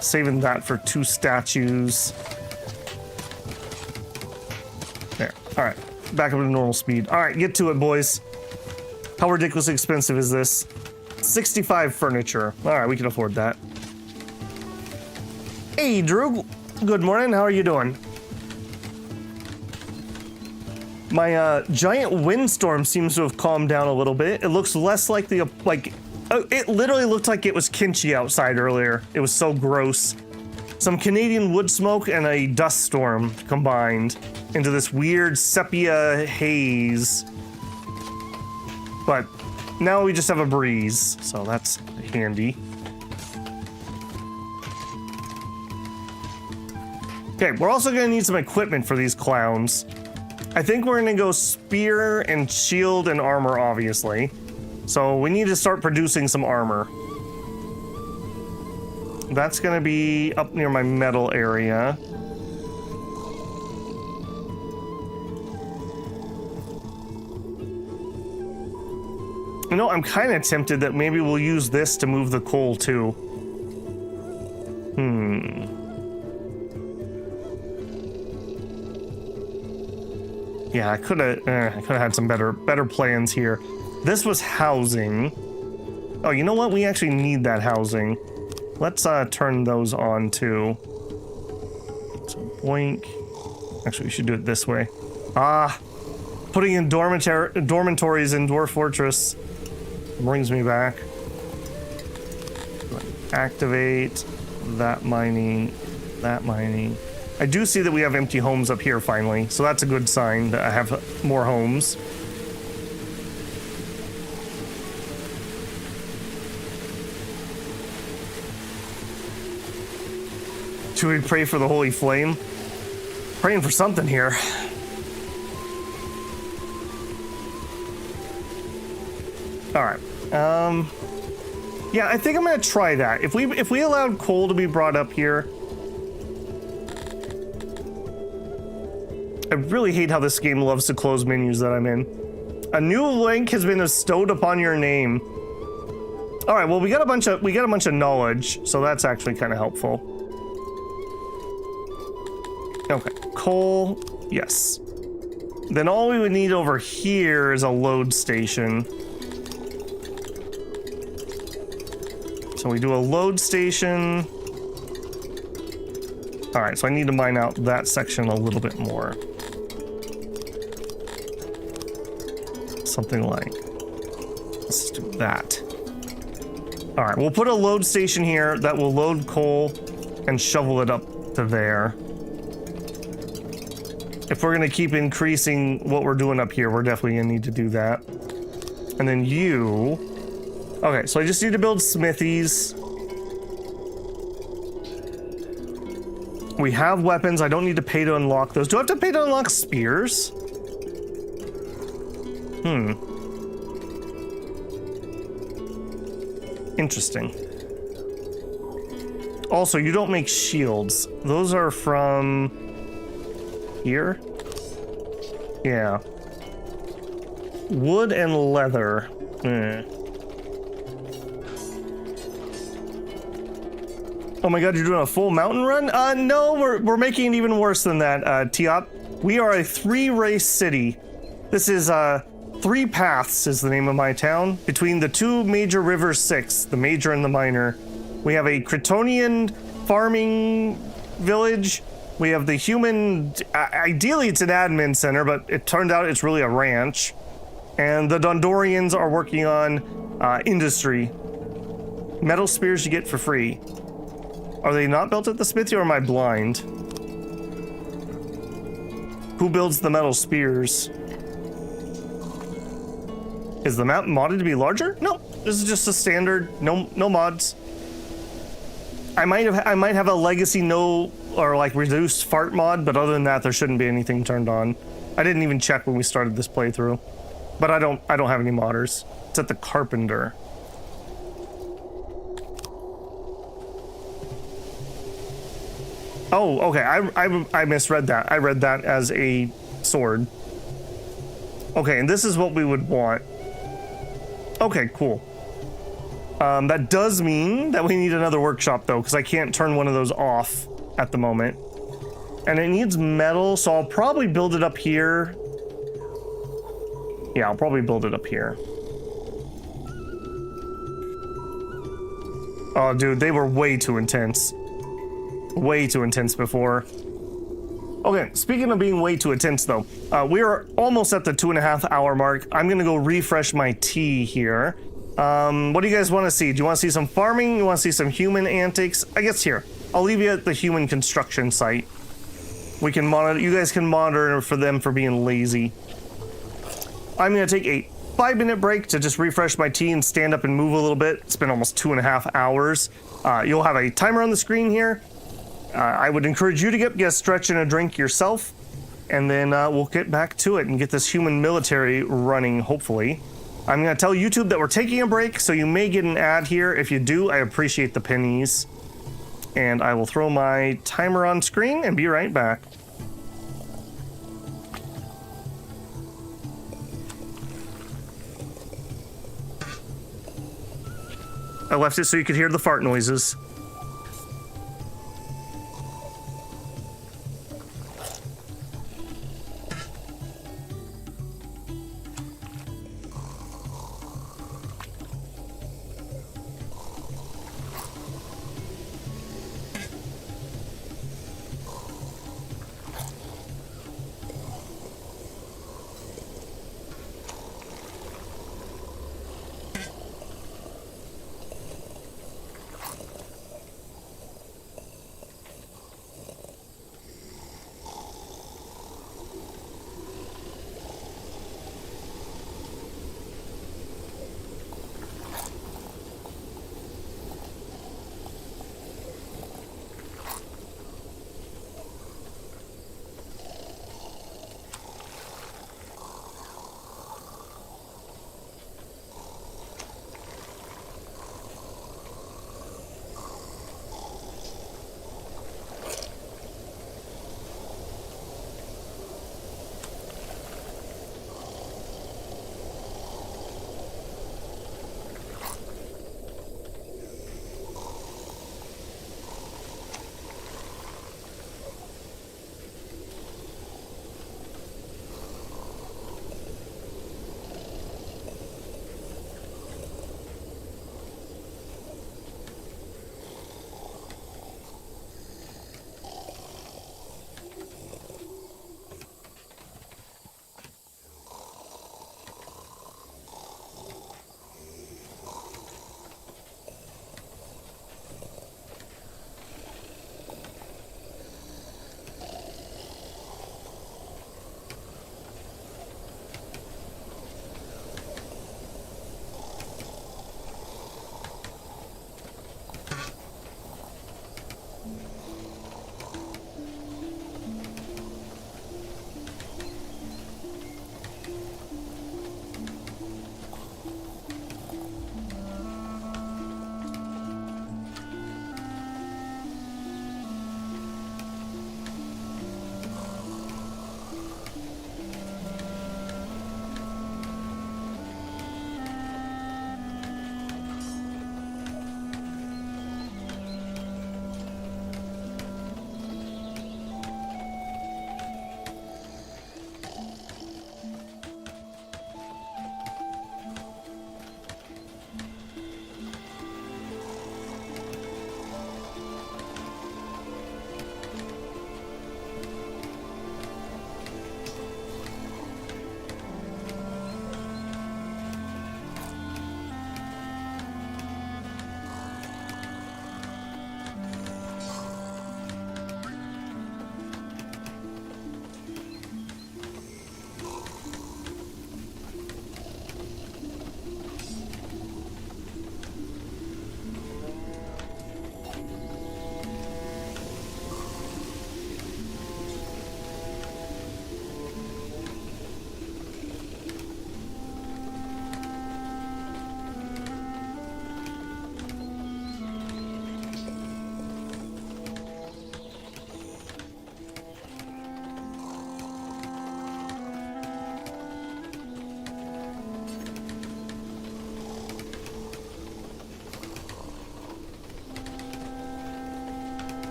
Saving that for 2 statues. There. All right. Back up to normal speed. All right, get to it, boys. How ridiculously expensive is this? 65 furniture. All right, we can afford that. Hey, Drew. Good morning. How are you doing? My giant windstorm seems to have calmed down a little bit. It looks less like the it literally looked like it was kimchi outside earlier. It was so gross. Some Canadian wood smoke and a dust storm combined into this weird sepia haze. But now we just have a breeze, so that's handy. Okay, we're also gonna need some equipment for these clowns. I think we're gonna go spear and shield and armor, obviously. So we need to start producing some armor. That's gonna be up near my metal area. You know, I'm kind of tempted that maybe we'll use this to move the coal too. Yeah, I could have had some better plans here. This was housing. Oh, you know what? We actually need that housing. Let's turn those on too. So boink. Actually, we should do it this way. Putting in dormitories in Dwarf Fortress brings me back. Activate that mining, that mining. I do see that we have empty homes up here finally, so that's a good sign that I have more homes. Should we pray for the Holy Flame? Praying for something here. All right. Yeah, I think I'm gonna try that. If we allowed coal to be brought up here, I really hate how this game loves to close menus that I'm in. A new link has been bestowed upon your name. All right. Well, we got a bunch of knowledge, so that's actually kind of helpful. Okay, coal, yes. Then all we would need over here is a load station. So we do a load station. All right, so I need to mine out that section a little bit more. Something like, let's do that. All right, we'll put a load station here that will load coal and shovel it up to there. If we're gonna keep increasing what we're doing up here, we're definitely gonna need to do that. And then you... Okay, so I just need to build smithies. We have weapons. I don't need to pay to unlock those. Do I have to pay to unlock spears? Interesting. Also, you don't make shields. Those are from... here? Yeah. Wood and leather. Oh my god, you're doing a full mountain run? No, we're making it even worse than that, Tiop. We are a 3-race city. This is Three Paths is the name of my town. Between the two major rivers 6, the major and the minor. We have a Kryptonian farming village. We have the human, ideally it's an admin center, but it turned out it's really a ranch. And the Dondorians are working on industry. Metal spears you get for free. Are they not built at the smithy, or am I blind? Who builds the metal spears? Is the map modded to be larger? No, this is just a standard, no mods. I might have a legacy or like reduced fart mod, but other than that, there shouldn't be anything turned on. I didn't even check when we started this playthrough, but I don't have any modders. It's at the Carpenter. Oh, okay. I misread that. I read that as a sword. Okay, and this is what we would want. Okay, cool. That does mean that we need another workshop, though, because I can't turn one of those off at the moment. And it needs metal, so I'll probably build it up here. Yeah, I'll probably build it up here. Oh, dude, they were way too intense. Way too intense before. Okay, speaking of being way too intense, though, we are almost at the 2.5 hour mark. I'm gonna go refresh my tea here. What do you guys want to see? Do you want to see some farming? You want to see some human antics? I guess here, I'll leave you at the human construction site. We can monitor. You guys can monitor for them for being lazy. I'm gonna take a 5-minute break to just refresh my tea and stand up and move a little bit. It's been almost 2.5 hours. You'll have a timer on the screen here. I would encourage you to get a stretch and a drink yourself, and then we'll get back to it and get this human military running, hopefully. I'm going to tell YouTube that we're taking a break, so you may get an ad here. If you do, I appreciate the pennies. And I will throw my timer on screen and be right back. I left it so you could hear the fart noises.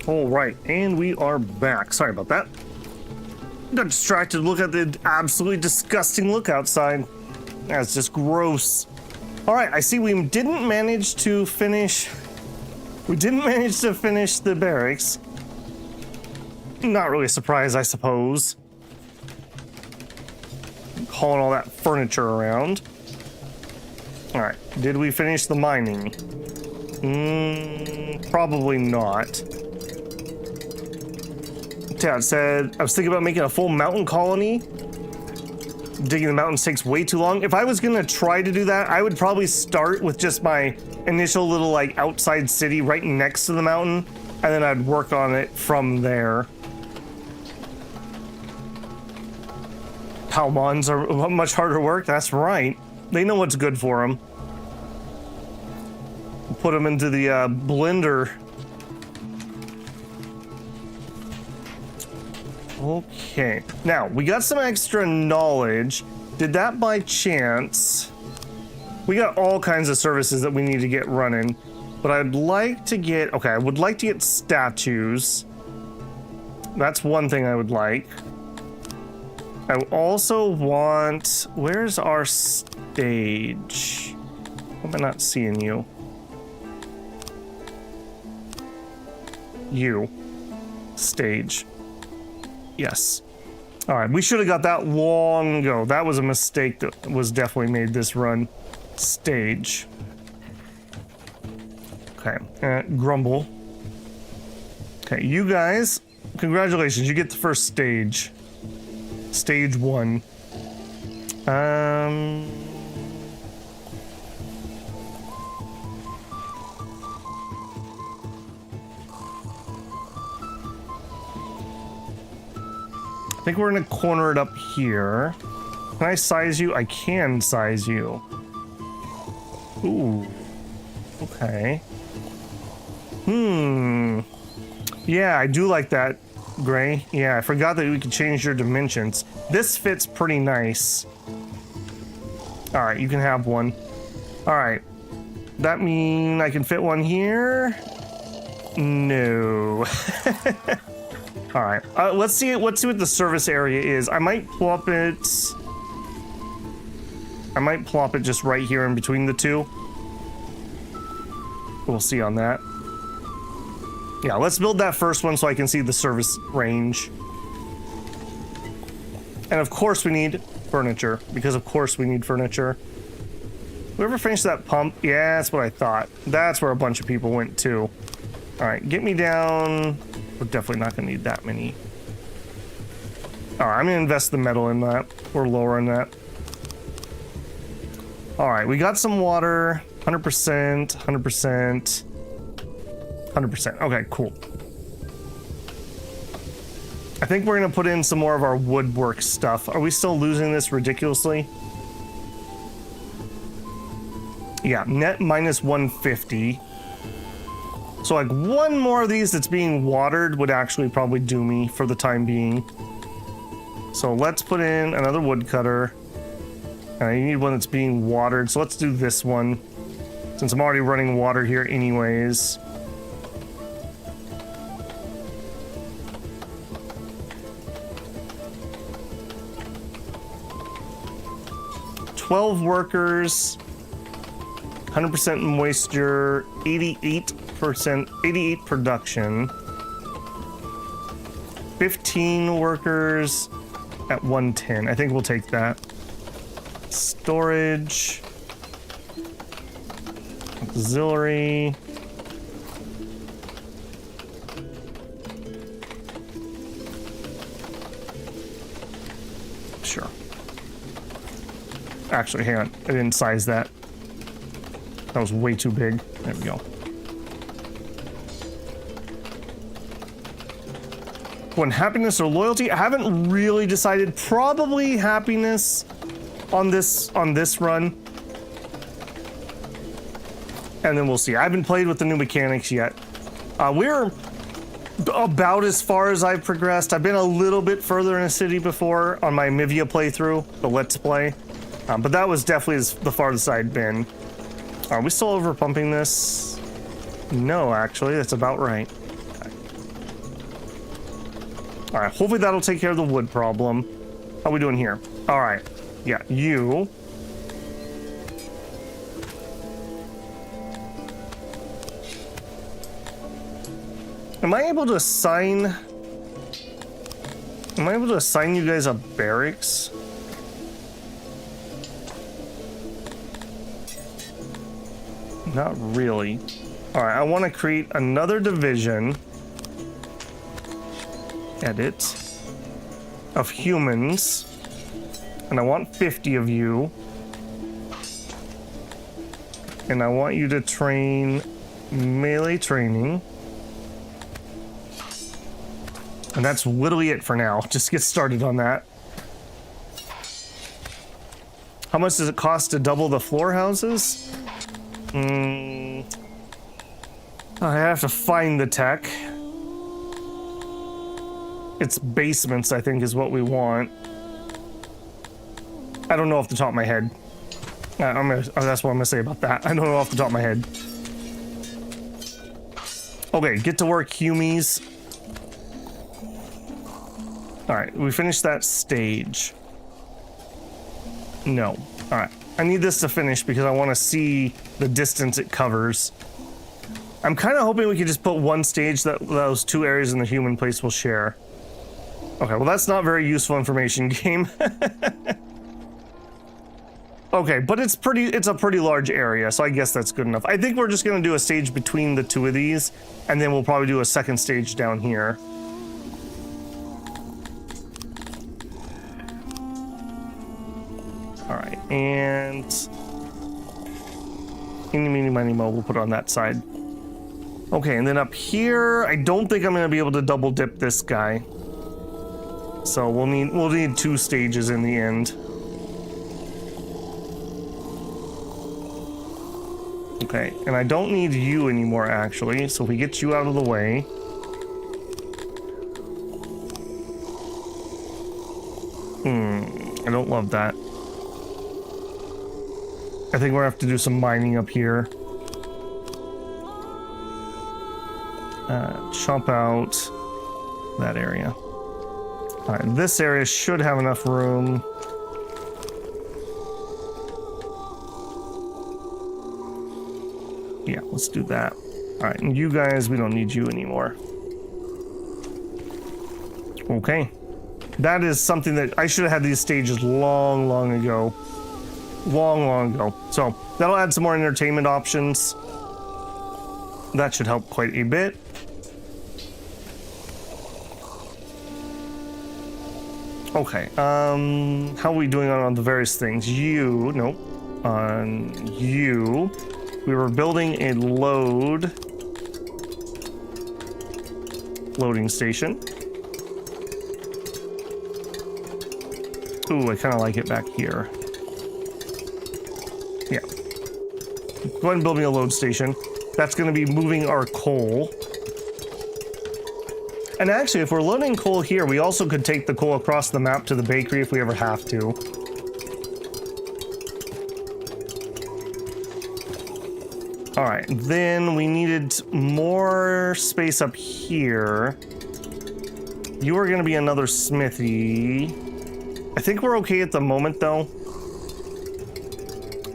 All right, and we are back. Sorry about that. Got distracted. Look at the absolutely disgusting look outside. That's just gross. All right, I see we didn't manage to finish. We didn't manage to finish the barracks. Not really a surprise, I suppose. Hauling all that furniture around. All right, did we finish the mining? Probably not. Dad said, I was thinking about making a full mountain colony. Digging the mountains takes way too long. If I was gonna try to do that, I would probably start with just my initial little like outside city right next to the mountain, and then I'd work on it from there. Palmons are much harder work, that's right. They know what's good for them. Put them into the blender. Okay, now we got some extra knowledge. Did that by chance? We got all kinds of services that we need to get running, but I'd like to get, okay, I would like to get statues. That's one thing I would like. I also want, where's our stage? How am I not seeing you? You. Stage. Yes. All right, we should have got that long ago. That was a mistake that was definitely made this run. Stage. Okay, grumble. Okay, you guys, congratulations, you get the first stage. Stage 1. I think we're gonna corner it up here. Can I size you? I can size you. Ooh. Okay. Yeah, I do like that, Gray. Yeah, I forgot that we could change your dimensions. This fits pretty nice. All right, you can have one. All right. That mean I can fit one here? No. All right, let's see what the service area is. I might plop it just right here in between the two. We'll see on that. Yeah, let's build that first one so I can see the service range. And of course we need furniture, because of course we need furniture. Whoever finished that pump, yeah, that's what I thought. That's where a bunch of people went to. All right, get me down. We're definitely not gonna need that many. All right, I'm gonna invest the metal in that. We're lowering that. All right, we got some water, 100%, 100%, 100%. Okay, cool. I think we're gonna put in some more of our woodwork stuff. Are we still losing this ridiculously? Yeah, net minus 150. So like one more of these that's being watered would actually probably do me for the time being. So let's put in another woodcutter. You need one that's being watered, so let's do this one, since I'm already running water here anyways. $12 workers, 100% moisture, 88 production, 15 workers at 110. I think we'll take that. Storage, auxiliary, sure. Actually, hang on, I didn't size that. That was way too big. There we go. When happiness or loyalty? I haven't really decided. Probably happiness on this run. And then we'll see. I haven't played with the new mechanics yet. We're about as far as I've progressed. I've been a little bit further in a city before on my Mivia playthrough, the Let's Play. But that was definitely the farthest I'd been. Are we still over pumping this? No, actually, that's about right. Okay. All right, hopefully that'll take care of the wood problem. How we doing here? All right, yeah, you. Am I able to assign you guys a barracks? Not really. All right, I want to create another division. Edit. Of humans. And I want 50 of you. And I want you to train melee training. And that's literally it for now. Just get started on that. How much does it cost to double the floor houses? I have to find the tech. It's basements, I think, is what we want. I don't know off the top of my head. That's what I'm gonna say about that. I don't know off the top of my head. Okay, get to work, humies. All right, we finished that stage. No. All right, I need this to finish because I want to see the distance it covers. I'm kind of hoping we could just put one stage that those two areas in the human place will share. Okay, well that's not very useful information, game. Okay, but it's a pretty large area, so I guess that's good enough. I think we're just gonna do a stage between the two of these, and then we'll probably do a second stage down here. All right, and eeny, meeny, miny, mo, we'll put it on that side. Okay, and then up here, I don't think I'm gonna be able to double dip this guy. So we'll need two stages in the end. Okay, and I don't need you anymore, actually, so if we get you out of the way. I don't love that. I think we're gonna have to do some mining up here. Chomp out that area. All right, this area should have enough room. Yeah, let's do that. All right, and you guys, we don't need you anymore. Okay. That is something that I should have had these stages long ago. Long ago. So that'll add some more entertainment options. That should help quite a bit. Okay, how are we doing on the various things? You, nope. On you, we were building a loading station. Ooh, I kind of like it back here. Yeah. Go ahead and build me a load station. That's going to be moving our coal. And actually, if we're loading coal here, we also could take the coal across the map to the bakery if we ever have to. All right, then we needed more space up here. You are going to be another smithy. I think we're okay at the moment, though.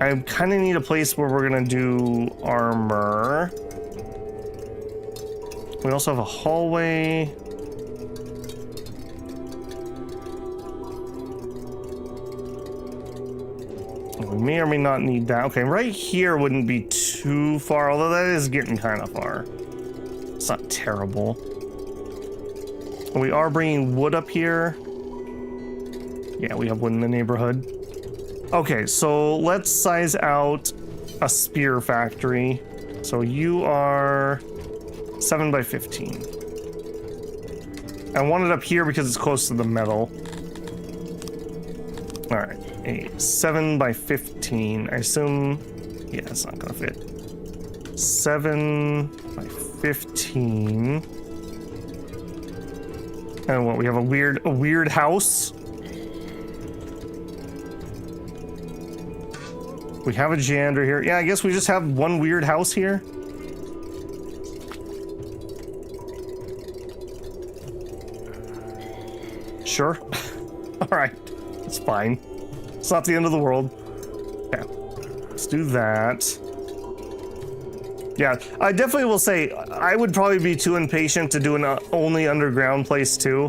I kind of need a place where we're going to do armor. We also have a hallway. We may or may not need that. Okay, right here wouldn't be too far, although that is getting kind of far. It's not terrible. We are bringing wood up here. Yeah, we have wood in the neighborhood. Okay, so let's size out a spear factory. So you are 7 by 15. I want it up here because it's close to the metal. All right, a 7 by 15. I assume, yeah, it's not gonna fit. 7 by 15. And what, we have a weird house. We have a janitor here. Yeah, I guess we just have one weird house here. Sure. All right. It's fine. It's not the end of the world. Okay. Let's do that. Yeah, I definitely will say I would probably be too impatient to do an only underground place too.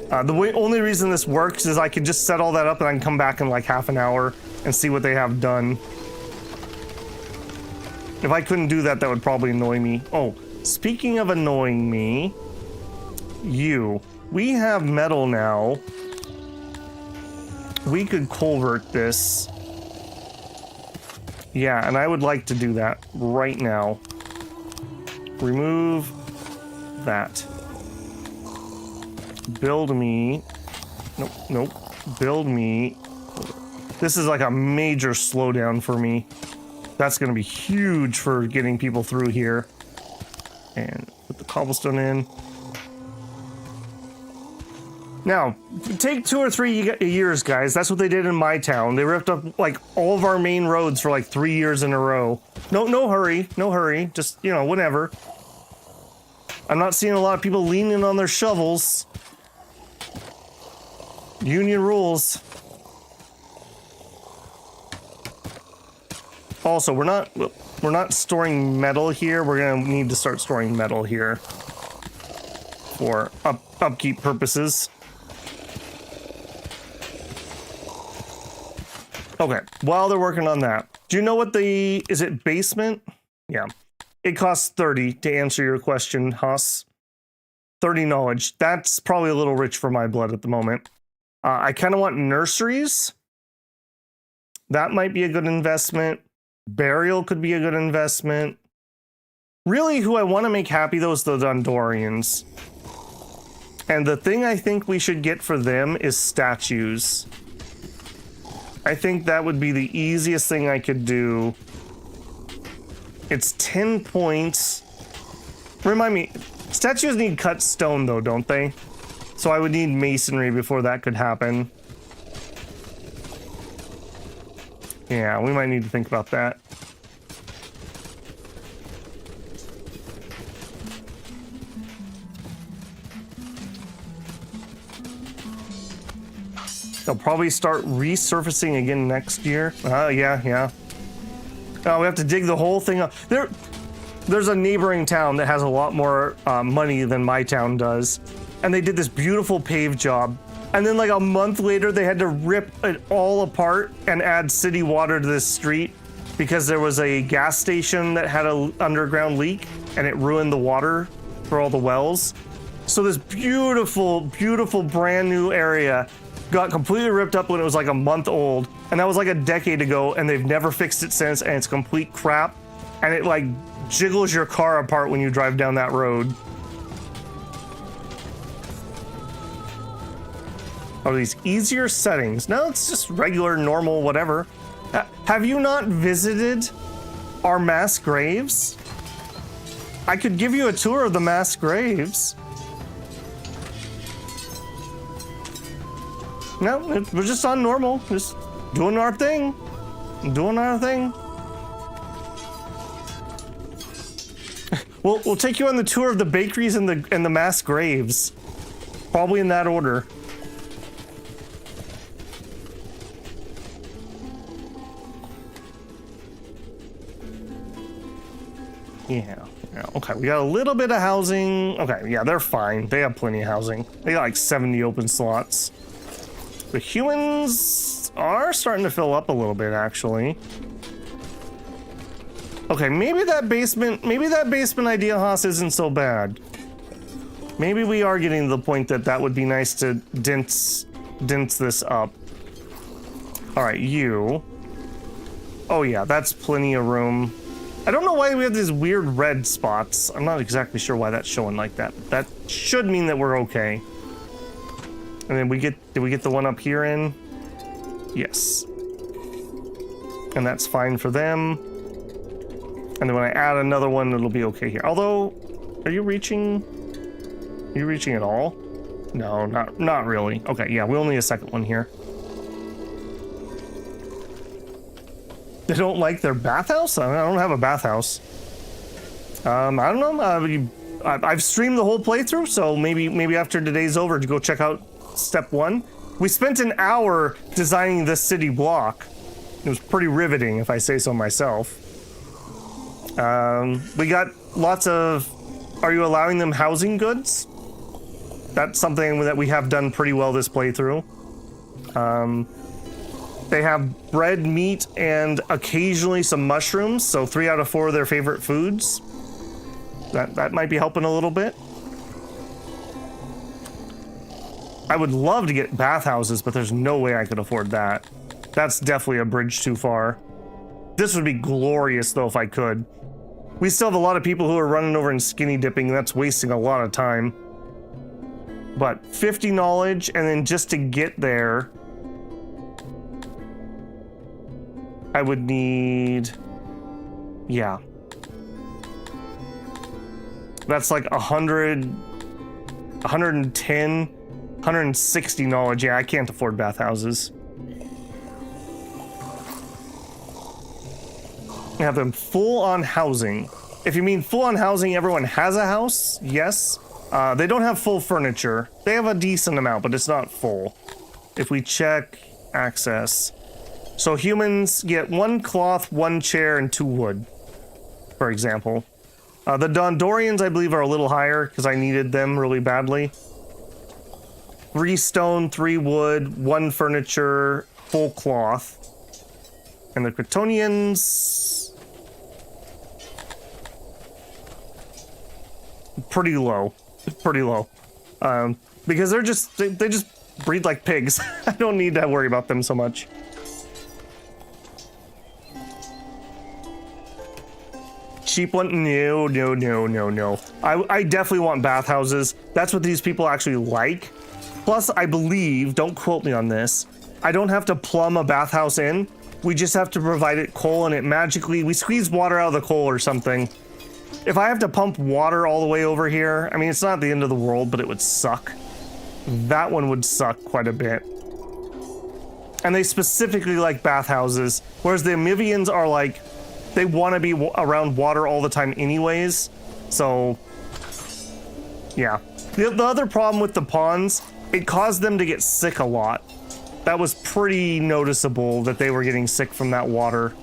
The only reason this works is I could just set all that up and I can come back in like half an hour and see what they have done. If I couldn't do that, that would probably annoy me. Oh, speaking of annoying me, we have metal now. We could culvert this. Yeah, and I would like to do that right now. Remove that. Build me. Nope. Build me. This is like a major slowdown for me. That's going to be huge for getting people through here. And put the cobblestone in. Now, take 2 or 3 years, guys. That's what they did in my town. They ripped up, like, all of our main roads for, like, 3 years in a row. No hurry. No hurry. Just, you know, whatever. I'm not seeing a lot of people leaning on their shovels. Union rules. Also, we're not storing metal here. We're gonna need to start storing metal here for upkeep purposes. Okay, while they're working on that, do you know what is it basement? Yeah, it costs 30 to answer your question, Haas. 30 knowledge. That's probably a little rich for my blood at the moment. I kind of want nurseries. That might be a good investment. Burial could be a good investment. Really, who I want to make happy, though, is the Dondorians. And the thing I think we should get for them is statues. I think that would be the easiest thing I could do. It's 10 points. Remind me, statues need cut stone, though, don't they? So I would need masonry before that could happen. Yeah, we might need to think about that. They'll probably start resurfacing again next year. Yeah. Oh, we have to dig the whole thing up. There's a neighboring town that has a lot more money than my town does. And they did this beautiful pave job. And then like a month later, they had to rip it all apart and add city water to this street because there was a gas station that had an underground leak and it ruined the water for all the wells. So this beautiful, beautiful brand new area got completely ripped up when it was like a month old. And that was like a decade ago and they've never fixed it since and it's complete crap. And it like jiggles your car apart when you drive down that road. Oh, these easier settings. No, it's just regular, normal, whatever. Have you not visited our mass graves? I could give you a tour of the mass graves. No, we're just on normal. Just doing our thing. Doing our thing. We'll take you on the tour of the bakeries and the mass graves. Probably in that order. Yeah, okay, we got a little bit of housing. Okay, yeah, they're fine. They have plenty of housing. They got like 70 open slots. The humans are starting to fill up a little bit, actually. Okay, maybe that basement idea, Haas, isn't so bad. Maybe we are getting to the point that would be nice to dense this up. All right, you. Oh yeah, that's plenty of room. I don't know why we have these weird red spots. I'm not exactly sure why that's showing like that. That should mean that we're okay. And then did we get the one up here in? Yes. And that's fine for them. And then when I add another one, it'll be okay here. Although, are you reaching? Are you reaching at all? No, not really. Okay, yeah, we only need a second one here. They don't like their bathhouse? I don't have a bathhouse. I don't know. I've streamed the whole playthrough, so maybe after today's over to go check out step one. We spent an hour designing this city block. It was pretty riveting, if I say so myself. We got lots of... Are you allowing them housing goods? That's something that we have done pretty well this playthrough. They have bread, meat, and occasionally some mushrooms, so 3 out of 4 of their favorite foods. That might be helping a little bit. I would love to get bathhouses, but there's no way I could afford that. That's definitely a bridge too far. This would be glorious, though, if I could. We still have a lot of people who are running over and skinny dipping, and that's wasting a lot of time. But 50 knowledge, and then just to get there, I would need... Yeah. That's like 100... 110... 160 knowledge. Yeah, I can't afford bathhouses. Have them full on housing. If you mean full on housing, everyone has a house, yes. They don't have full furniture. They have a decent amount, but it's not full. If we check access. So humans get 1 cloth, 1 chair, and 2 wood, for example. The Dondorians, I believe, are a little higher because I needed them really badly. 3 stone, 3 wood, 1 furniture, full cloth. And the Kryptonians... Pretty low. Pretty low. Because they're just... They just breed like pigs. I don't need to worry about them so much. Cheap one? No, no, no, no, no. I definitely want bathhouses. That's what these people actually like. Plus, I believe, don't quote me on this, I don't have to plumb a bathhouse in. We just have to provide it coal, and it magically... We squeeze water out of the coal or something. If I have to pump water all the way over here, I mean, it's not the end of the world, but it would suck. That one would suck quite a bit. And they specifically like bathhouses, whereas the Amivians are like... They want to be around water all the time anyways, so... Yeah. The other problem with the ponds, it caused them to get sick a lot. That was pretty noticeable that they were getting sick from that water.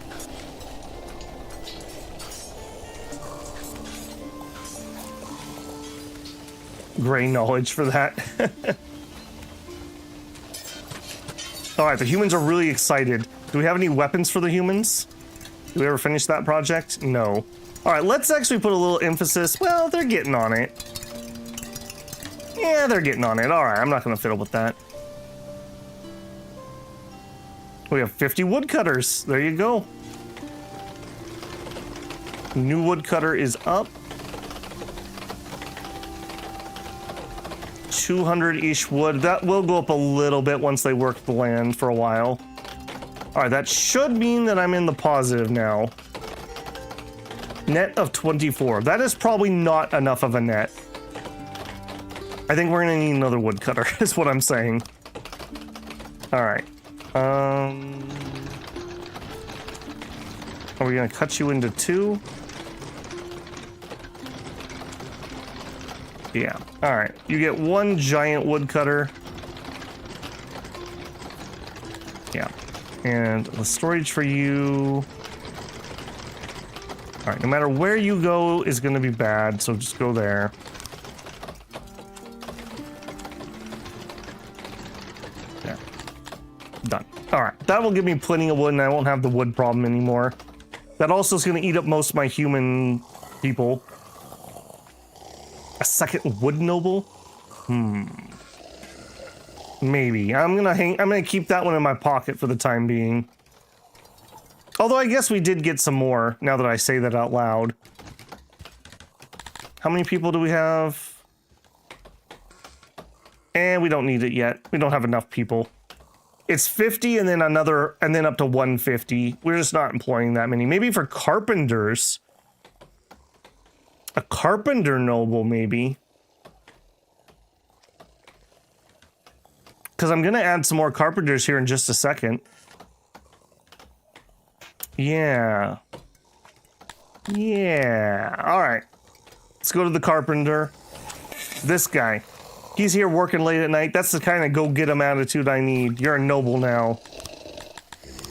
Gray knowledge for that. Alright, the humans are really excited. Do we have any weapons for the humans? Did we ever finish that project? No. Alright, let's actually put a little emphasis. Well, they're getting on it. Yeah, they're getting on it. Alright, I'm not going to fiddle with that. We have 50 woodcutters. There you go. New woodcutter is up. 200-ish wood. That will go up a little bit once they work the land for a while. Alright, that should mean that I'm in the positive now. Net of 24. That is probably not enough of a net. I think we're gonna need another woodcutter, is what I'm saying. Alright. Are we gonna cut you into 2? Yeah. Alright. You get 1 giant woodcutter. Yeah. And the storage for you... Alright, no matter where you go is gonna be bad, so just go there. Yeah. Done. Alright, that will give me plenty of wood and I won't have the wood problem anymore. That also is gonna eat up most of my human people. A second wood noble? Maybe. I'm gonna keep that one in my pocket for the time being. Although I guess we did get some more, now that I say that out loud. How many people do we have? And we don't need it yet. We don't have enough people. It's 50 and then another, and then up to 150. We're just not employing that many. Maybe for carpenters. A carpenter noble, maybe. Because I'm going to add some more carpenters here in just a second. Yeah. Yeah. All right. Let's go to the carpenter. This guy. He's here working late at night. That's the kind of go-get-him attitude I need. You're a noble now.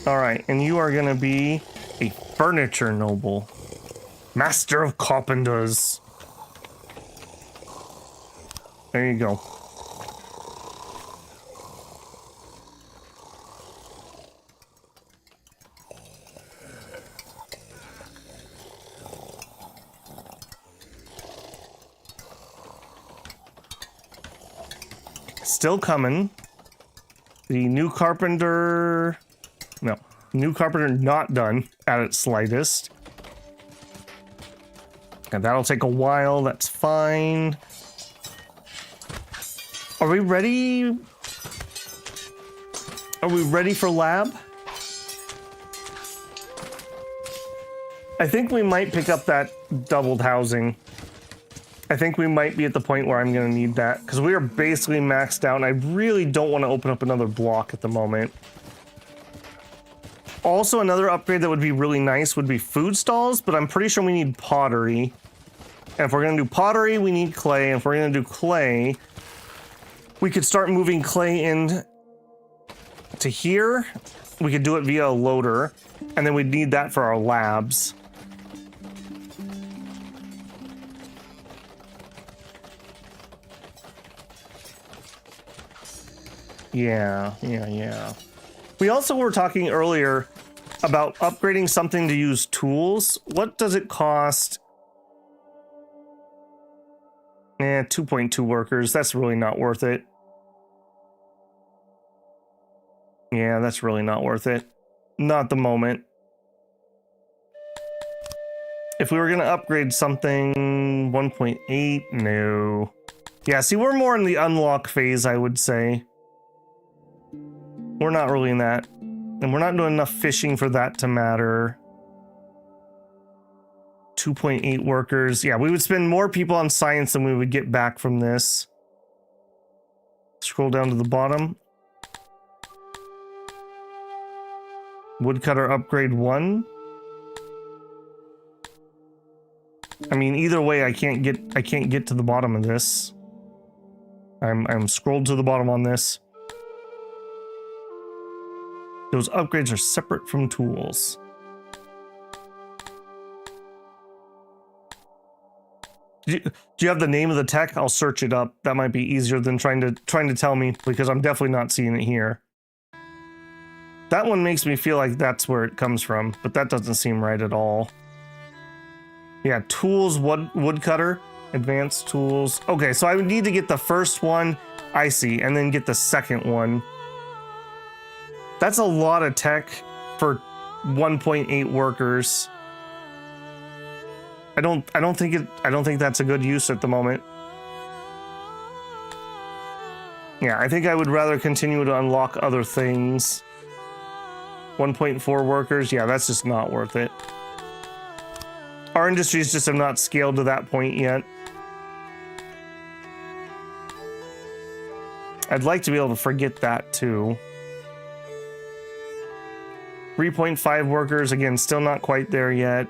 All right, and you are gonna be a furniture noble. Master of carpenters. There you go. Still coming. The new carpenter... No. New carpenter not done at its slightest. And that'll take a while. That's fine. Are we ready? Are we ready for lab? I think we might pick up that doubled housing. I think we might be at the point where I'm going to need that, because we are basically maxed out, and I really don't want to open up another block at the moment. Also, another upgrade that would be really nice would be food stalls, but I'm pretty sure we need pottery. And if we're going to do pottery, we need clay. And if we're going to do clay, we could start moving clay in to here. We could do it via a loader, and then we'd need that for our labs. Yeah. We also were talking earlier about upgrading something to use tools. What does it cost? 2.2 workers. That's really not worth it. Yeah, that's really not worth it. Not at the moment. If we were going to upgrade something, 1.8, no. Yeah, see, we're more in the unlock phase, I would say. We're not really in that. And we're not doing enough fishing for that to matter. 2.8 workers. Yeah, we would spend more people on science than we would get back from this. Scroll down to the bottom. Woodcutter upgrade 1. I mean, either way, I can't get to the bottom of this. I'm scrolled to the bottom on this. Those upgrades are separate from tools. Do you have the name of the tech? I'll search it up. That might be easier than trying to tell me, because I'm definitely not seeing it here. That one makes me feel like that's where it comes from, but that doesn't seem right at all. Yeah, tools, woodcutter, advanced tools. Okay, so I would need to get the first one, I see, and then get the second one. That's a lot of tech for 1.8 workers. I don't think that's a good use at the moment. Yeah, I think I would rather continue to unlock other things. 1.4 workers, yeah, that's just not worth it. Our industries just have not scaled to that point yet. I'd like to be able to forget that too. 3.5 workers, again, still not quite there yet.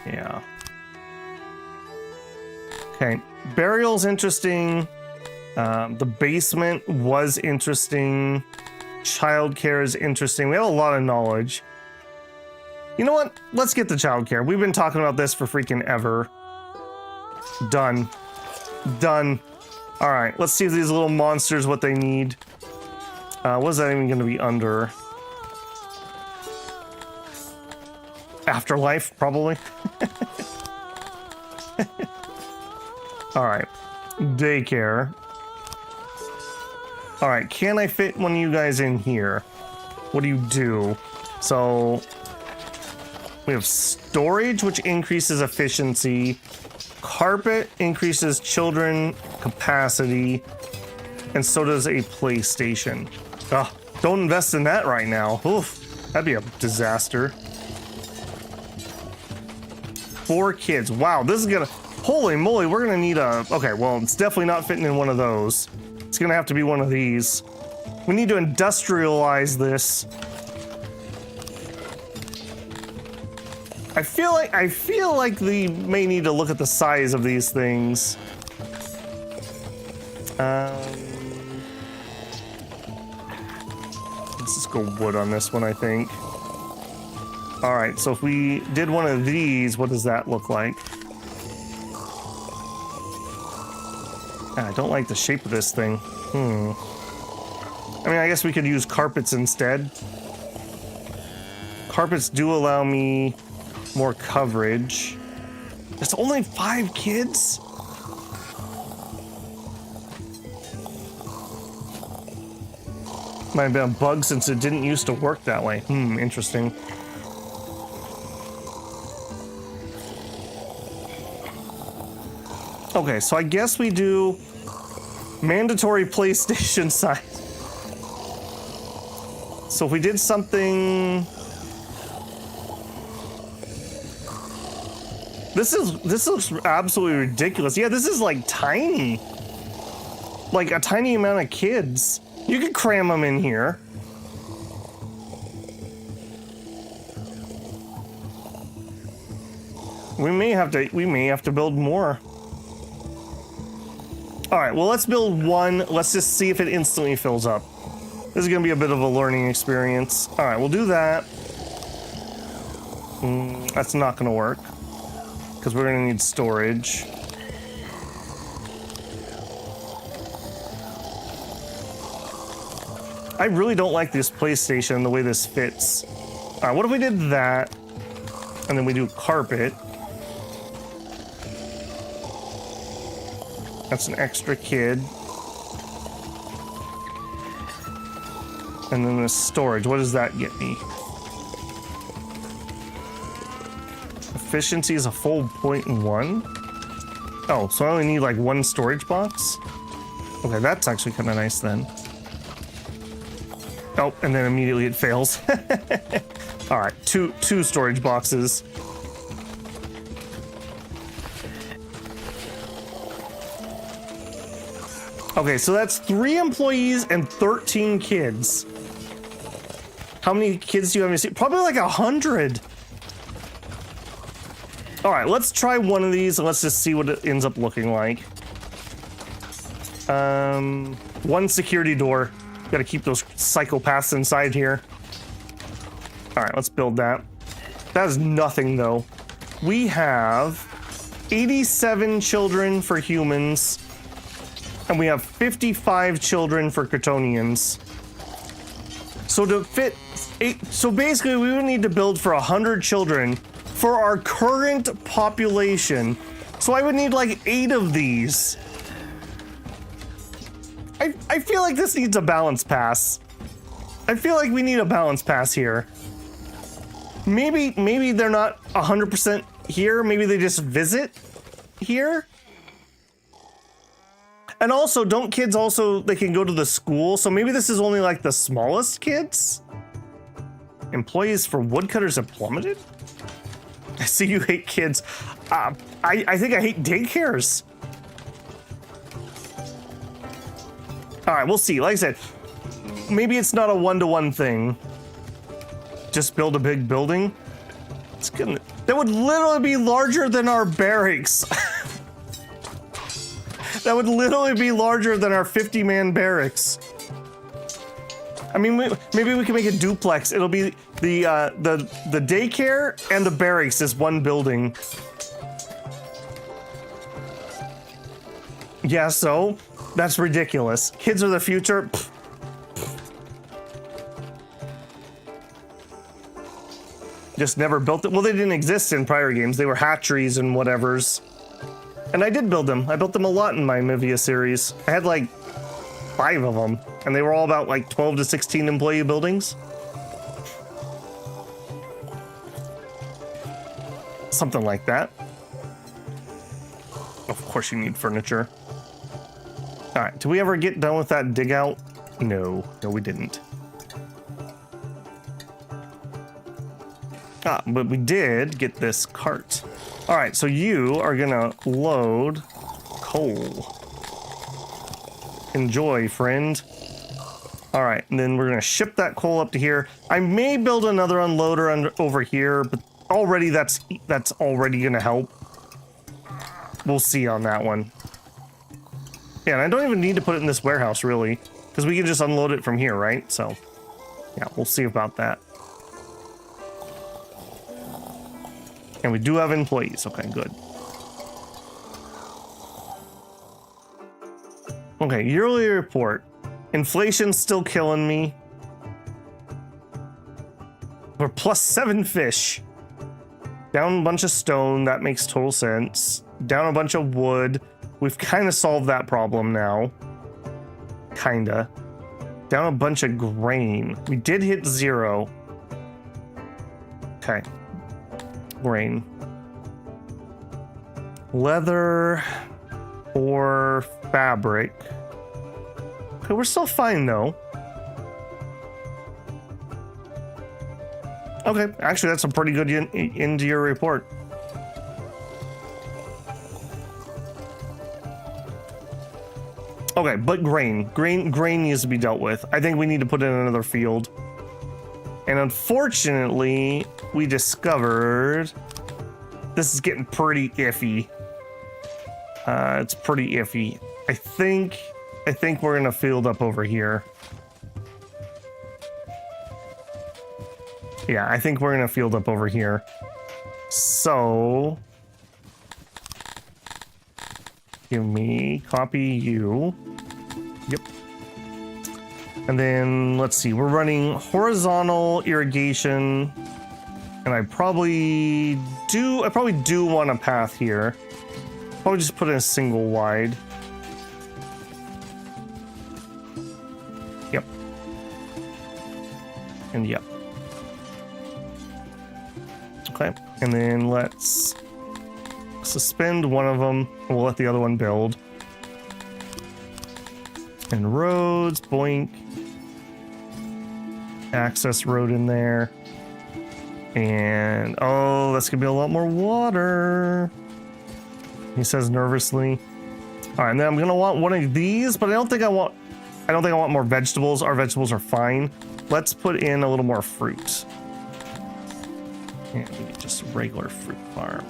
Yeah. Okay, burial's interesting. The basement was interesting. Childcare is interesting. We have a lot of knowledge. You know what? Let's get the childcare. We've been talking about this for freaking ever. Done. Done. All right, let's see if these little monsters, what they need. What is that even going to be under? Afterlife, probably. All right, daycare. All right, can I fit one of you guys in here? What do you do? So we have storage, which increases efficiency. Carpet increases children capacity, and so does a PlayStation. Ugh, don't invest in that right now. Oof, that'd be a disaster. 4 kids. Wow, this is gonna... Holy moly, we're gonna need a... Okay, well, it's definitely not fitting in one of those. It's gonna have to be one of these. We need to industrialize this. I feel like we may need to look at the size of these things. Let's just go wood on this one, I think. All right, so if we did one of these, what does that look like? I don't like the shape of this thing. I mean, I guess we could use carpets instead. Carpets do allow me more coverage. It's only 5 kids? Might have been a bug since it didn't used to work that way. Interesting. Okay, so I guess we do mandatory PlayStation size. So if we did something... This looks absolutely ridiculous. Yeah, this is like tiny. Like a tiny amount of kids. You could cram them in here. We may have to build more. All right, well, let's build one. Let's just see if it instantly fills up. This is gonna be a bit of a learning experience. All right, we'll do that. That's not gonna work because we're gonna need storage. I really don't like this PlayStation, the way this fits. All right, what if we did that? And then we do carpet. That's an extra kid. And then the storage, what does that get me? Efficiency is a full 0.1. Oh, so I only need like 1 storage box? Okay, that's actually kind of nice then. Oh, and then immediately it fails. All right, two storage boxes. Okay, so that's 3 employees and 13 kids. How many kids do you have to see? Probably like 100. All right, let's try one of these and let's just see what it ends up looking like. 1 security door. Gotta keep those psychopaths inside here. All right, let's build that. That is nothing though. We have 87 children for humans. And we have 55 children for Kryptonians. So to fit, so basically we would need to build for 100 children for our current population. So I would need like 8 of these. I feel like this needs a balance pass. I feel like we need a balance pass here. Maybe they're not 100% here. Maybe they just visit here. And also, don't kids also, they can go to the school? So maybe this is only like the smallest kids? Employees for woodcutters have plummeted? I see you hate kids. I think I hate daycares. All right, we'll see. Like I said, maybe it's not a one-to-one thing. Just build a big building. It's gonna, that would literally be larger than our barracks. That would literally be larger than our 50-man barracks. I mean, maybe we can make a duplex. It'll be the daycare and the barracks is one building. Yeah, so that's ridiculous. Kids are the future. Just never built it. Well, they didn't exist in prior games. They were hatcheries and whatevers. And I did build them. I built them a lot in my Mivia series. I had like 5 of them, and they were all about like 12 to 16 employee buildings. Something like that. Of course you need furniture. All right, did we ever get done with that dig out? No, we didn't. But we did get this cart. All right, so you are gonna load coal. Enjoy, friend. All right, and then we're gonna ship that coal up to here. I may build another unloader over here, but already that's already gonna help. We'll see on that one. Yeah, and I don't even need to put it in this warehouse, really, because we can just unload it from here, right? So, yeah, we'll see about that. And we do have employees. Okay, good. Okay, yearly report. Inflation's still killing me. We're +7 fish. Down a bunch of stone. That makes total sense. Down a bunch of wood. We've kind of solved that problem now. Kinda. Down a bunch of grain. We did hit 0. Okay. Grain. Leather or fabric. Okay, we're still fine though. Okay, actually that's a pretty good end to your report. Okay, but grain needs to be dealt with. I think we need to put in another field. And unfortunately, we discovered this is getting pretty iffy. It's pretty iffy. I think we're gonna field up over here. Yeah, I think we're gonna field up over here. So give me copy you. Yep. And then let's see, we're running horizontal irrigation, and I probably do want a path here. Probably just put in a single wide. Yep. And yep. Okay, and then let's suspend one of them. We'll let the other one build. And roads, boink. Access road in there. And oh, that's gonna be a lot more water. He says nervously. All right, and then I'm gonna want one of these, but I don't think I want more vegetables. Our vegetables are fine. Let's put in a little more fruit. And just a regular fruit farm.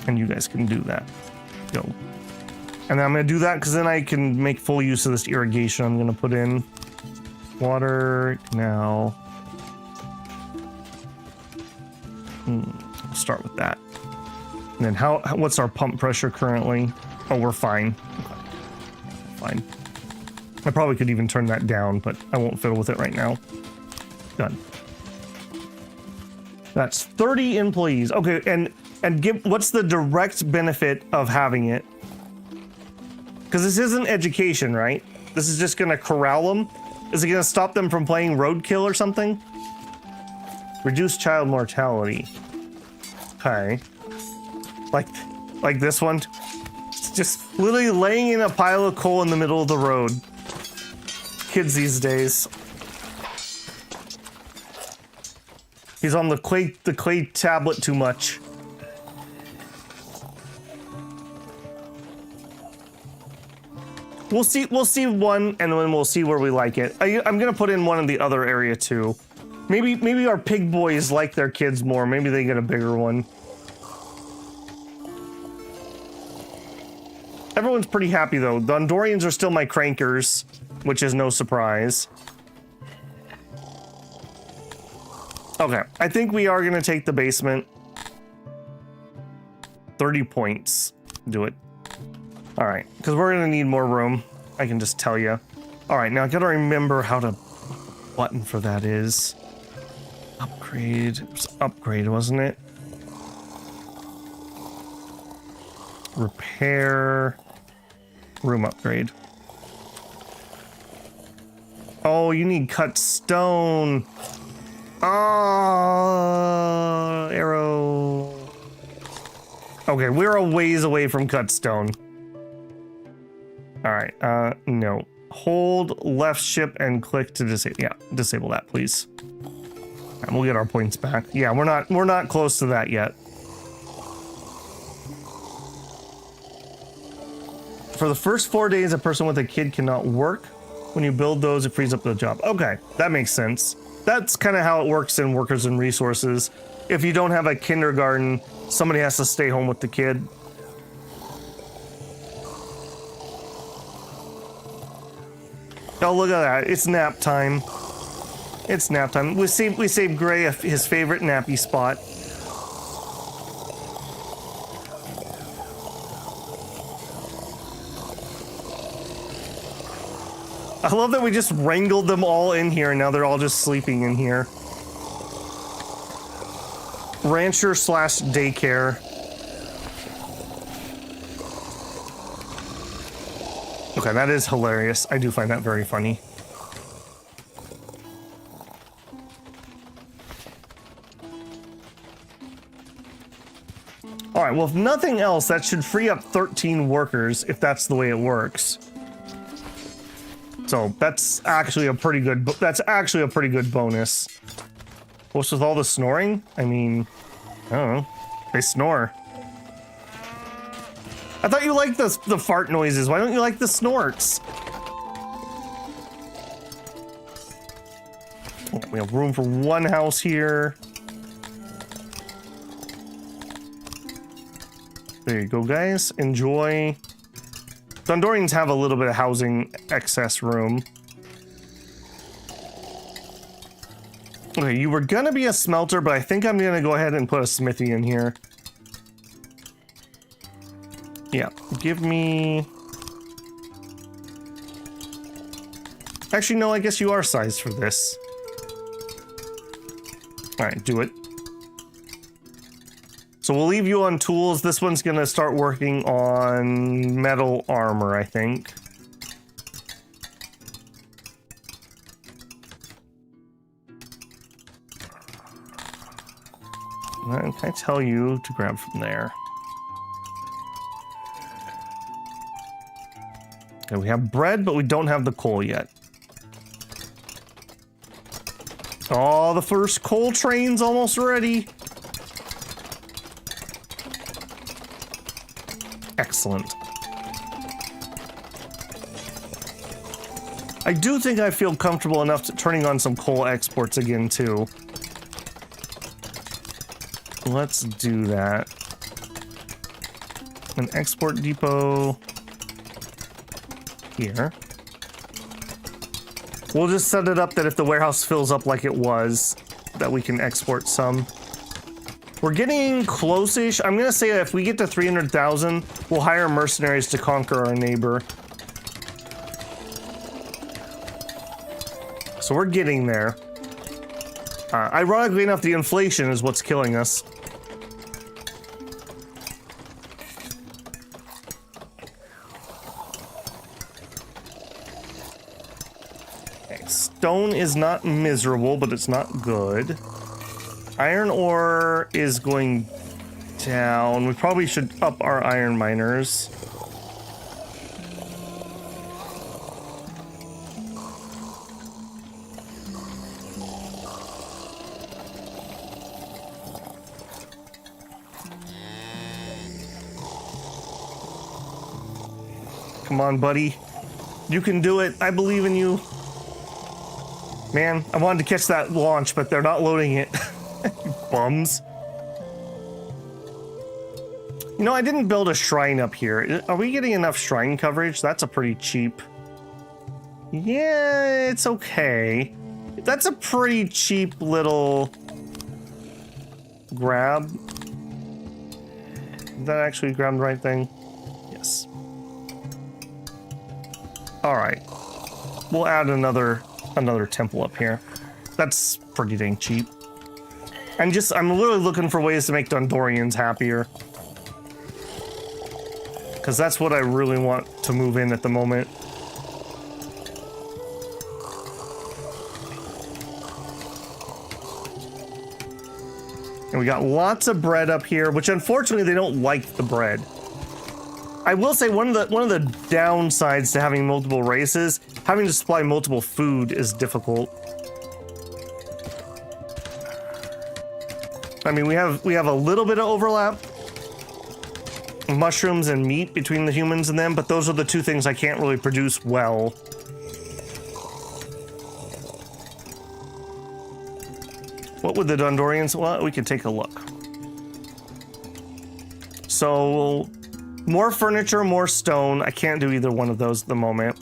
And you guys can do that. Go. And then I'm gonna do that because then I can make full use of this irrigation. I'm gonna put in water now. We'll start with that. And then what's our pump pressure currently? Oh, we're fine. Okay. Fine. I probably could even turn that down, but I won't fiddle with it right now. Done. That's 30 employees. Okay, and what's the direct benefit of having it? Because this isn't education, right? This is just gonna corral them. Is it gonna stop them from playing roadkill or something? Reduce child mortality. Okay. Like this one. It's just literally laying in a pile of coal in the middle of the road. Kids these days. He's on the clay tablet too much. We'll see one, and then we'll see where we like it. I'm gonna put in one in the other area too. Maybe our pig boys like their kids more. Maybe they get a bigger one. Everyone's pretty happy though. The Andorians are still my crankers, which is no surprise. Okay, I think we are gonna take the basement. 30 points. Do it. All right, because we're gonna need more room. I can just tell you. All right, now I gotta remember how to button for that is. Upgrade. It was upgrade, wasn't it? Repair. Room upgrade. Oh, you need cut stone. Oh, arrow. Okay, we're a ways away from cut stone. All right, no. Hold left ship and click to disable. Yeah, disable that, please. And we'll get our points back. Yeah, we're not close to that yet. For the first 4 days, a person with a kid cannot work. When you build those, it frees up the job. Okay, that makes sense. That's kind of how it works in workers and resources. If you don't have a kindergarten, somebody has to stay home with the kid. Oh, look at that. It's nap time. It's nap time. We saved Gray his favorite nappy spot. I love that we just wrangled them all in here and now they're all just sleeping in here. Rancher slash daycare. Okay, that is hilarious. I do find that very funny. All right, well, if nothing else, that should free up 13 workers if that's the way it works. So that's actually a pretty good bonus. What's with all the snoring? I mean, I don't know. They snore. I thought you liked the fart noises. Why don't you like the snorts? Oh, we have room for one house here. There you go, guys. Enjoy. Dondorians have a little bit of housing excess room. Okay, you were gonna be a smelter, but I think I'm gonna go ahead and put a smithy in here. Yeah, give me... Actually, no, I guess you are sized for this. Alright, do it. So we'll leave you on tools. This one's gonna start working on metal armor, I think. Can I tell you to grab from there? Okay, we have bread, but we don't have the coal yet. Oh, the first coal train's almost ready. Excellent. I do think I feel comfortable enough to turning on some coal exports again, too. Let's do that. An export depot here. We'll just set it up that if the warehouse fills up like it was, that we can export some. We're getting close-ish. I'm gonna say that if we get to 300,000, we'll hire mercenaries to conquer our neighbor. So we're getting there. Ironically enough, the inflation is what's killing us. Stone is not miserable, but it's not good. Iron ore is going down. We probably should up our iron miners. Come on, buddy. You can do it. I believe in you. Man, I wanted to catch that launch, but they're not loading it. Bums. You know, I didn't build a shrine up here. Are we getting enough shrine coverage? That's a pretty cheap... Yeah, it's okay. That's a pretty cheap little... grab. Did that actually grab the right thing? Yes. Alright. We'll add another temple up here. That's pretty dang cheap. And I'm literally looking for ways to make Dondorians happier. Because that's what I really want to move in at the moment. And we got lots of bread up here, which unfortunately they don't like the bread. I will say one of the downsides to having multiple races, having to supply multiple food is difficult. I mean, we have a little bit of overlap, mushrooms and meat between the humans and them, but those are the two things I can't really produce well. What would the Dondorians... Well, we could take a look. So, more furniture, more stone. I can't do either one of those at the moment.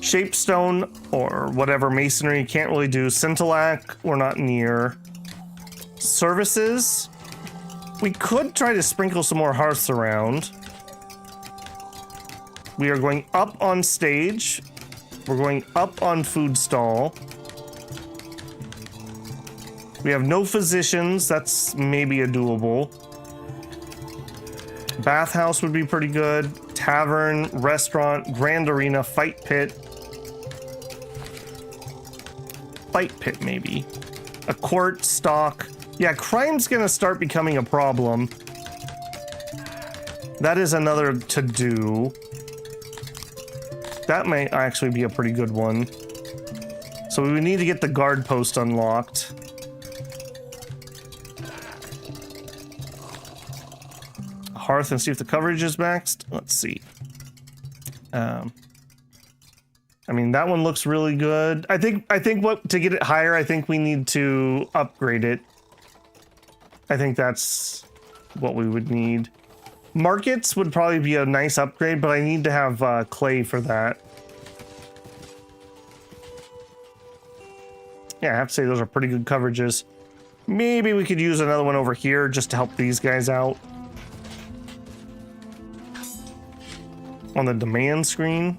Shape stone or whatever masonry, can't really do. Scintillac, we're not near. Services, we could try to sprinkle some more hearths around. We are going up on stage. We're going up on food stall. We have no physicians. That's maybe a doable. Bathhouse would be pretty good. Tavern, restaurant, grand arena, fight pit. Fight pit, maybe. A court, stock. Yeah, crime's gonna start becoming a problem. That is another to do. That may actually be a pretty good one. So we would need to get the guard post unlocked. Hearth and see if the coverage is maxed. Let's see. I mean, that one looks really good. I think what to get it higher, I think we need to upgrade it. I think that's what we would need. Markets would probably be a nice upgrade, but I need to have clay for that. Yeah, I have to say those are pretty good coverages. Maybe we could use another one over here just to help these guys out. On the demand screen.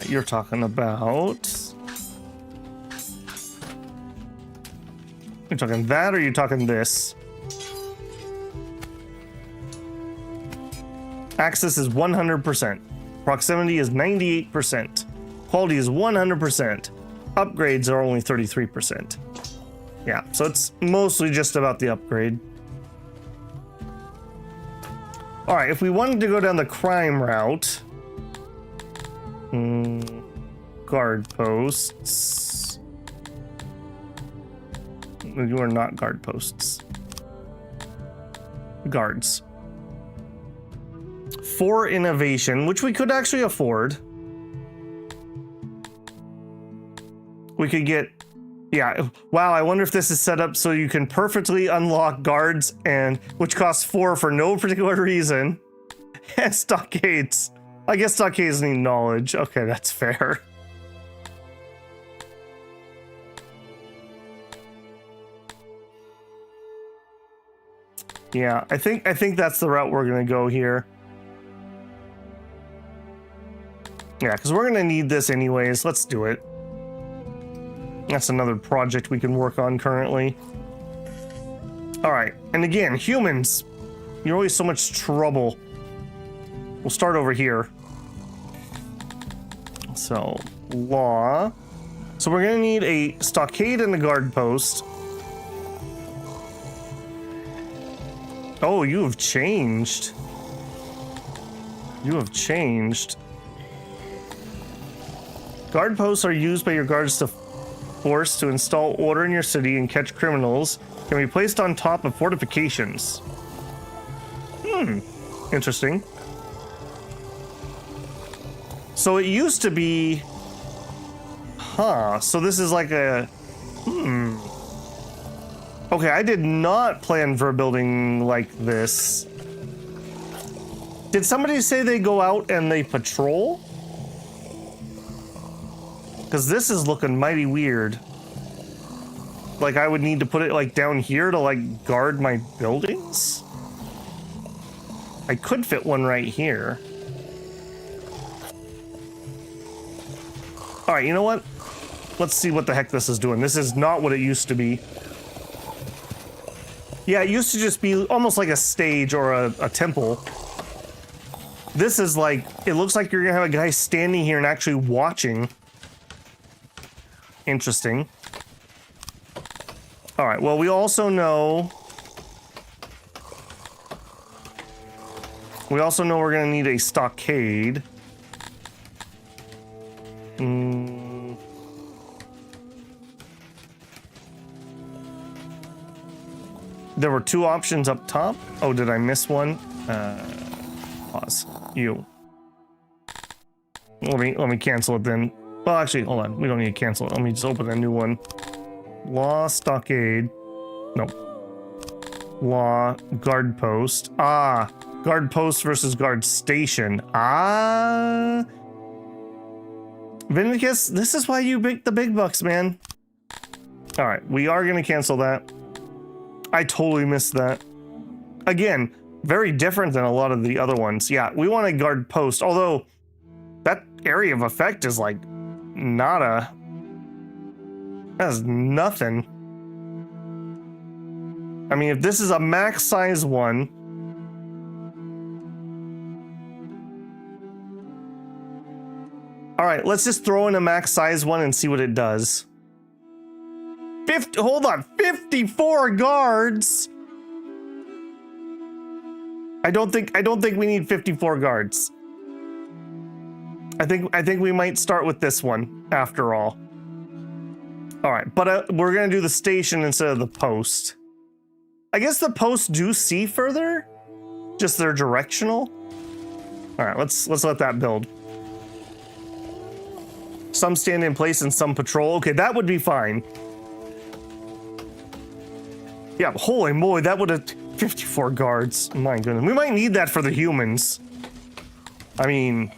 You're talking about... You're talking that or you're talking this? Access is 100%. Proximity is 98%. Quality is 100%. Upgrades are only 33%. Yeah, so it's mostly just about the upgrade. All right, if we wanted to go down the crime route, guard posts. You are not guard posts. Guards. 4 innovation, which we could actually afford. We could get, yeah. Wow, I wonder if this is set up so you can perfectly unlock guards, and which costs 4 for no particular reason. And stockades. I guess stockades need knowledge. Okay, that's fair. Yeah, I think that's the route we're gonna go here. Yeah, because we're gonna need this anyways. Let's do it. That's another project we can work on currently. All right, and again, humans, you're always so much trouble. We'll start over here. So, law. So we're gonna need a stockade and a guard post. Oh, you have changed. You have changed. Guard posts are used by your guards to force to install order in your city and catch criminals. Can be placed on top of fortifications. Interesting. So it used to be... Huh, so this is like a... Okay, I did not plan for a building like this. Did somebody say they go out and they patrol? Because this is looking mighty weird. Like I would need to put it like down here to like guard my buildings? I could fit one right here. All right, you know what? Let's see what the heck this is doing. This is not what it used to be. Yeah, it used to just be almost like a stage or a temple. This is like, it looks like you're gonna have a guy standing here and actually watching. Interesting. All right, well, we also know we're gonna need a stockade. There were 2 options up top. Oh, did I miss one? Pause. You. Let me cancel it then. Well, actually, hold on. We don't need to cancel it. Let me just open a new one. Law stockade. Nope. Law guard post. Ah, guard post versus guard station. Ah. Vindicus, this is why you make the big bucks, man. All right, we are going to cancel that. I totally missed that. Again, very different than a lot of the other ones. Yeah, we want a guard post, although that area of effect is like nada. That's nothing. I mean, if this is a max size one, all right, let's just throw in a max size one and see what it does. 50, hold on, 54 guards. I don't think we need 54 guards. I think we might start with this one after all. All right, but we're gonna do the station instead of the post. I guess the posts do see further, just they're directional. All right, let's let that build. Some stand in place and some patrol. Okay, that would be fine. Yeah, holy moly, that would have 54 guards. My goodness, we might need that for the humans. I mean,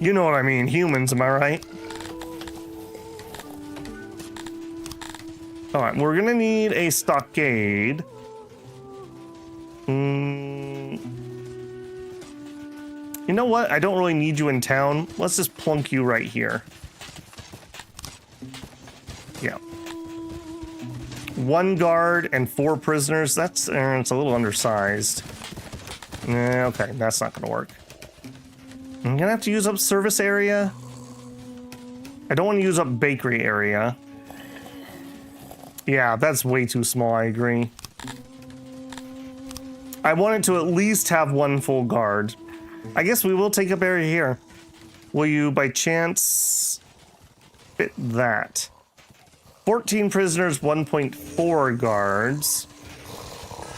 you know what I mean, humans, am I right? All right, we're gonna need a stockade. You know what? I don't really need you in town. Let's just plunk you right here. Yeah. 1 guard and 4 prisoners. That's it's a little undersized. Okay, that's not gonna work. I'm gonna have to use up service area. I don't want to use up bakery area. Yeah, that's way too small, I agree. I wanted to at least have 1 full guard. I guess we will take up area here. Will you, by chance, fit that? 14 prisoners, 1.4 guards.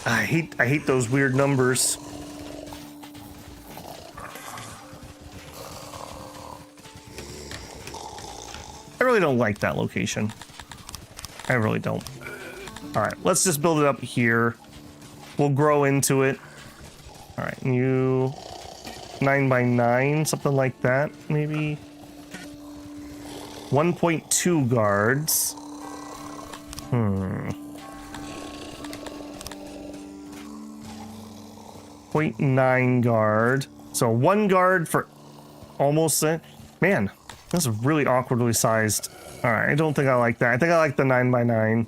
I hate those weird numbers. I really don't like that location. I really don't. All right, let's just build it up here. We'll grow into it. All right, you 9 by 9, something like that, maybe. 1.2 guards. 0.9 guard. So 1 guard for almost it. Man, this is really awkwardly sized. All right, I don't think I like that. I think I like the 9 by 9.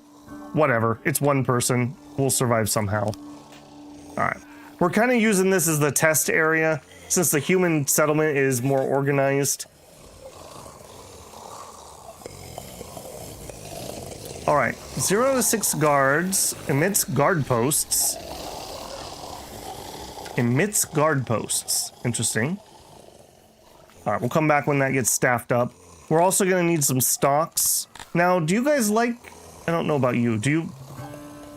Whatever, it's 1 person. We'll survive somehow. All right, we're kind of using this as the test area since the human settlement is more organized. All right, 0 to 6 guards, emits guard posts. Emits guard posts, interesting. All right, we'll come back when that gets staffed up. We're also gonna need some stocks. Now, do you guys like, I don't know about you, do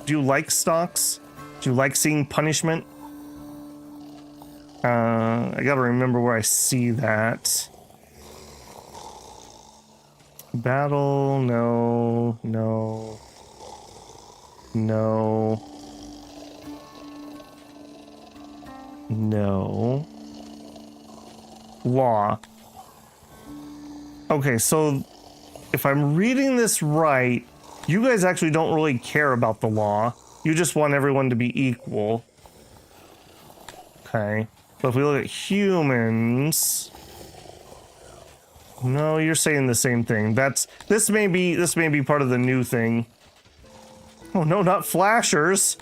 you like stocks? Do you like seeing punishment? I gotta remember where I see that. Battle, no. Law. Okay, so if I'm reading this right, you guys actually don't really care about the law. You just want everyone to be equal. Okay. But if we look at humans, no, you're saying the same thing. This may be part of the new thing. Oh no, not flashers.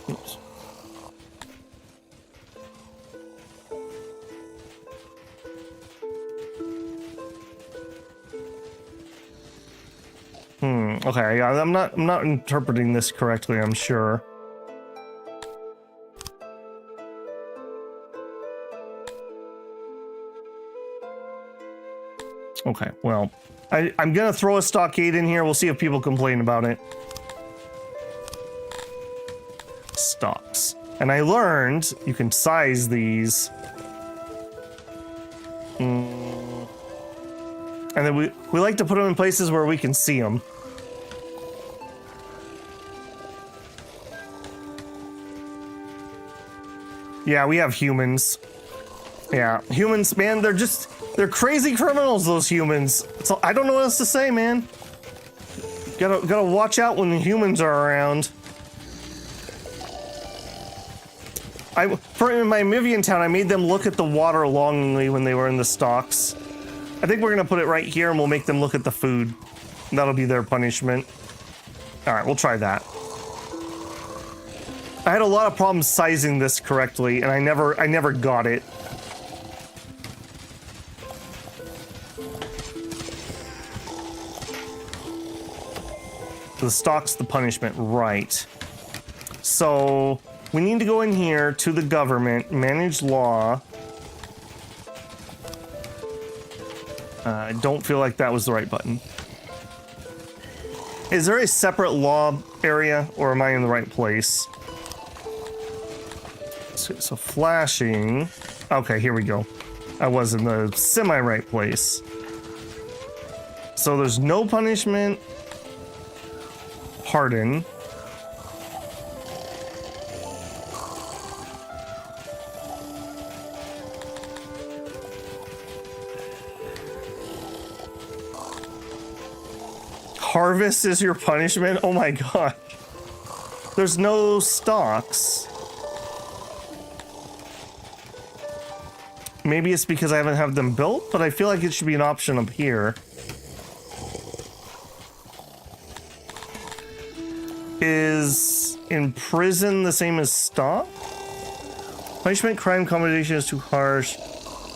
Oops. Okay, yeah, I'm not interpreting this correctly, I'm sure. Okay, well, I'm gonna throw a stockade in here. We'll see if people complain about it. Stocks. And I learned you can size these. And then we like to put them in places where we can see them. Yeah, we have humans. Yeah, humans, man, they're crazy criminals, those humans. So I don't know what else to say, man. Gotta watch out when the humans are around. In my Mivian town, I made them look at the water longingly when they were in the stocks. I think we're gonna put it right here and we'll make them look at the food. That'll be their punishment. All right, we'll try that. I had a lot of problems sizing this correctly, and I never got it. The stock's the punishment, right? So we need to go in here to the government, manage law. I don't feel like that was the right button. Is there a separate law area, or am I in the right place? So flashing. Okay, here we go. I was in the semi-right place. So there's no punishment. Pardon. Harvest is your punishment? Oh my god. There's no stocks. Maybe it's because I haven't had them built, but I feel like it should be an option up here. Is in prison the same as stock? Punishment, crime, accommodation is too harsh.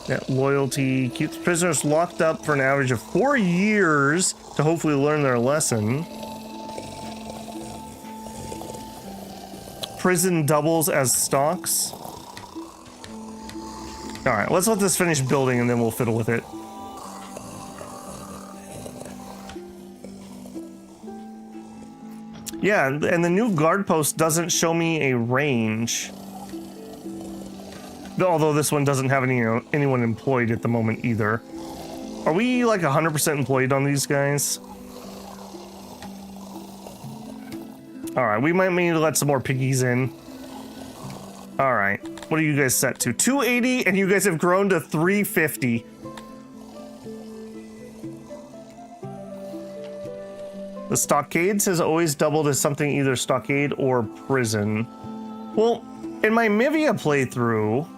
Yeah, loyalty keeps prisoners locked up for an average of 4 years to hopefully learn their lesson. Prison doubles as stocks. All right, let's let this finish building and then we'll fiddle with it. Yeah, and the new guard post doesn't show me a range. Although this one doesn't have anyone employed at the moment either. Are we like 100% employed on these guys? All right, we might need to let some more piggies in. All right, what are you guys set to? 280, and you guys have grown to 350. The stockades has always doubled as something either stockade or prison. Well, in my Mivia playthrough,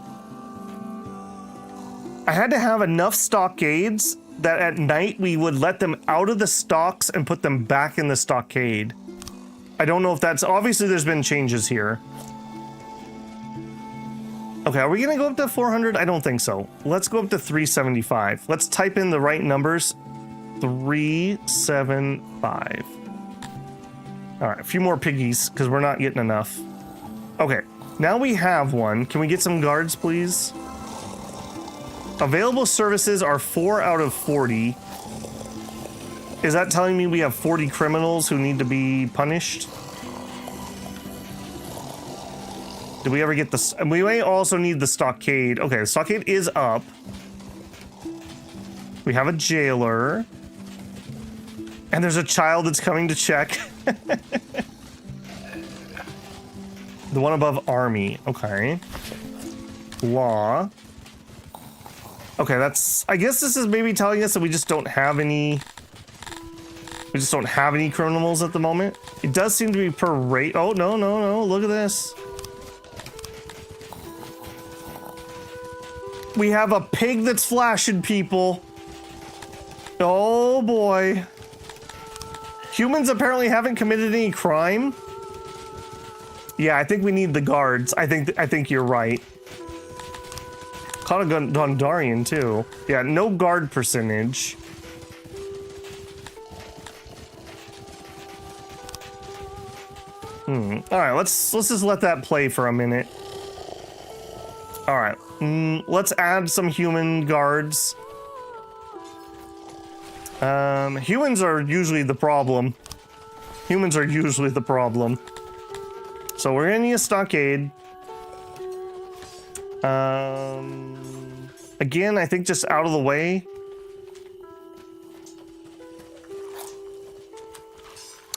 I had to have enough stockades that at night we would let them out of the stocks and put them back in the stockade. I don't know if that's... Obviously, there's been changes here. Okay, are we gonna go up to 400? I don't think so. Let's go up to 375. Let's type in the right numbers. 375. All right, a few more piggies because we're not getting enough. Okay, now we have one. Can we get some guards, please? Available services are 4 out of 40. Is that telling me we have 40 criminals who need to be punished? Did we ever get this? We may also need the stockade. Okay, the stockade is up. We have a jailer. And there's a child that's coming to check. The one above army. Okay. Law. Okay, that's... I guess this is maybe telling us that we just don't have any... We just don't have any criminals at the moment. It does seem to be per rate. Oh, no, no, no. Look at this. We have a pig that's flashing people. Oh, boy. Humans apparently haven't committed any crime. Yeah, I think we need the guards. I think you're right. Caught a Gondarian too. Yeah, no guard percentage. All right, let's just let that play for a minute. All right, let's add some human guards. Humans are usually the problem. Humans are usually the problem. So we're gonna need a stockade. Again, I think just out of the way.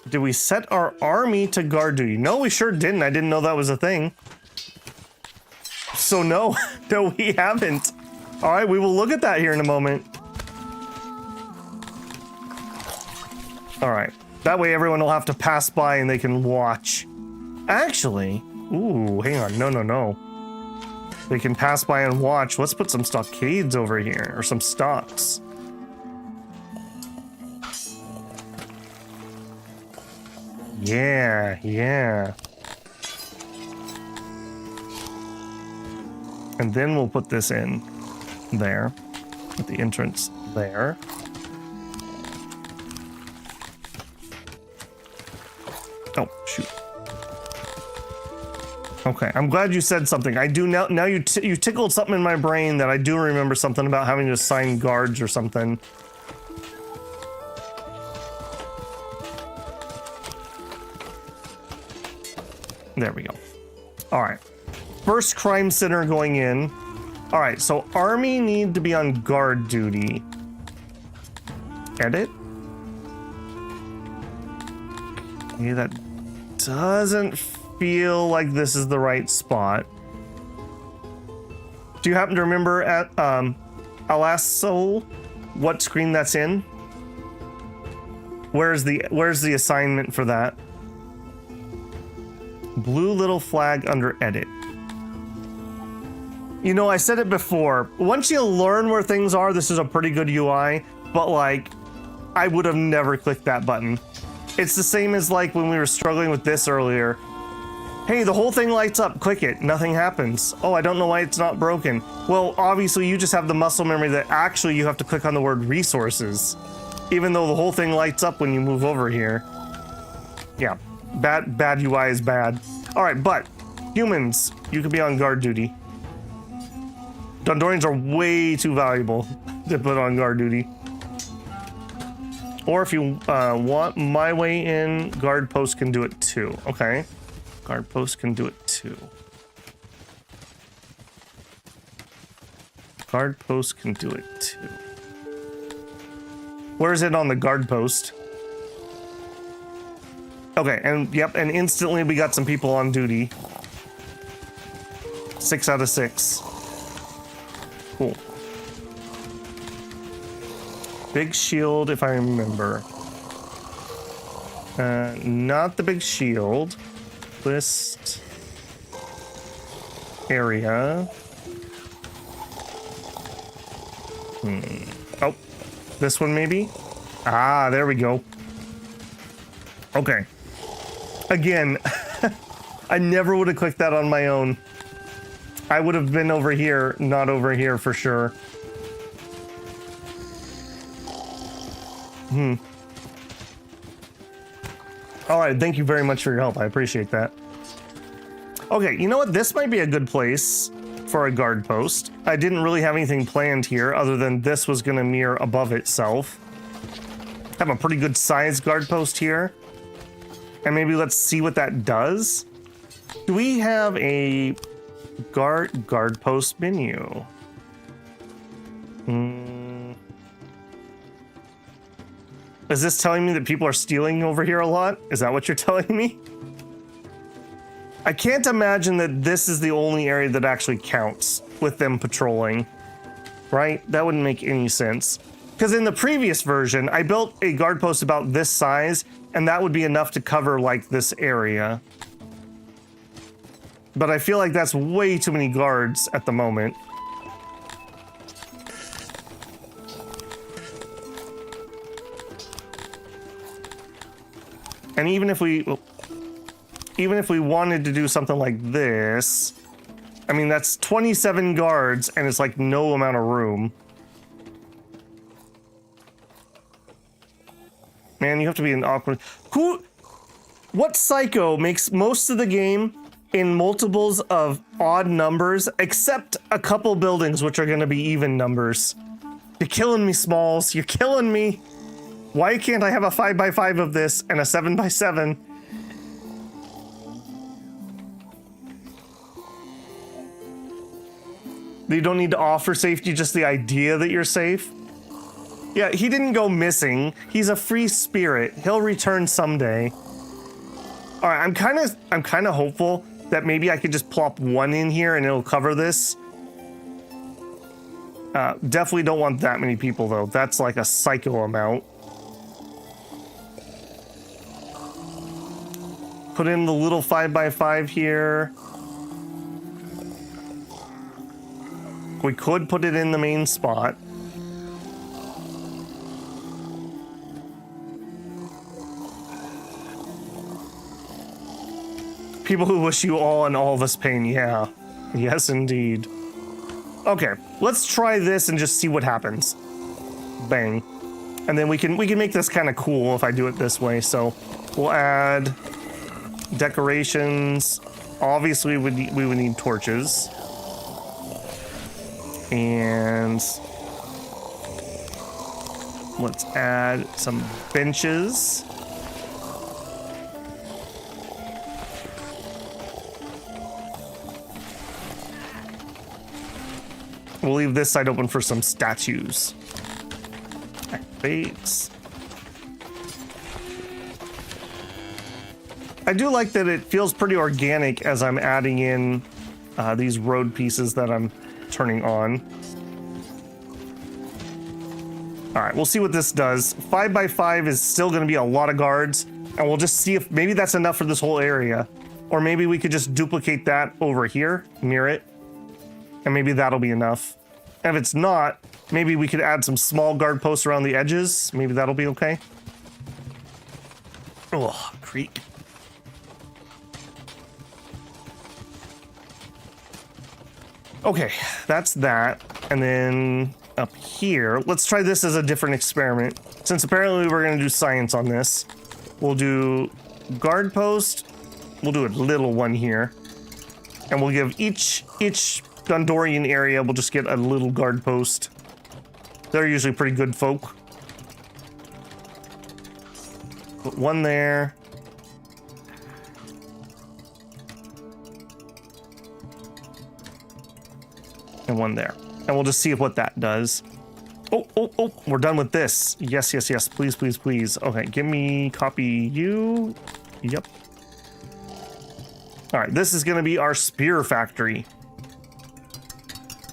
Did we set our army to guard duty? No, we sure didn't. I didn't know that was a thing. So no, no, we haven't. All right, we will look at that here in a moment. All right, that way everyone will have to pass by and they can watch. Actually, ooh, hang on, no. They can pass by and watch. Let's put some stockades over here, or some stocks. Yeah. And then we'll put this in there, at the entrance there. Oh, shoot. Okay, I'm glad you said something. I do now you tickled something in my brain that I do remember something about having to assign guards or something. There we go. All right. First crime center going in. All right, so army need to be on guard duty. Edit. Okay, that doesn't feel like this is the right spot. Do you happen to remember at Alasso what screen that's in? Where's the assignment for that? Blue little flag under edit. You know, I said it before. Once you learn where things are, this is a pretty good UI, but like, I would have never clicked that button. It's the same as like when we were struggling with this earlier. Hey, the whole thing lights up, click it, nothing happens. Oh, I don't know why it's not broken. Well, obviously you just have the muscle memory that actually you have to click on the word resources, even though the whole thing lights up when you move over here. Yeah, bad UI is bad. All right, but humans, you could be on guard duty. Dondorians are way too valuable to put on guard duty. Or if you want my way in, guard post can do it too. Okay. Guard post can do it too. Guard post can do it too. Where is it on the guard post? Okay, and yep, and instantly we got some people on duty. 6 out of 6. Cool. Big shield, if I remember. Not the big shield. List. Area. Oh, this one maybe? Ah, there we go. Okay. Again, I never would have clicked that on my own. I would have been over here, not over here for sure. All right, thank you very much for your help. I appreciate that. Okay, you know what? This might be a good place for a guard post. I didn't really have anything planned here other than this was going to mirror above itself. Have a pretty good sized guard post here. And maybe let's see what that does. Do we have a guard post menu? Is this telling me that people are stealing over here a lot? Is that what you're telling me? I can't imagine that this is the only area that actually counts with them patrolling, right? That wouldn't make any sense. Because in the previous version, I built a guard post about this size, and that would be enough to cover like this area. But I feel like that's way too many guards at the moment. And even if we wanted to do something like this, I mean, that's 27 guards and it's like no amount of room. Man, you have to be an awkward... What psycho makes most of the game in multiples of odd numbers, except a couple buildings which are going to be even numbers? You're killing me, Smalls. You're killing me. Why can't I have a 5x5 of this and a 7x7? You don't need to offer safety, just the idea that you're safe. Yeah, he didn't go missing. He's a free spirit. He'll return someday. All right, I'm kind of hopeful that maybe I could just plop one in here and it'll cover this. Definitely don't want that many people though. That's like a psycho amount. Put in the little 5x5 here. We could put it in the main spot. People who wish you all and all of us pain, yeah. Yes, indeed. Okay, let's try this and just see what happens. Bang. And then we can make this kind of cool if I do it this way. So we'll add decorations. Obviously, we would need torches. And let's add some benches. We'll leave this side open for some statues. Activates. I do like that it feels pretty organic as I'm adding in these road pieces that I'm turning on. All right, we'll see what this does. 5x5 is still going to be a lot of guards, and we'll just see if maybe that's enough for this whole area. Or maybe we could just duplicate that over here, near it, and maybe that'll be enough. And if it's not, maybe we could add some small guard posts around the edges. Maybe that'll be okay. Oh, creak. Okay, that's that. And then up here, let's try this as a different experiment. Since apparently we're going to do science on this, we'll do guard post. We'll do a little one here. And we'll give each Gondorian area, we'll just get a little guard post. They're usually pretty good folk. Put one there. And one there. And we'll just see what that does. Oh, we're done with this. Yes, please, please, please. Okay, give me copy you. Yep. All right, this is gonna be our spear factory.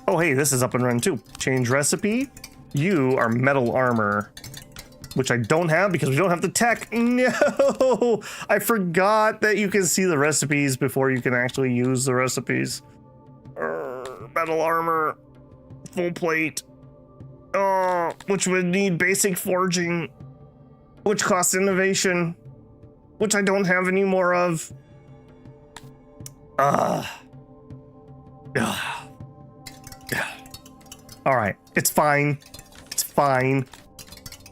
Oh, hey, this is up and running too. Change recipe. You are metal armor, which I don't have because we don't have the tech. No, I forgot that you can see the recipes before you can actually use the recipes. Metal armor, full plate. Oh, which would need basic forging, which costs innovation, which I don't have any more of. All right, it's fine. It's fine.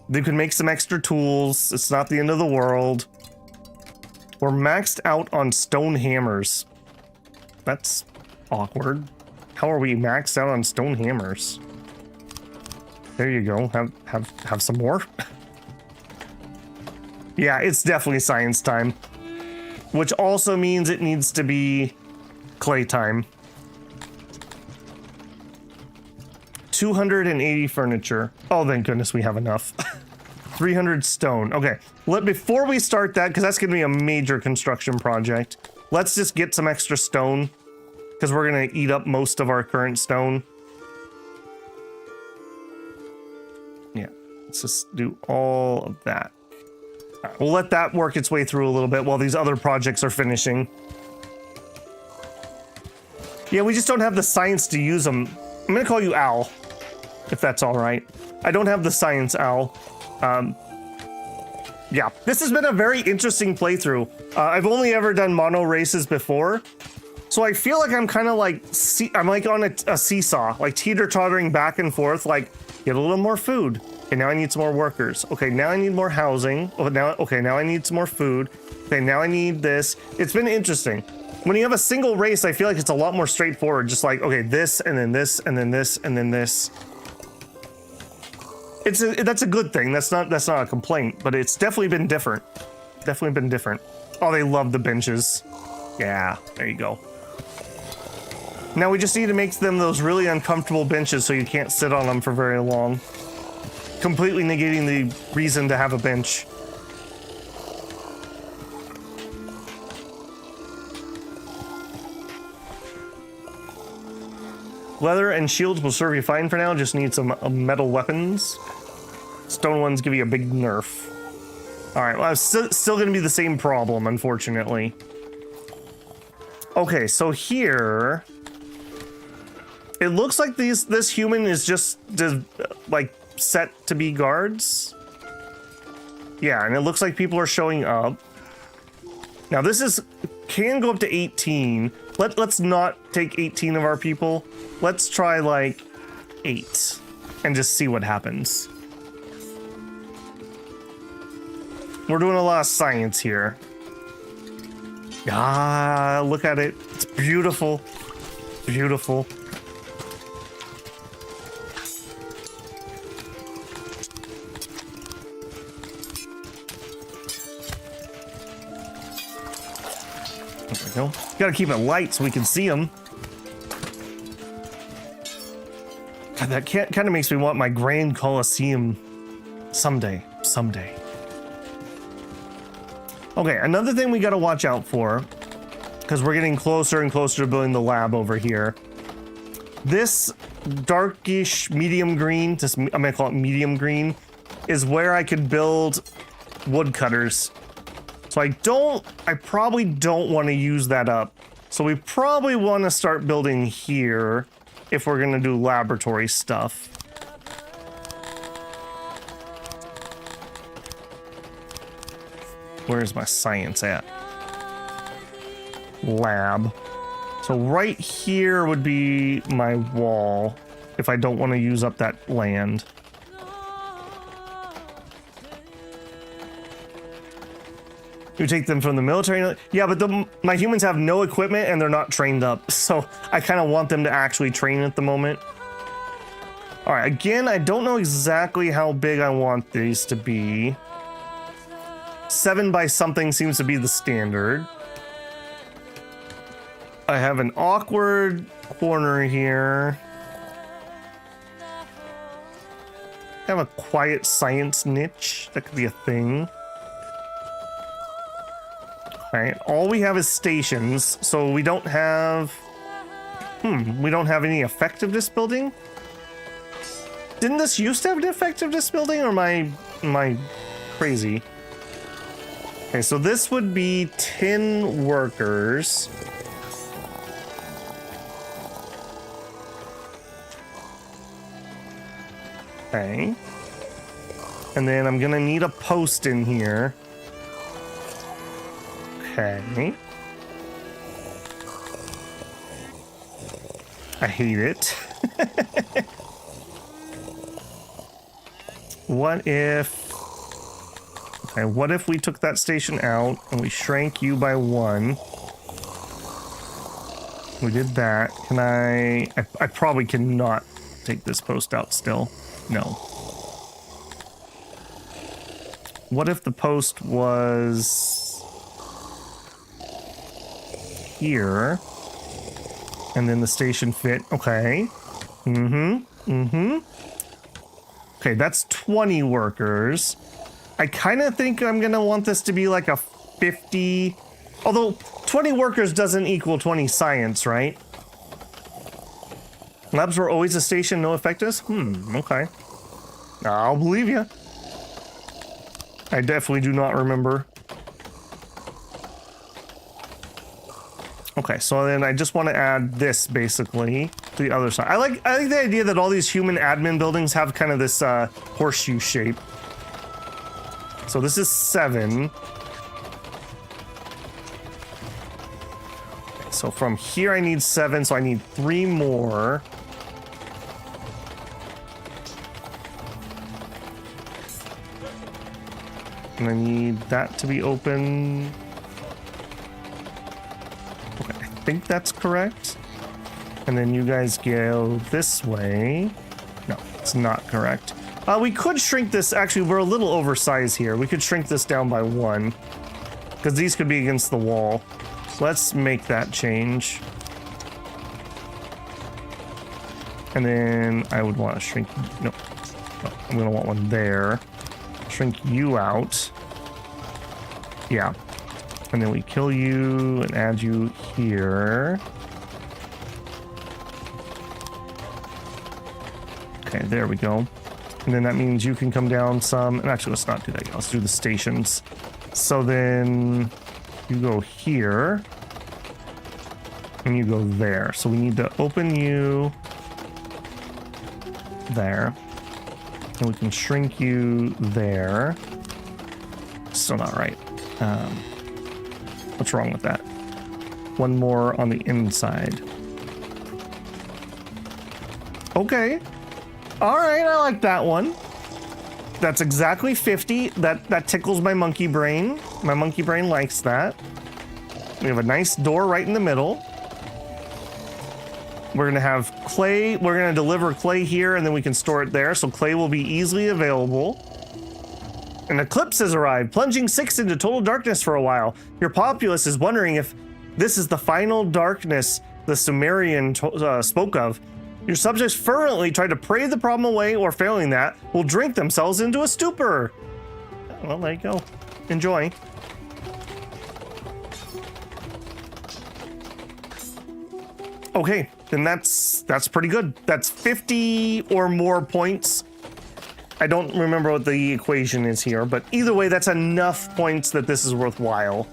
You can make some extra tools. It's not the end of the world. We're maxed out on stone hammers. That's awkward. How are we maxed out on stone hammers? There you go. Have some more. Yeah, it's definitely science time, which also means it needs to be clay time. 280 furniture. Oh, thank goodness we have enough. 300 stone. Okay, before we start that, because that's going to be a major construction project, let's just get some extra stone, because we're going to eat up most of our current stone. Yeah, let's just do all of that. All right, we'll let that work its way through a little bit while these other projects are finishing. Yeah, we just don't have the science to use them. I'm going to call you Al, if that's all right. I don't have the science, Al. Yeah, this has been a very interesting playthrough. I've only ever done mono races before, so I feel like I'm kind of like, I'm like on a seesaw, like teeter-tottering back and forth, like, get a little more food. Okay, now I need some more workers. Okay, now I need more housing. Okay, now I need some more food. Okay, now I need this. It's been interesting. When you have a single race, I feel like it's a lot more straightforward. Just like, okay, this, and then this, and then this, and then this. That's a good thing. That's not a complaint, but it's definitely been different. Definitely been different. Oh, they love the benches. Yeah, there you go. Now we just need to make them those really uncomfortable benches so you can't sit on them for very long. Completely negating the reason to have a bench. Leather and shields will serve you fine for now. Just need some metal weapons. Stone ones give you a big nerf. All right, well, it's still going to be the same problem, unfortunately. Okay, so here, it looks like this human is just like set to be guards. Yeah, and it looks like people are showing up. Now this can go up to 18. Let's not take 18 of our people. Let's try like 8 and just see what happens. We're doing a lot of science here. Ah, look at it. It's beautiful. Beautiful. There we go. Gotta keep it light so we can see them. God, that kind of makes me want my Grand Coliseum someday. Someday. Okay, another thing we gotta watch out for, because we're getting closer and closer to building the lab over here. This darkish medium green, I'm gonna call it medium green, is where I could build woodcutters. So I probably don't want to use that up. So we probably want to start building here if we're gonna do laboratory stuff. Where's my science at? Lab. So right here would be my wall if I don't want to use up that land. You take them from the military? Yeah, but my humans have no equipment and they're not trained up. So I kind of want them to actually train at the moment. All right, again, I don't know exactly how big I want these to be. 7 by something seems to be the standard. I have an awkward corner here. I have a quiet science niche. That could be a thing. Alright, all we have is stations, so we don't have... we don't have any effectiveness building? Didn't this used to have an effectiveness building, or am I crazy? Okay, so this would be 10 workers. Okay. And then I'm gonna need a post in here. Okay. I hate it. What if... Okay, what if we took that station out and we shrank you by 1? We did that. Can I probably cannot take this post out still. No. What if the post was here and then the station fit? Okay. Okay, that's 20 workers. I kind of think I'm going to want this to be like a 50... Although 20 workers doesn't equal 20 science, right? Labs were always a station, no effectiveness? Okay. I'll believe you. I definitely do not remember. Okay, so then I just want to add this, basically, to the other side. I like the idea that all these human admin buildings have kind of this horseshoe shape. So this is 7. So from here I need 7, so I need 3 more. And I need that to be open. Okay, I think that's correct. And then you guys go this way. No, it's not correct. We could shrink this. Actually, we're a little oversized here. We could shrink this down by 1. Because these could be against the wall. Let's make that change. And then I would want to shrink, no, I'm gonna want one there. Shrink you out. Yeah. And then we kill you and add you here. Okay, there we go. And then that means you can come down some, and actually let's not do that yet. Let's do the stations. So then you go here and you go there. So we need to open you there. And we can shrink you there. Still not right. What's wrong with that? One more on the inside. Okay. All right, I like that one. That's exactly 50. That tickles my monkey brain. My monkey brain likes that. We have a nice door right in the middle. We're gonna have clay. We're gonna deliver clay here, and then we can store it there. So clay will be easily available. An eclipse has arrived, plunging 6 into total darkness for a while. Your populace is wondering if this is the final darkness the Sumerian spoke of. Your subjects fervently try to pray the problem away, or failing that, will drink themselves into a stupor. Well, there you go. Enjoy. Okay, then that's pretty good. That's 50 or more points. I don't remember what the equation is here, but either way, that's enough points that this is worthwhile.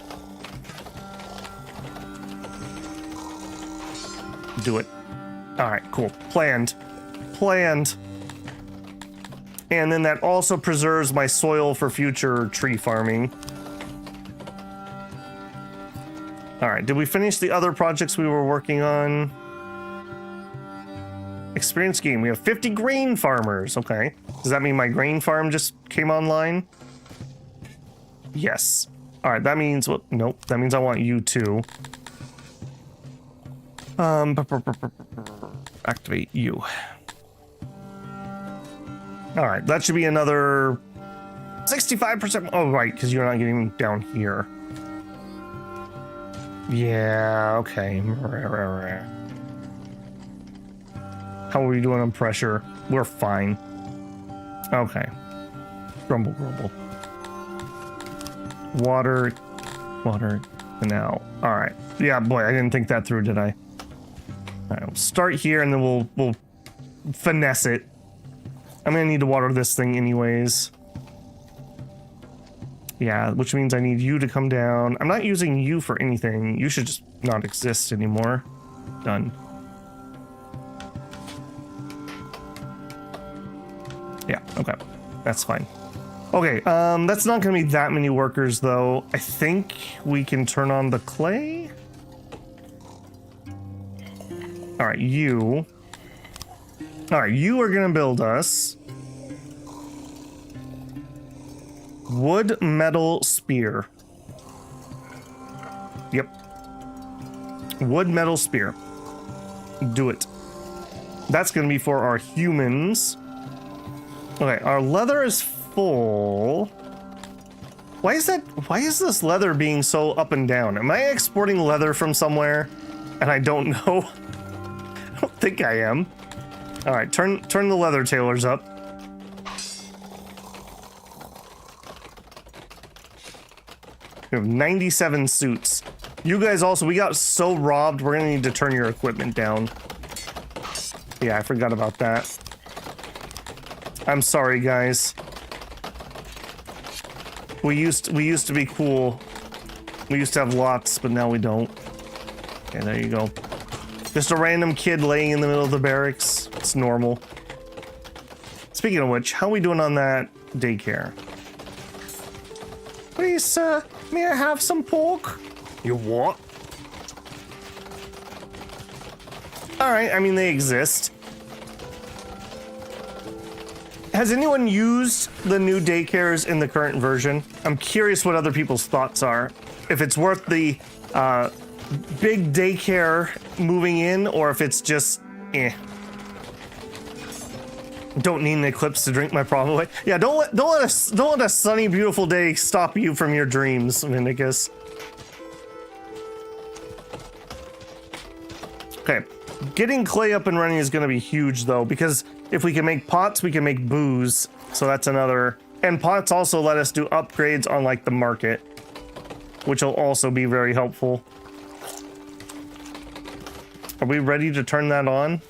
Do it. All right, cool. Planned. Planned. And then that also preserves my soil for future tree farming. All right, did we finish the other projects we were working on? Experience gain. We have 50 grain farmers. Okay. Does that mean my grain farm just came online? Yes. All right, that means, well, nope. That means I want you too. Activate you. All right, that should be another 65%. Oh, right, because you're not getting down here. Yeah, okay. How are we doing on pressure? We're fine. Okay. Grumble, grumble. Water, now. All right. Yeah, boy, I didn't think that through, did I? All right, we'll start here and then we'll finesse it. I'm gonna need to water this thing anyways. Yeah, which means I need you to come down. I'm not using you for anything. You should just not exist anymore. Done. Yeah, okay. That's fine. Okay, that's not gonna be that many workers though. I think we can turn on the clay. All right, you. All right, you are gonna build us wood metal spear. Yep. Wood metal spear. Do it. That's gonna be for our humans. Okay, our leather is full. Why is that? Why is this leather being so up and down? Am I exporting leather from somewhere and I don't know? I don't think I am. All right, turn the leather tailors up. We have 97 suits. You guys also, we got so robbed, we're gonna need to turn your equipment down. Yeah, I forgot about that. I'm sorry, guys. We used to be cool. We used to have lots, but now we don't. Okay, there you go. Just a random kid laying in the middle of the barracks. It's normal. Speaking of which, how are we doing on that daycare? Please, sir, may I have some pork? You what? All right, I mean, they exist. Has anyone used the new daycares in the current version? I'm curious what other people's thoughts are. If it's worth the big daycare moving in, or if it's just eh. Don't need an eclipse to drink my problem away. Yeah, don't let a sunny, beautiful day stop you from your dreams, Vindicus. Okay, Getting clay up and running is going to be huge, though, because if we can make pots, we can make booze. So that's another... And pots also let us do upgrades on, like, the market, which will also be very helpful. Are we ready to turn that on?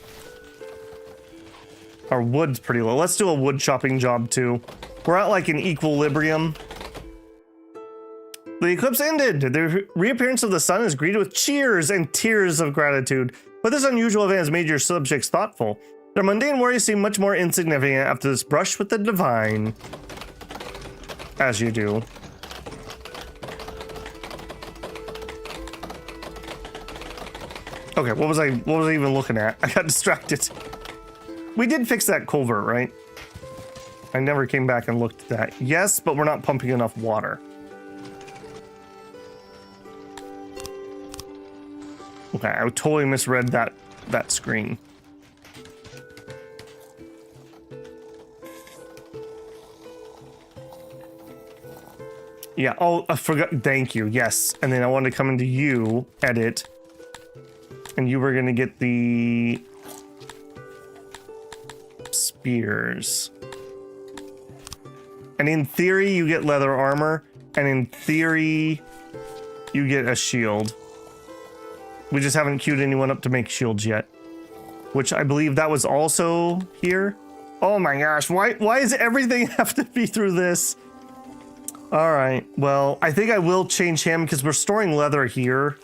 Our wood's pretty low. Let's do a wood chopping job, too. We're at, like, an equilibrium. The eclipse ended. The reappearance of the sun is greeted with cheers and tears of gratitude. But this unusual event has made your subjects thoughtful. Their mundane worries seem much more insignificant after this brush with the divine. As you do. Okay, what was I even looking at? I got distracted. We did fix that culvert, right? I never came back and looked at that. Yes, but we're not pumping enough water. Okay, I totally misread that screen. Yeah, oh, I forgot. Thank you, yes. And then I wanted to come into you, edit. And you were gonna get the spears. And in theory, you get leather armor. And in theory, you get a shield. We just haven't queued anyone up to make shields yet. Which I believe that was also here. Oh my gosh, why does everything have to be through this? All right, well, I think I will change him because we're storing leather here.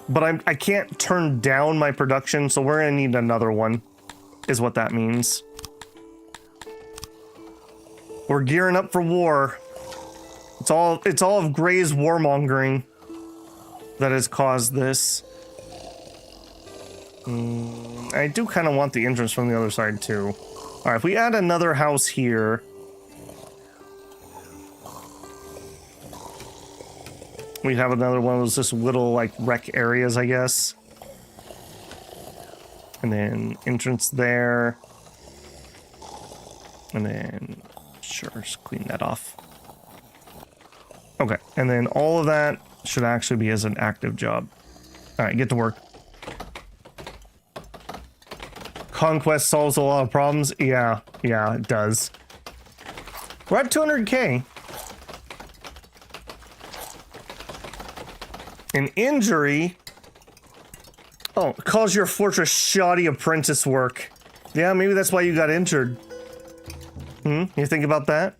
But I can't turn down my production, so we're gonna need another one, is what that means. We're gearing up for war. It's all of Gray's warmongering that has caused this. I do kind of want the entrance from the other side too. All right, if we add another house here. We'd have another one of those just little like rec areas, I guess. And then entrance there. And then, sure, just clean that off. Okay, and then all of that should actually be as an active job. All right, get to work. Conquest solves a lot of problems. Yeah, it does. We're at 200K. An injury? Oh, calls your fortress shoddy apprentice work. Yeah, maybe that's why you got injured. You think about that?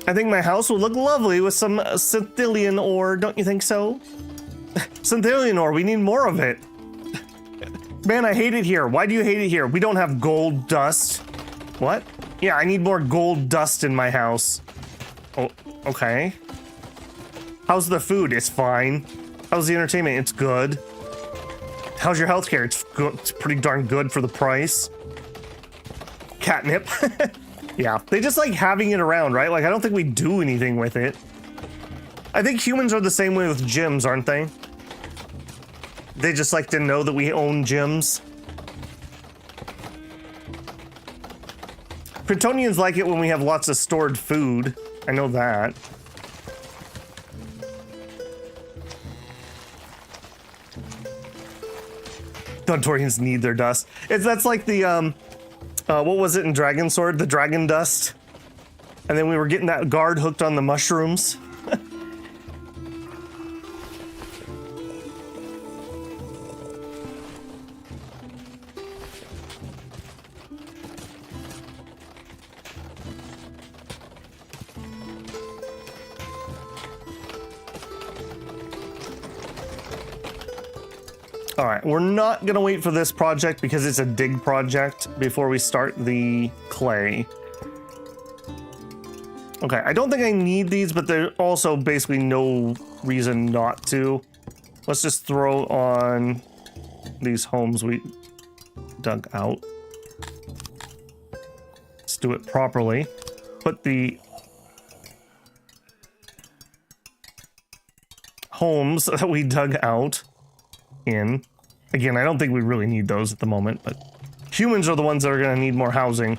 I think my house would look lovely with some Scythian ore, don't you think so? Scythian ore, we need more of it. Man, I hate it here. Why do you hate it here? We don't have gold dust. What? Yeah, I need more gold dust in my house. Oh, okay. How's the food? It's fine. How's the entertainment? It's good. How's your healthcare? It's good. It's pretty darn good for the price. Catnip. Yeah, they just like having it around, right? Like, I don't think we do anything with it. I think humans are the same way with gyms, aren't they? They just like to know that we own gyms. Kryptonians like it when we have lots of stored food. I know that. Dontorians need their dust. That's like the, what was it in Dragon Sword? The dragon dust. And then we were getting that guard hooked on the mushrooms. All right, we're not gonna wait for this project because it's a dig project before we start the clay. Okay, I don't think I need these, but there's also basically no reason not to. Let's just throw on these homes we dug out. Let's do it properly. Put the homes that we dug out in. Again, I don't think we really need those at the moment, but humans are the ones that are going to need more housing.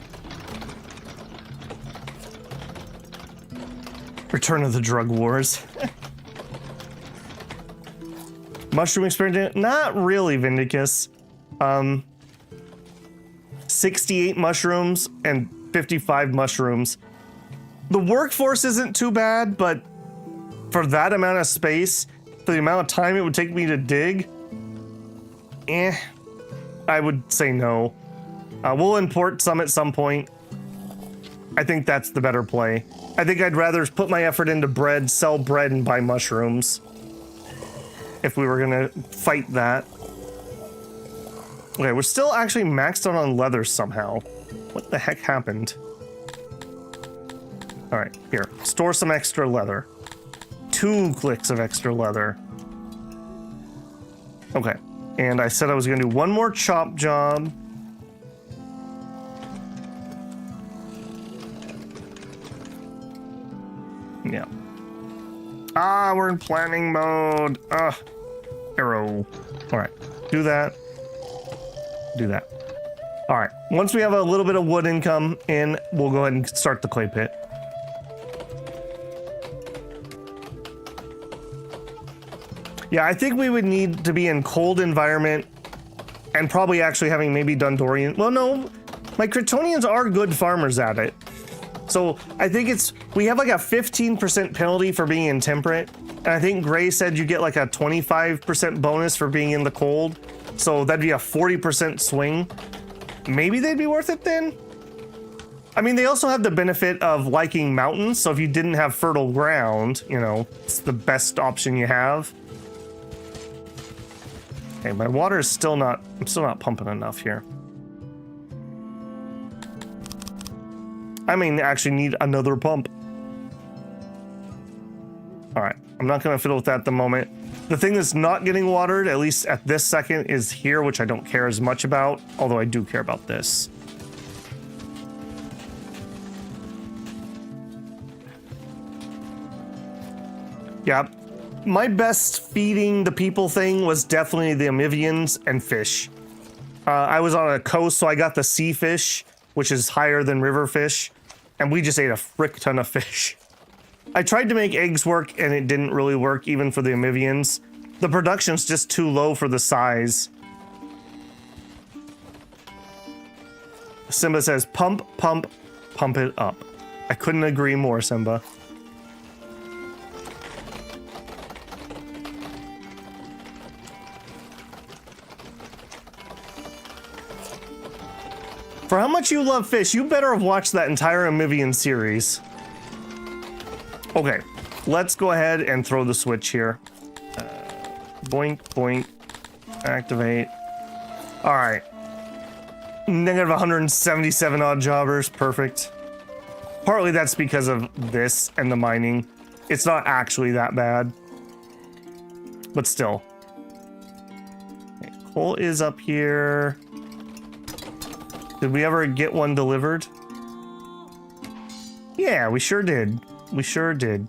Return of the drug wars. Mushroom experience, not really, Vindicus. 68 mushrooms and 55 mushrooms. The workforce isn't too bad, but for that amount of space, for the amount of time it would take me to dig, I would say no. We'll import some at some point. I think that's the better play. I think I'd rather put my effort into bread, sell bread, and buy mushrooms. If we were gonna fight that. Okay, we're still actually maxed out on leather somehow. What the heck happened? Alright, here. Store some extra leather. 2 clicks of extra leather. Okay. And I said I was gonna do one more chop job. Yeah. Ah, we're in planning mode. Arrow. Alright. Do that. Do that. Alright. Once we have a little bit of wood income in, we'll go ahead and start the clay pit. Yeah, I think we would need to be in cold environment and probably actually having maybe Dundorian. Well, no, my Kryptonians are good farmers at it. So I think we have like a 15% penalty for being intemperate. And I think Gray said you get like a 25% bonus for being in the cold. So that'd be a 40% swing. Maybe they'd be worth it then? I mean, they also have the benefit of liking mountains. So if you didn't have fertile ground, you know, it's the best option you have. Okay, my water is still not, I'm still not pumping enough here. I may actually need another pump. All right, I'm not gonna fiddle with that at the moment. The thing that's not getting watered, at least at this second, is here, which I don't care as much about, although I do care about this. Yeah. My best feeding the people thing was definitely the amphibians and fish. I was on a coast, so I got the sea fish, which is higher than river fish, and we just ate a frick ton of fish. I tried to make eggs work, and it didn't really work, even for the amphibians. The production's just too low for the size. Simba says, pump, pump, pump it up. I couldn't agree more, Simba. For how much you love fish, you better have watched that entire amphibian series. Okay, let's go ahead and throw the switch here. Boink, boink, activate. All right. Negative 177 odd jobbers, perfect. Partly that's because of this and the mining. It's not actually that bad, but still. Okay, coal is up here. Did we ever get one delivered? Yeah, we sure did. We sure did.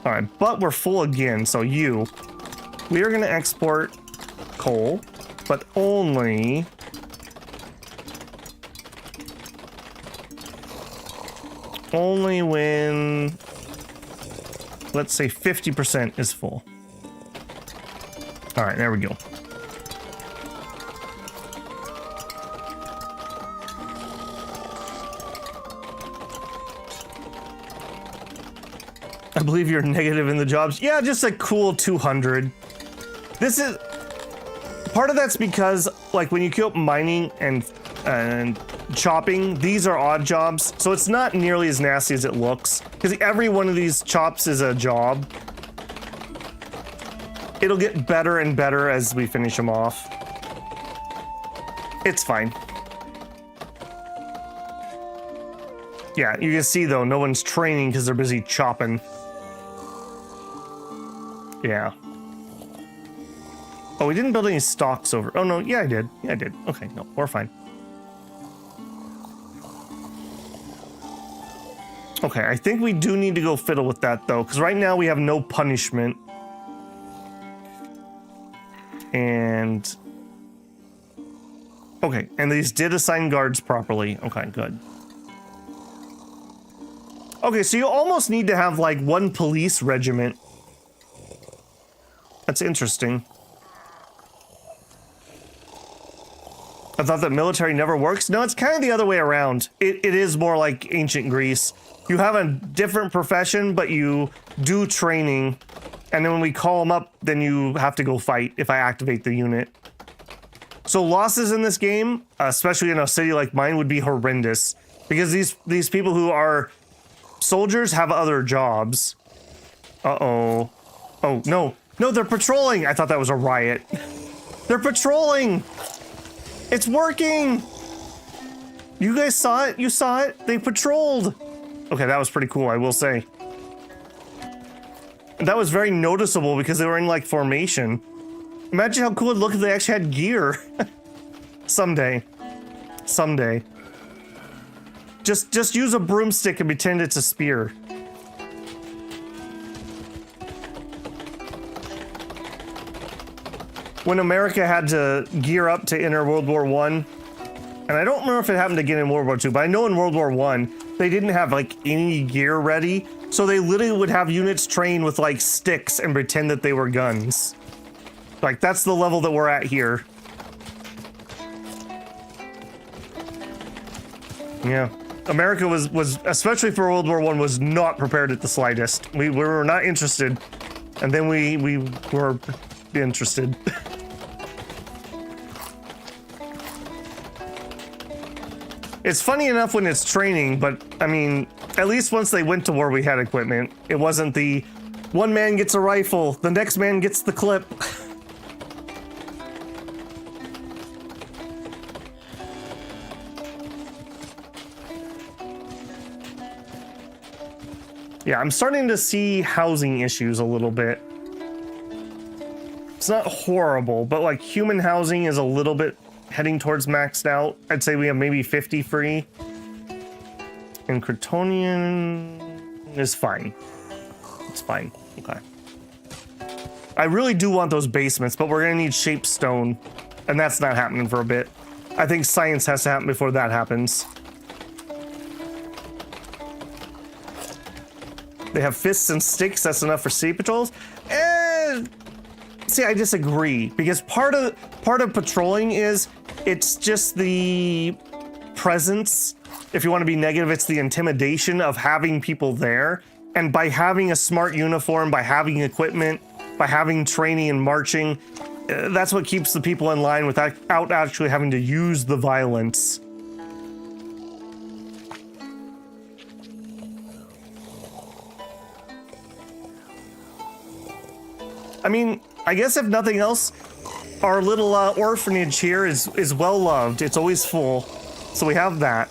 All right, but we're full again, so we are gonna export coal, but only when, let's say 50% is full. All right, there we go. I believe you're negative in the jobs. Yeah, just a cool 200. This is part of that's because like when you keep mining and chopping, these are odd jobs, so it's not nearly as nasty as it looks. Because every one of these chops is a job. It'll get better and better as we finish them off. It's fine. Yeah, you can see though, no one's training because they're busy chopping. Yeah. Oh, we didn't build any stocks over. Oh, no. Yeah, I did. Yeah, I did. Okay, no, we're fine. Okay, I think we do need to go fiddle with that, though, because right now we have no punishment. And... okay, and these did assign guards properly. Okay, good. Okay, so you almost need to have, like, one police regiment. That's interesting. I thought that military never works. No, it's kind of the other way around. It is more like ancient Greece. You have a different profession, but you do training. And then when we call them up, then you have to go fight if I activate the unit. So losses in this game, especially in a city like mine, would be horrendous. Because these people who are soldiers have other jobs. Uh-oh. Oh, no. No, they're patrolling. I thought that was a riot. They're patrolling. It's working! You guys saw it? You saw it? They patrolled! Okay, that was pretty cool, I will say. That was very noticeable because they were in, like, formation. Imagine how cool it'd look if they actually had gear. Someday. Someday. Just use a broomstick and pretend it's a spear. When America had to gear up to enter World War I, and I don't remember if it happened again in World War II, but I know in World War I, they didn't have, like, any gear ready, so they literally would have units train with, like, sticks and pretend that they were guns. Like, that's the level that we're at here. Yeah. America was especially for World War I, was not prepared at the slightest. We were not interested, and then we were interested. It's funny enough when it's training, but I mean, at least once they went to war, we had equipment. It wasn't the one man gets a rifle, the next man gets the clip. Yeah, I'm starting to see housing issues a little bit. It's not horrible, but like human housing is a little bit heading towards maxed out. I'd say we have maybe 50 free. And Kryptonian is fine. It's fine. Okay. I really do want those basements, but we're gonna need shaped stone. And that's not happening for a bit. I think science has to happen before that happens. They have fists and sticks, that's enough for sea patrols. See, I disagree, because part of patrolling is it's just the presence. If you want to be negative, it's the intimidation of having people there. And by having a smart uniform, by having equipment, by having training and marching, that's what keeps the people in line without actually having to use the violence. I mean, I guess if nothing else, our little orphanage here is well loved. It's always full, so we have that.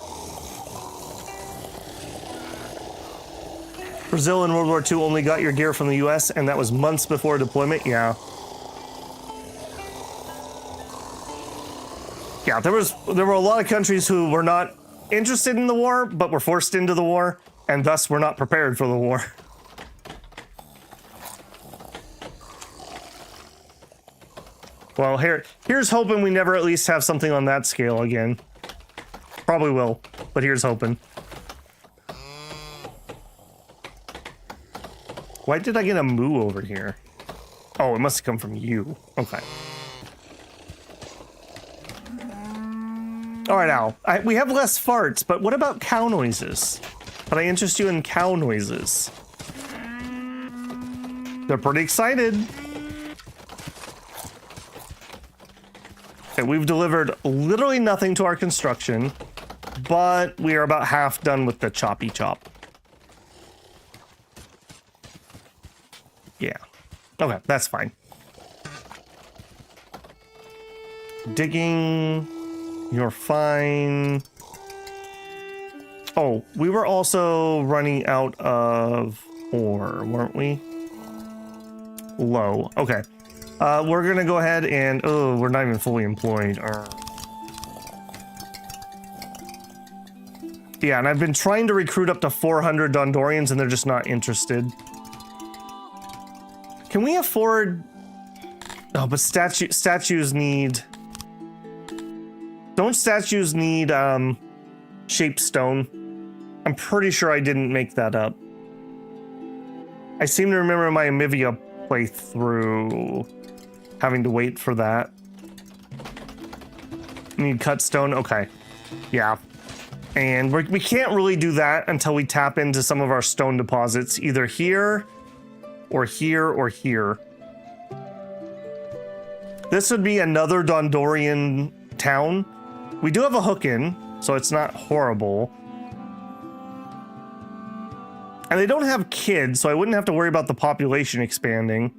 Brazil in World War II only got your gear from the US, and that was months before deployment. Yeah. Yeah, there were a lot of countries who were not interested in the war, but were forced into the war, and thus were not prepared for the war. Well, here's hoping we never at least have something on that scale again. Probably will, but here's hoping. Why did I get a moo over here? Oh, it must have come from you. Okay. All right, Al. We have less farts, but what about cow noises? Can I interest you in cow noises? They're pretty excited. Okay, we've delivered literally nothing to our construction, but we are about half done with the choppy chop. Yeah. Okay, that's fine. Digging. You're fine. Oh, we were also running out of ore, weren't we? Low. Okay. We're gonna go ahead and... Oh, we're not even fully employed. Yeah, and I've been trying to recruit up to 400 Dondorians, and they're just not interested. Can we afford... Oh, but statues need... Don't statues need, shaped stone? I'm pretty sure I didn't make that up. I seem to remember my Amivia play through having to wait for that. Need cut stone. Okay. Yeah. And we can't really do that until we tap into some of our stone deposits, either here or here or here. This would be another Dondorian town. We do have a hook in, so it's not horrible. And they don't have kids, so I wouldn't have to worry about the population expanding.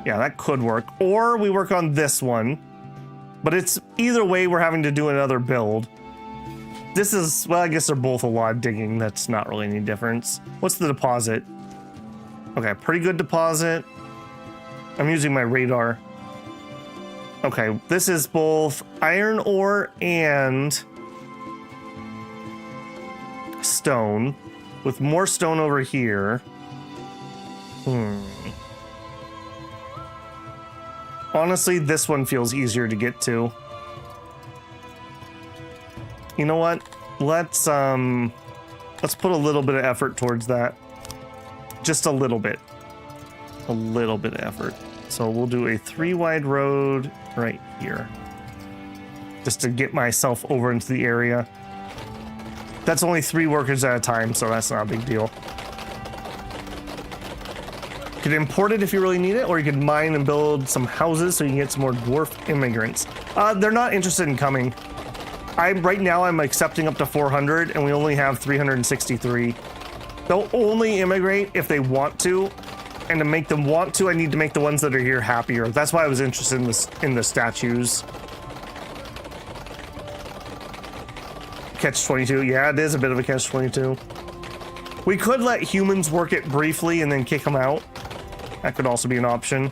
Yeah, that could work. Or we work on this one. But it's either way, we're having to do another build. This is, well, I guess they're both a lot of digging. That's not really any difference. What's the deposit? Okay, pretty good deposit. I'm using my radar. Okay, this is both iron ore and stone, with more stone over here. Honestly, this one feels easier to get to. You know what? Let's put a little bit of effort towards that. Just a little bit. A little bit of effort. So we'll do a 3-wide road right here. Just to get myself over into the area. That's only 3 workers at a time, so that's not a big deal. You could import it if you really need it, or you could mine and build some houses so you can get some more dwarf immigrants. They're not interested in coming. Right now I'm accepting up to 400, and we only have 363. They'll only immigrate if they want to, and to make them want to, I need to make the ones that are here happier. That's why I was interested in this, in the statues. Catch-22, yeah, it is a bit of a catch-22. We could let humans work it briefly and then kick them out. That could also be an option.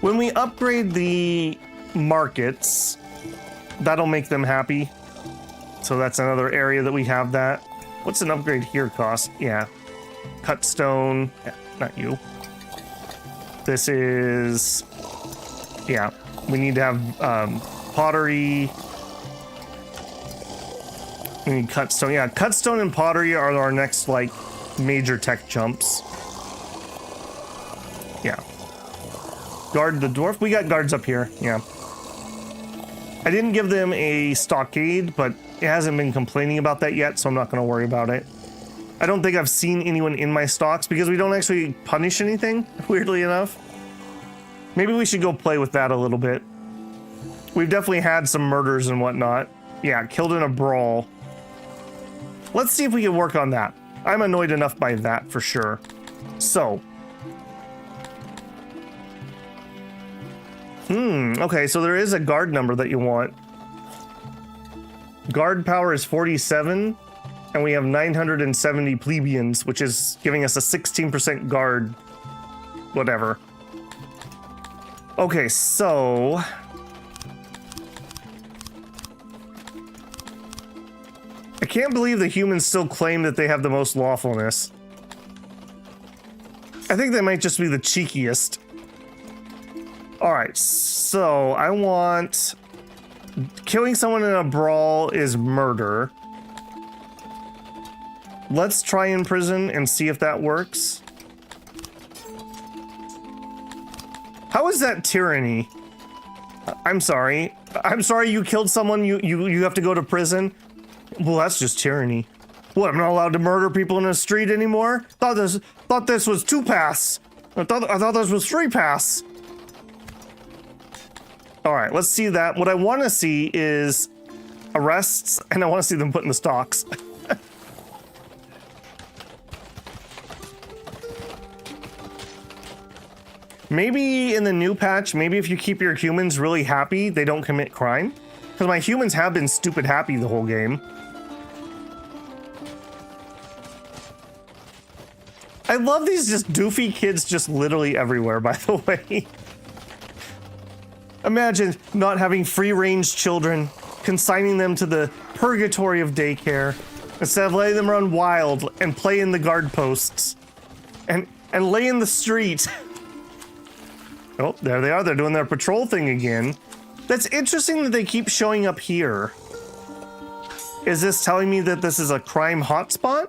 When we upgrade the markets, that'll make them happy. So that's another area that we have that. What's an upgrade here cost? Yeah. Cut stone. Yeah, not you. This is... Yeah. We need to have pottery. We need cut stone. Yeah, cut stone and pottery are our next, like, major tech jumps. Yeah. Guard the dwarf. We got guards up here. Yeah. I didn't give them a stockade, but it hasn't been complaining about that yet, so I'm not going to worry about it. I don't think I've seen anyone in my stocks because we don't actually punish anything, weirdly enough. Maybe we should go play with that a little bit. We've definitely had some murders and whatnot. Yeah, killed in a brawl. Let's see if we can work on that. I'm annoyed enough by that for sure. So. Okay, so there is a guard number that you want. Guard power is 47, and we have 970 plebeians, which is giving us a 16% guard. Whatever. Okay, so... I can't believe the humans still claim that they have the most lawfulness. I think they might just be the cheekiest. Alright, so I want... Killing someone in a brawl is murder. Let's try in prison and see if that works. How is that tyranny? I'm sorry. I'm sorry you killed someone, you have to go to prison? Well, that's just tyranny. What, I'm not allowed to murder people in the street anymore? Thought this was 2 pass. I thought this was 3 pass. All right, let's see that. What I want to see is arrests, and I want to see them put in the stocks. Maybe in the new patch, maybe if you keep your humans really happy, they don't commit crime. Because my humans have been stupid happy the whole game. I love these just doofy kids just literally everywhere, by the way. Imagine not having free-range children, consigning them to the purgatory of daycare, instead of letting them run wild and play in the guard posts and lay in the street. Oh, there they are. They're doing their patrol thing again. That's interesting that they keep showing up here. Is this telling me that this is a crime hotspot?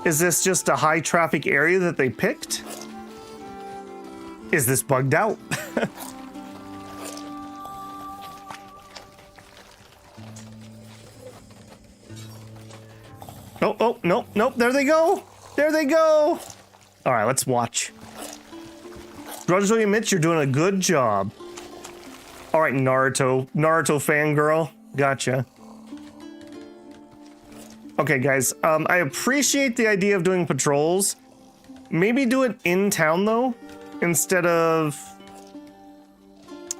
Is this just a high traffic area that they picked? Is this bugged out? Oh, nope, nope, there they go. There they go. All right, let's watch. Grudgingly admits you're doing a good job. All right, Naruto fangirl. Gotcha. Okay, guys, I appreciate the idea of doing patrols. Maybe do it in town, though, instead of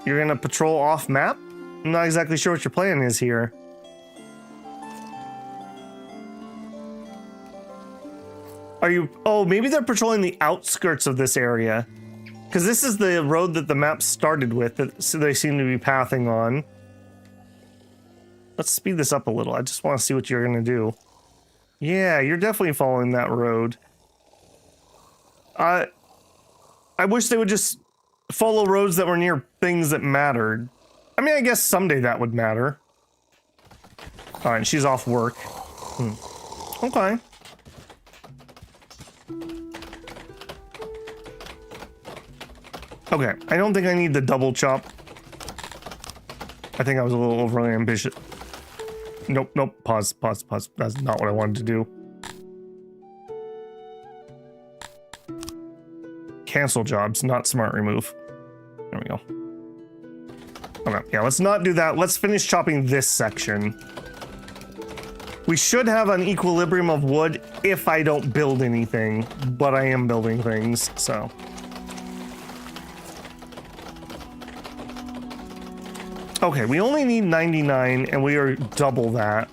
you're gonna patrol off map. I'm not exactly sure what your plan is here. Are you, oh, maybe they're patrolling the outskirts of this area. Because this is the road that the map started with, so they seem to be pathing on. Let's speed this up a little. I just want to see what you're going to do. Yeah, you're definitely following that road. I wish they would just follow roads that were near things that mattered. I mean, I guess someday that would matter. All right, she's off work. Okay. Okay, I don't think I need the double chop. I think I was a little overly ambitious. Nope, nope, pause. That's not what I wanted to do. Cancel jobs, not smart remove. There we go. Okay, yeah, let's not do that. Let's finish chopping this section. We should have an equilibrium of wood if I don't build anything, but I am building things, so. Okay, we only need 99 and we are double that.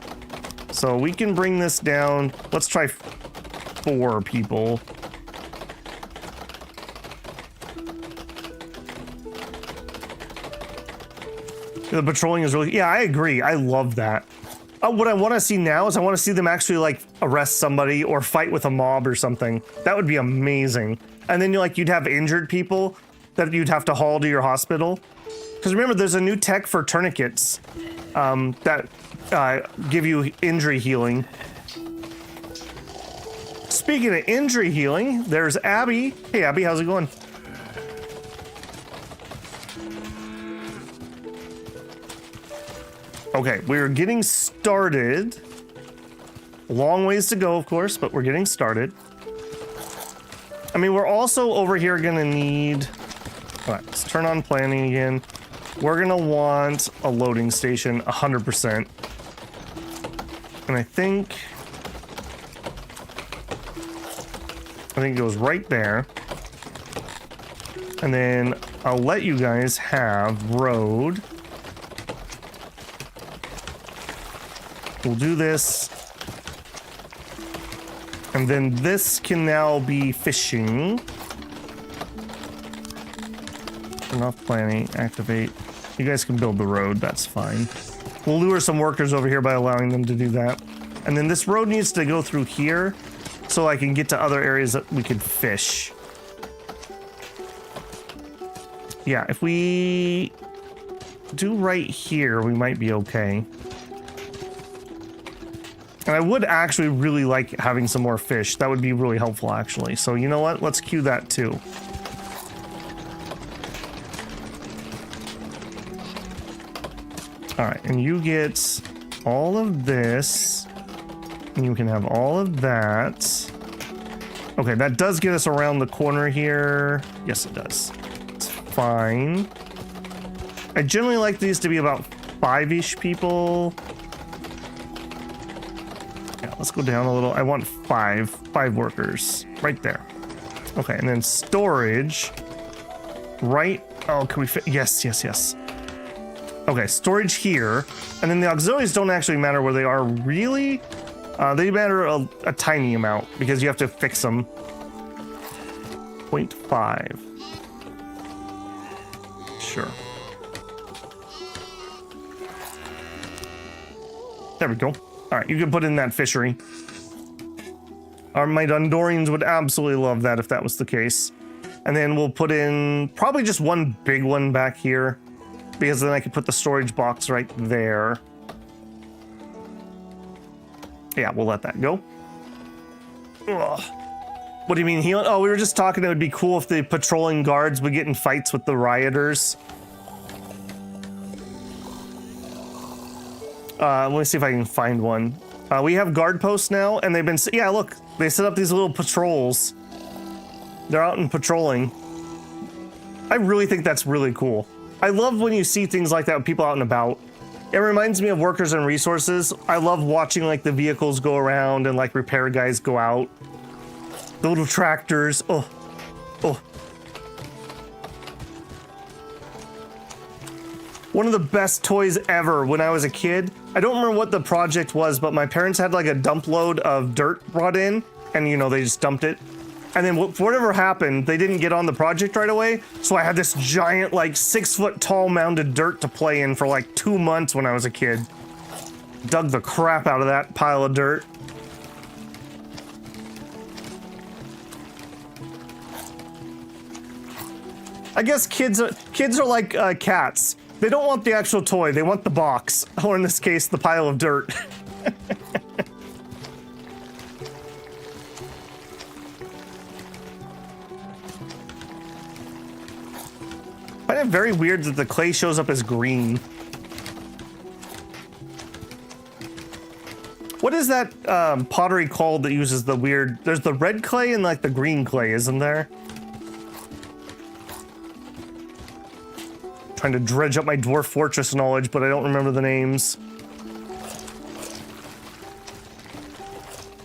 So we can bring this down. Let's try 4 people. The patrolling is really, yeah, I agree. I love that. What I want to see now is I want to see them actually like arrest somebody or fight with a mob or something. That would be amazing. And then you'd have injured people that you'd have to haul to your hospital. Because remember, there's a new tech for tourniquets that give you injury healing. Speaking of injury healing, there's Abby. Hey, Abby, how's it going? Okay, we're getting started. Long ways to go, of course, but we're getting started. I mean, we're also over here gonna need... All right, let's turn on planning again. We're gonna want a loading station, 100%. And I think it goes right there. And then I'll let you guys have road. We'll do this. And then this can now be fishing. Turn off planning, activate. You guys can build the road, that's fine. We'll lure some workers over here by allowing them to do that. And then this road needs to go through here so I can get to other areas that we could fish. Yeah, if we do right here, we might be okay. And I would actually really like having some more fish. That would be really helpful, actually. So you know what? Let's queue that too. All right, and you get all of this, and you can have all of that. Okay, that does get us around the corner here. Yes, it does. It's fine. I generally like these to be about 5-ish people. Yeah, let's go down a little. I want 5 workers right there. Okay, and then storage right. Oh, can we fit? Yes, yes, yes. Okay, storage here, and then the auxiliaries don't actually matter where they are, really. They matter a tiny amount, because you have to fix them. 0.5. Sure. There we go. All right, you can put in that fishery. My Dundorians would absolutely love that if that was the case. And then we'll put in probably just one big one back here, because then I can put the storage box right there. Yeah, we'll let that go. Ugh. What do you mean healing? Oh, we were just talking it would be cool if the patrolling guards would get in fights with the rioters. Let me see if I can find one. We have guard posts now, and they've been... Yeah, look, they set up these little patrols. They're out and patrolling. I really think that's really cool. I love when you see things like that with people out and about. It reminds me of Workers and Resources. I love watching like the vehicles go around and like repair guys go out. The little tractors. Oh. One of the best toys ever when I was a kid. I don't remember what the project was, but my parents had like a dump load of dirt brought in, and you know, they just dumped it. And then whatever happened, they didn't get on the project right away. So I had this giant, like 6-foot tall mound of dirt to play in for like 2 months when I was a kid. Dug the crap out of that pile of dirt. I guess kids are like cats. They don't want the actual toy, they want the box. Or in this case, the pile of dirt. I find it very weird that the clay shows up as green. What is that pottery called that uses the weird... There's the red clay and like the green clay, isn't there? Trying to dredge up my dwarf fortress knowledge, but I don't remember the names.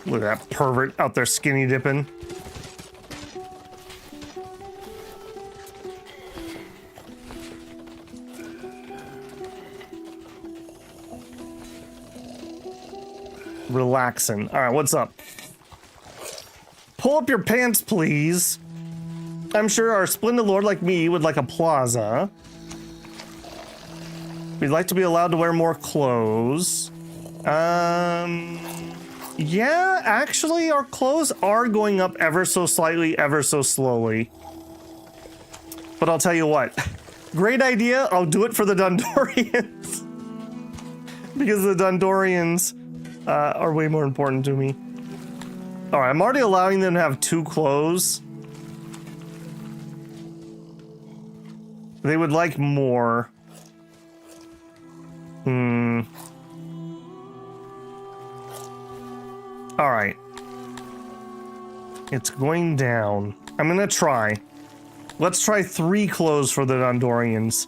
Look at that pervert out there skinny dipping. Relaxing. All right, what's up? Pull up your pants, please. I'm sure our splendid lord like me would like a plaza. We'd like to be allowed to wear more clothes. Yeah, actually, our clothes are going up ever so slightly, ever so slowly. But I'll tell you what. Great idea. I'll do it for the Dundorians. Because the Dundorians are way more important to me. All right, I'm already allowing them to have 2 clothes. They would like more. All right. It's going down. I'm gonna try. Let's try 3 clothes for the Dondorians.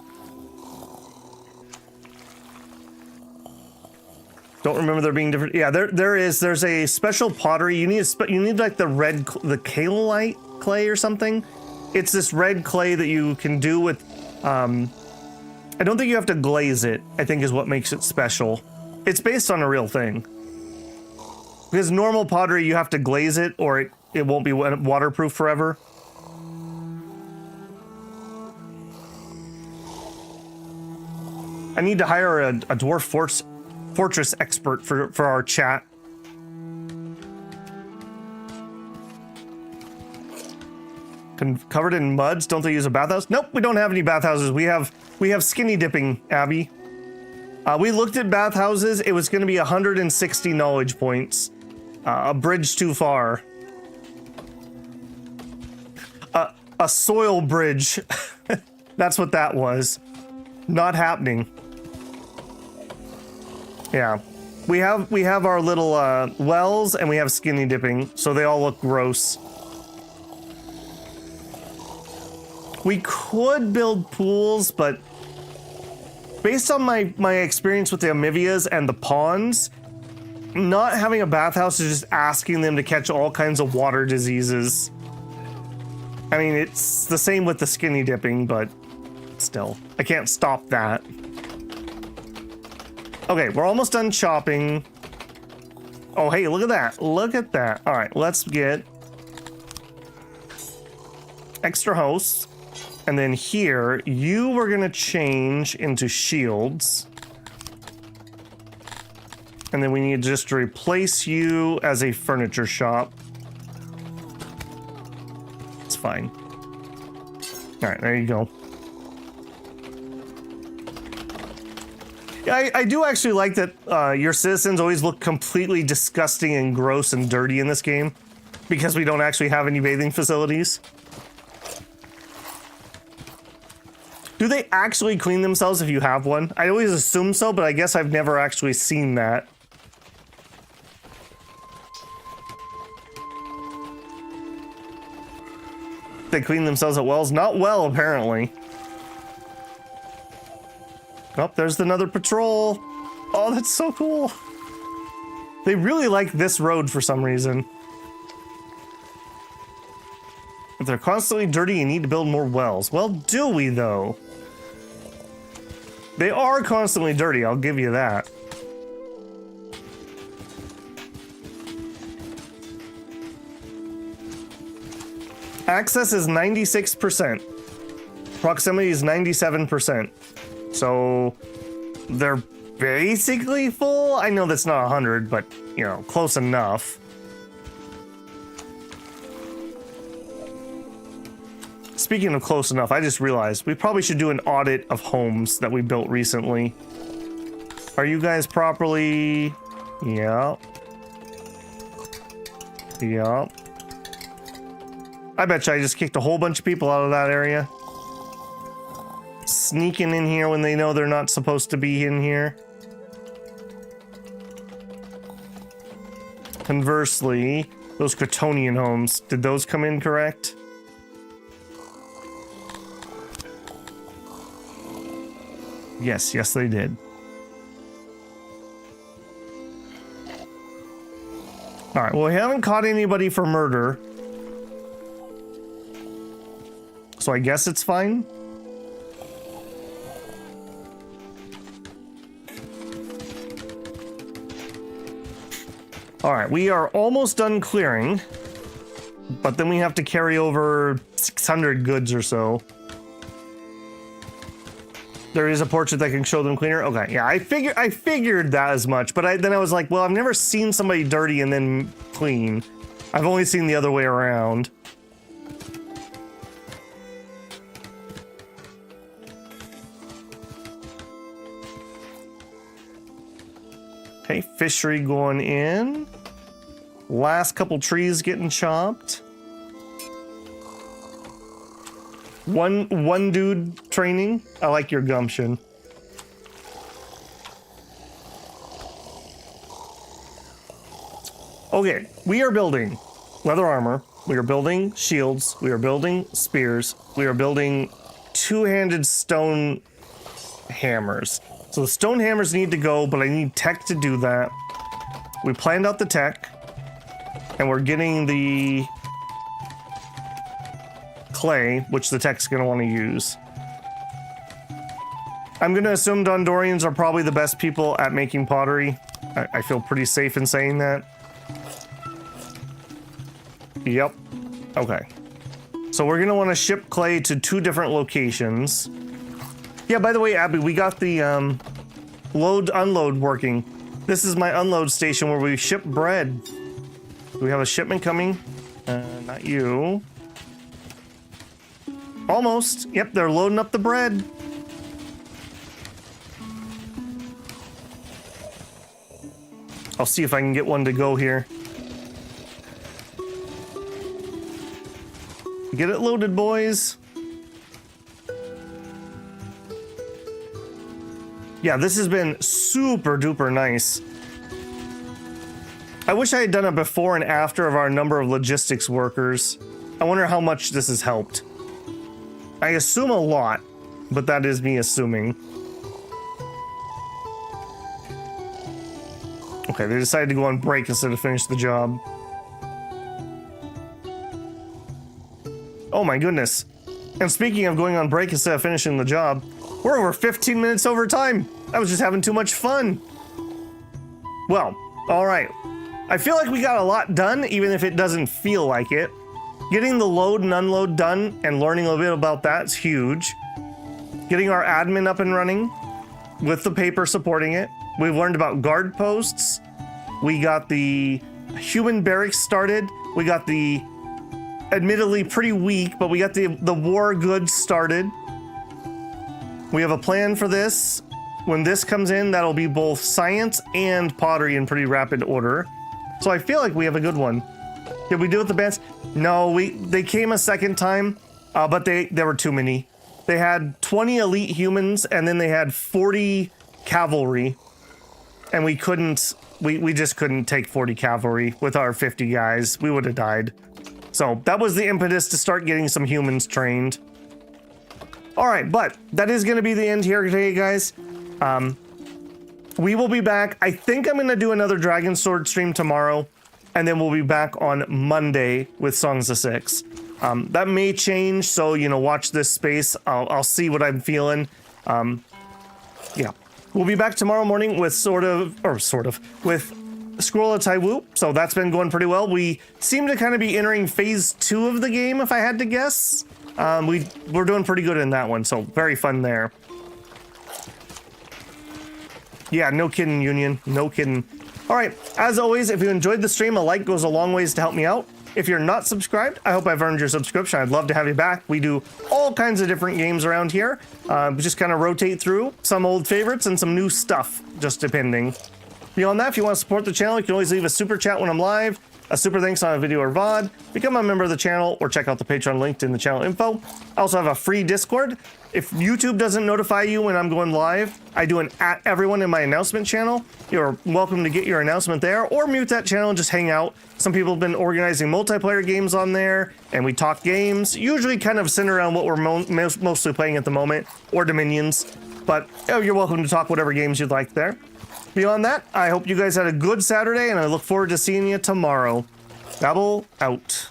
Don't remember there being different. Yeah, there is. There's a special pottery. You need like the red, the kaolite clay or something. It's this red clay that you can do with. I don't think you have to glaze it. I think is what makes it special. It's based on a real thing. Because normal pottery, you have to glaze it, or it won't be waterproof forever. I need to hire a dwarf fortress expert for our chat. Covered in muds. Don't they use a bathhouse? Nope, we don't have any bathhouses. We have skinny dipping, Abby. We looked at bathhouses. It was going to be 160 knowledge points. A bridge too far. A soil bridge. That's what that was. Not happening. Yeah. We have our little wells, and we have skinny dipping, so they all look gross. We could build pools, but based on my experience with the Amivias and the ponds, not having a bathhouse is just asking them to catch all kinds of water diseases. I mean, it's the same with the skinny dipping, but still, I can't stop that. Okay, we're almost done chopping. Oh, hey, look at that. Look at that. All right, let's get extra hosts. And then here, you were going to change into shields. And then we need just to replace you as a furniture shop. It's fine. All right, there you go. Yeah, I do actually like that your citizens always look completely disgusting and gross and dirty in this game because we don't actually have any bathing facilities. Do they actually clean themselves if you have one? I always assume so, but I guess I've never actually seen that. They clean themselves at wells? Not well, apparently. Oh, there's another patrol. Oh, that's so cool. They really like this road for some reason. If they're constantly dirty, you need to build more wells. Well, do we, though? They are constantly dirty, I'll give you that. Access is 96%. Proximity is 97%. So they're basically full. I know that's not 100, but you know, close enough. Speaking of close enough, I just realized we probably should do an audit of homes that we built recently. Are you guys properly? Yeah. Yeah. I bet you I just kicked a whole bunch of people out of that area. Sneaking in here when they know they're not supposed to be in here. Conversely, those Cretonian homes, did those come in correct? Yes, yes they did. Alright, well we haven't caught anybody for murder. So I guess it's fine. Alright, we are almost done clearing. But then we have to carry over 600 goods or so. There is a portrait that can show them cleaner. Okay, yeah, I figured that as much, but then I was like, well, I've never seen somebody dirty and then clean. I've only seen the other way around. Okay, fishery going in. Last couple trees getting chopped. One dude training. I like your gumption. Okay, we are building leather armor. We are building shields. We are building spears. We are building two-handed stone hammers. So the stone hammers need to go, but I need tech to do that. We planned out the tech, and we're getting the clay, which the tech's going to want to use. I'm going to assume Dondorians are probably the best people at making pottery. I feel pretty safe in saying that. Yep. Okay. So we're going to want to ship clay to 2 different locations. Yeah, by the way, Abby, we got the load-unload working. This is my unload station where we ship bread. Do we have a shipment coming? Not you. Almost. Yep, they're loading up the bread. I'll see if I can get one to go here. Get it loaded, boys. Yeah, this has been super duper nice. I wish I had done it before and after of our number of logistics workers. I wonder how much this has helped. I assume a lot, but that is me assuming. Okay, they decided to go on break instead of finish the job. Oh my goodness. And speaking of going on break instead of finishing the job, we're over 15 minutes over time. I was just having too much fun. Well, all right. I feel like we got a lot done, even if it doesn't feel like it. Getting the load and unload done and learning a little bit about that is huge. Getting our admin up and running with the paper supporting it. We've learned about guard posts. We got the human barracks started. We got the admittedly pretty weak, but we got the war goods started. We have a plan for this. When this comes in, that'll be both science and pottery in pretty rapid order. So I feel like we have a good one. Did we do it with the bands? No, they came a second time, but there were too many. They had 20 elite humans, and then they had 40 cavalry, and we just couldn't take 40 cavalry with our 50 guys. We would have died. So that was the impetus to start getting some humans trained. All right, but that is going to be the end here today, guys. We will be back. I think I'm going to do another Dragon Sword stream tomorrow, and then we'll be back on Monday with Songs of Six. That may change, so, you know, watch this space. I'll see what I'm feeling. Yeah. We'll be back tomorrow morning with with Scroll of Taiwu, so that's been going pretty well. We seem to kind of be entering phase 2 of the game, if I had to guess. We're doing pretty good in that one, so very fun there. Yeah, no kidding, Union. No kidding. All right, as always, if you enjoyed the stream, a like goes a long ways to help me out. If you're not subscribed, I hope I've earned your subscription. I'd love to have you back. We do all kinds of different games around here. We just kind of rotate through some old favorites and some new stuff, just depending. Beyond that, if you want to support the channel, you can always leave a super chat when I'm live, a super thanks on a video or VOD, become a member of the channel, or check out the Patreon linked in the channel info. I also have a free Discord. If YouTube doesn't notify you when I'm going live, I do an @everyone in my announcement channel. You're welcome to get your announcement there, or mute that channel and just hang out. Some people have been organizing multiplayer games on there, and we talk games, usually kind of centered around what we're mostly playing at the moment, or Dominions. But you're welcome to talk whatever games you'd like there. Beyond that, I hope you guys had a good Saturday, and I look forward to seeing you tomorrow. Babble out.